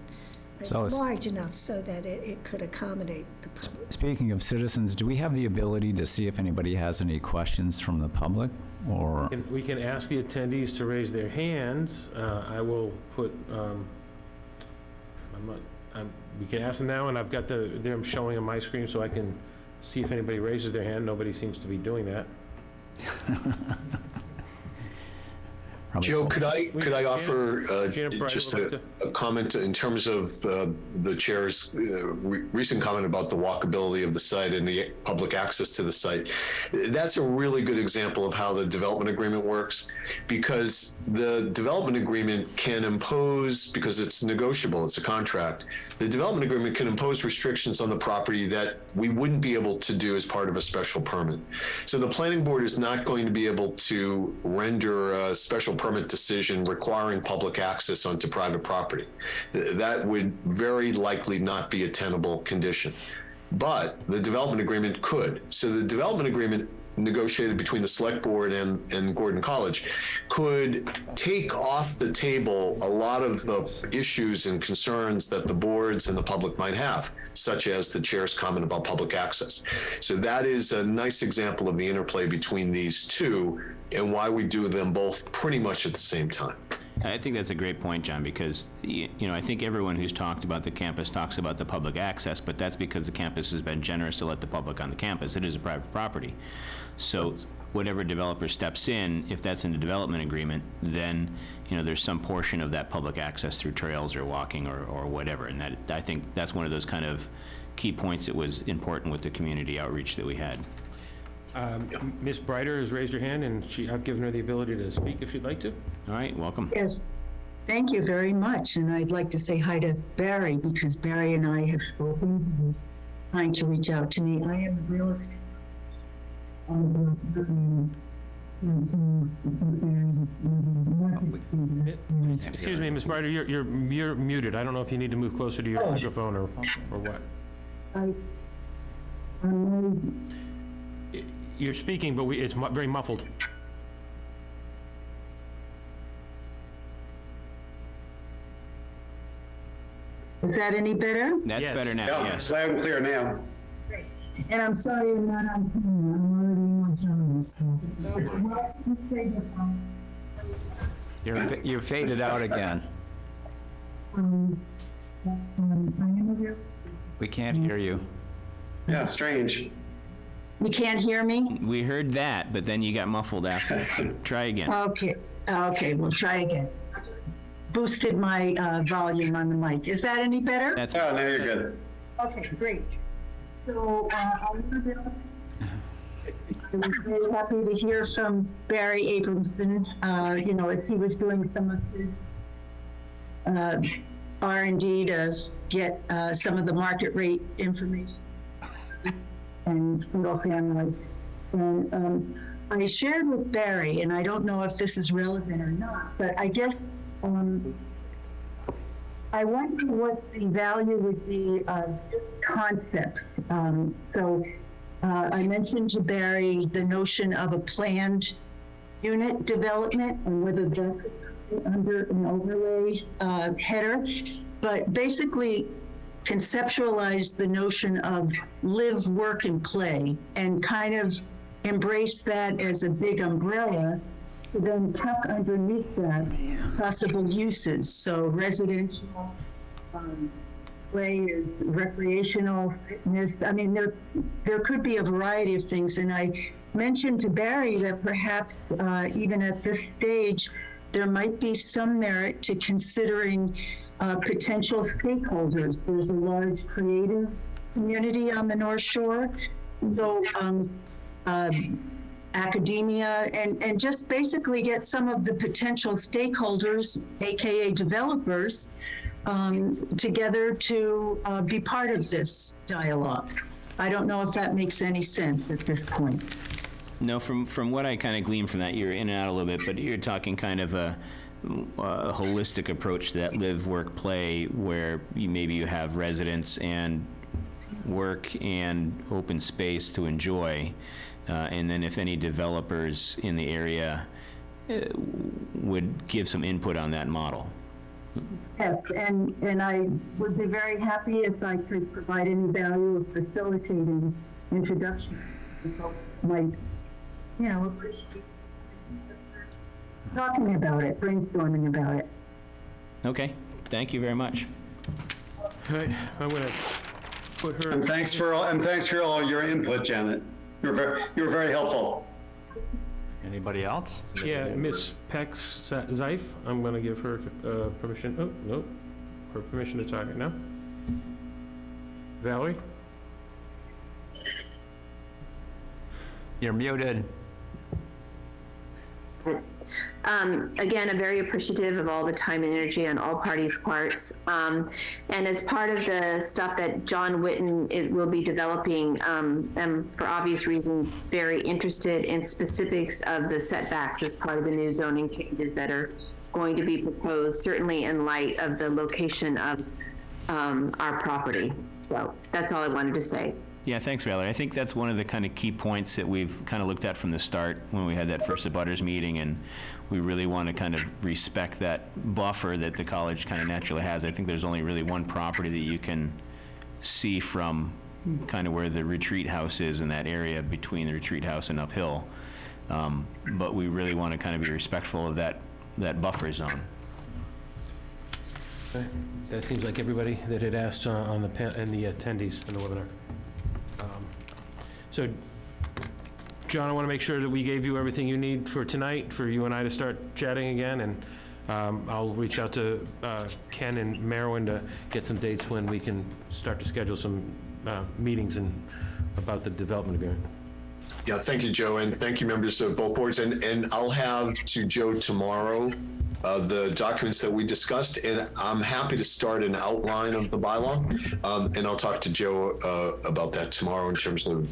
It's large enough so that it could accommodate the public. Speaking of citizens, do we have the ability to see if anybody has any questions from the public, or? We can ask the attendees to raise their hands. I will put, we can ask them now, and I've got them showing on my screen so I can see if anybody raises their hand. Nobody seems to be doing that. Joe, could I offer just a comment in terms of the chair's recent comment about the walkability of the site and the public access to the site? That's a really good example of how the development agreement works, because the development agreement can impose, because it's negotiable, it's a contract, the development agreement can impose restrictions on the property that we wouldn't be able to do as part of a special permit. So the planning board is not going to be able to render a special permit decision requiring public access onto private property. That would very likely not be a tenable condition. But the development agreement could. So the development agreement negotiated between the select board and Gordon College could take off the table a lot of the issues and concerns that the boards and the public might have, such as the chair's comment about public access. So that is a nice example of the interplay between these two and why we do them both pretty much at the same time. I think that's a great point, John, because I think everyone who's talked about the campus talks about the public access, but that's because the campus has been generous to let the public on the campus. It is a private property. So whatever developer steps in, if that's in the development agreement, then there's some portion of that public access through trails or walking or whatever. And that, I think that's one of those kind of key points that was important with the community outreach that we had. Ms. Brighter has raised her hand, and I've given her the ability to speak if she'd like to. All right, welcome. Yes, thank you very much. And I'd like to say hi to Barry, because Barry and I have spoken. He's trying to reach out to me. I am a real estate. Excuse me, Ms. Brighter, you're muted. I don't know if you need to move closer to your microphone or what. You're speaking, but it's very muffled. Is that any better? That's better now, yes. Loud and clear now. And I'm sorry I'm not on camera. I'm already on camera, so. What did you say that, You're faded out again. I am a real estate. We can't hear you. Yeah, strange. You can't hear me? We heard that, but then you got muffled after. So try again. Okay, we'll try again. Boosted my volume on the mic. Is that any better? Now you're good. Okay, great. So, I was very happy to hear from Barry Abramson, as he was doing some of his R&D to get some of the market rate information and single families. And I shared with Barry, and I don't know if this is relevant or not, but I guess I wonder what the value would be of concepts. I mentioned to Barry the notion of a planned unit development and whether that could come under an overlay header, but basically conceptualize the notion of live, work, and play, and kind of embrace that as a big umbrella, to then tuck underneath that possible uses. So residential, play is recreational, fitness. I mean, there could be a variety of things. And I mentioned to Barry that perhaps even at this stage, there might be some merit to considering potential stakeholders. There's a large creative community on the North Shore. So academia, and just basically get some of the potential stakeholders, AKA developers, together to be part of this dialogue. I don't know if that makes any sense at this point. No, from what I kind of gleaned from that, you're in and out a little bit, but you're talking kind of a holistic approach to that live, work, play, where maybe you have residents and work and open space to enjoy. And then if any developers in the area would give some input on that model. Yes, and I would be very happy if I could provide any value of facilitating introduction. People might, appreciate talking about it, brainstorming about it. Okay, thank you very much. All right, I'm going to put her. And thanks for all your input, Janet. You were very helpful. Anybody else? Yeah, Miss Pex Zeif, I'm going to give her permission. Oh, no. Her permission to talk right now. Valerie? You're muted. Again, I'm very appreciative of all the time and energy on all parties' parts. And as part of the stuff that John Whitten will be developing, I'm, for obvious reasons, very interested in specifics of the setbacks as part of the new zoning changes that are going to be proposed, certainly in light of the location of our property. So that's all I wanted to say. Yeah, thanks, Valerie. I think that's one of the kind of key points that we've kind of looked at from the start when we had that first abutters meeting, and we really want to kind of respect that buffer that the college kind of naturally has. I think there's only really one property that you can see from kind of where the retreat house is in that area between the retreat house and uphill. But we really want to kind of be respectful of that buffer zone. Okay. That seems like everybody that had asked on the attendees in the webinar. So, John, I want to make sure that we gave you everything you need for tonight, for you and I to start chatting again, and I'll reach out to Ken and Merwin to get some dates when we can start to schedule some meetings about the development agreement. Yeah, thank you, Joe, and thank you, members of both boards. And I'll have to Joe tomorrow the documents that we discussed, and I'm happy to start an outline of the bylaw, and I'll talk to Joe about that tomorrow in terms of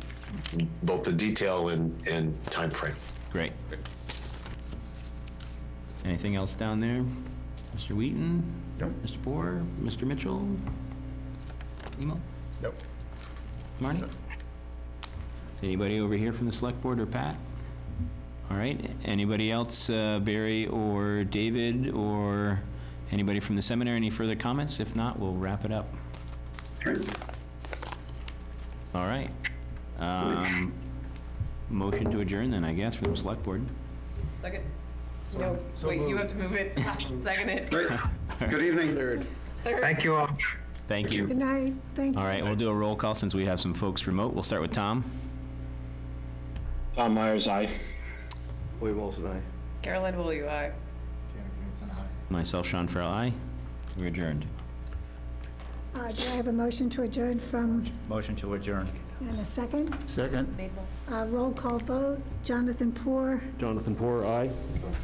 both the detail and time frame. Great. Anything else down there? Mr. Wheaton? Nope. Mr. Boer? Mr. Mitchell? Emo? Nope. Marnie? Nope. Anybody over here from the select board or Pat? All right. Anybody else, Barry or David or anybody from the seminary? Any further comments? If not, we'll wrap it up. All right. Motion to adjourn then, I guess, for the select board. Second? No, wait, you have to move it. Second it. Good evening. Third. Thank you all. Thank you. Good night. Thank you. All right, we'll do a roll call since we have some folks remote. We'll start with Tom. Tom Myers, aye. William Wilson, aye. Caroline Wooley, aye. Myself, Sean Farrell, aye. We're adjourned. Do I have a motion to adjourn from? Motion to adjourn. And a second? Second? Roll call vote. Jonathan Poor, Jonathan Poor, aye.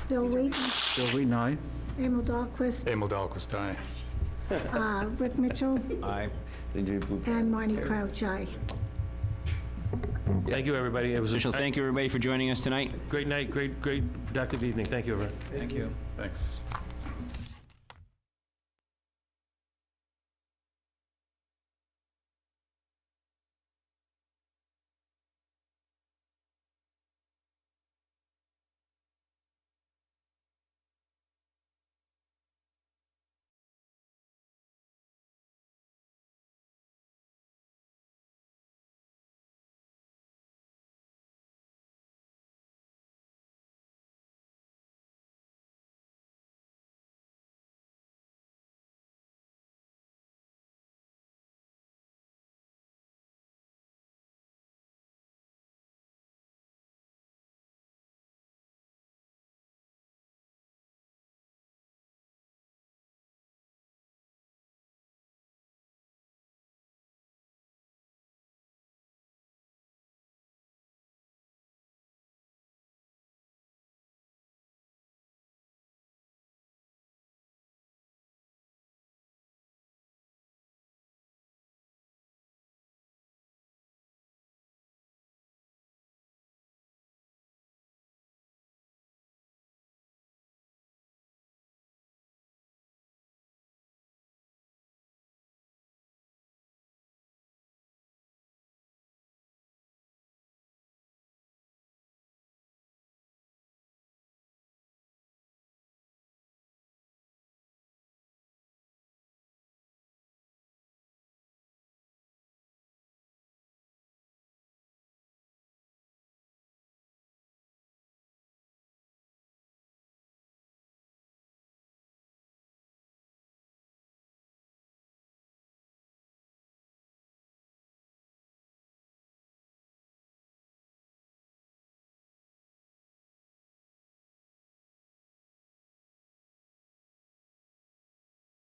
Bill Wheaton, Bill Wheaton, aye. Emil Dahlquist, Emil Dahlquist, aye. Rick Mitchell, Aye. and Marnie Crouch, aye. Thank you, everybody. It was Official, thank you, everybody, for joining us tonight. great night, great productive evening. Thank you, everyone. Thank you. Thanks.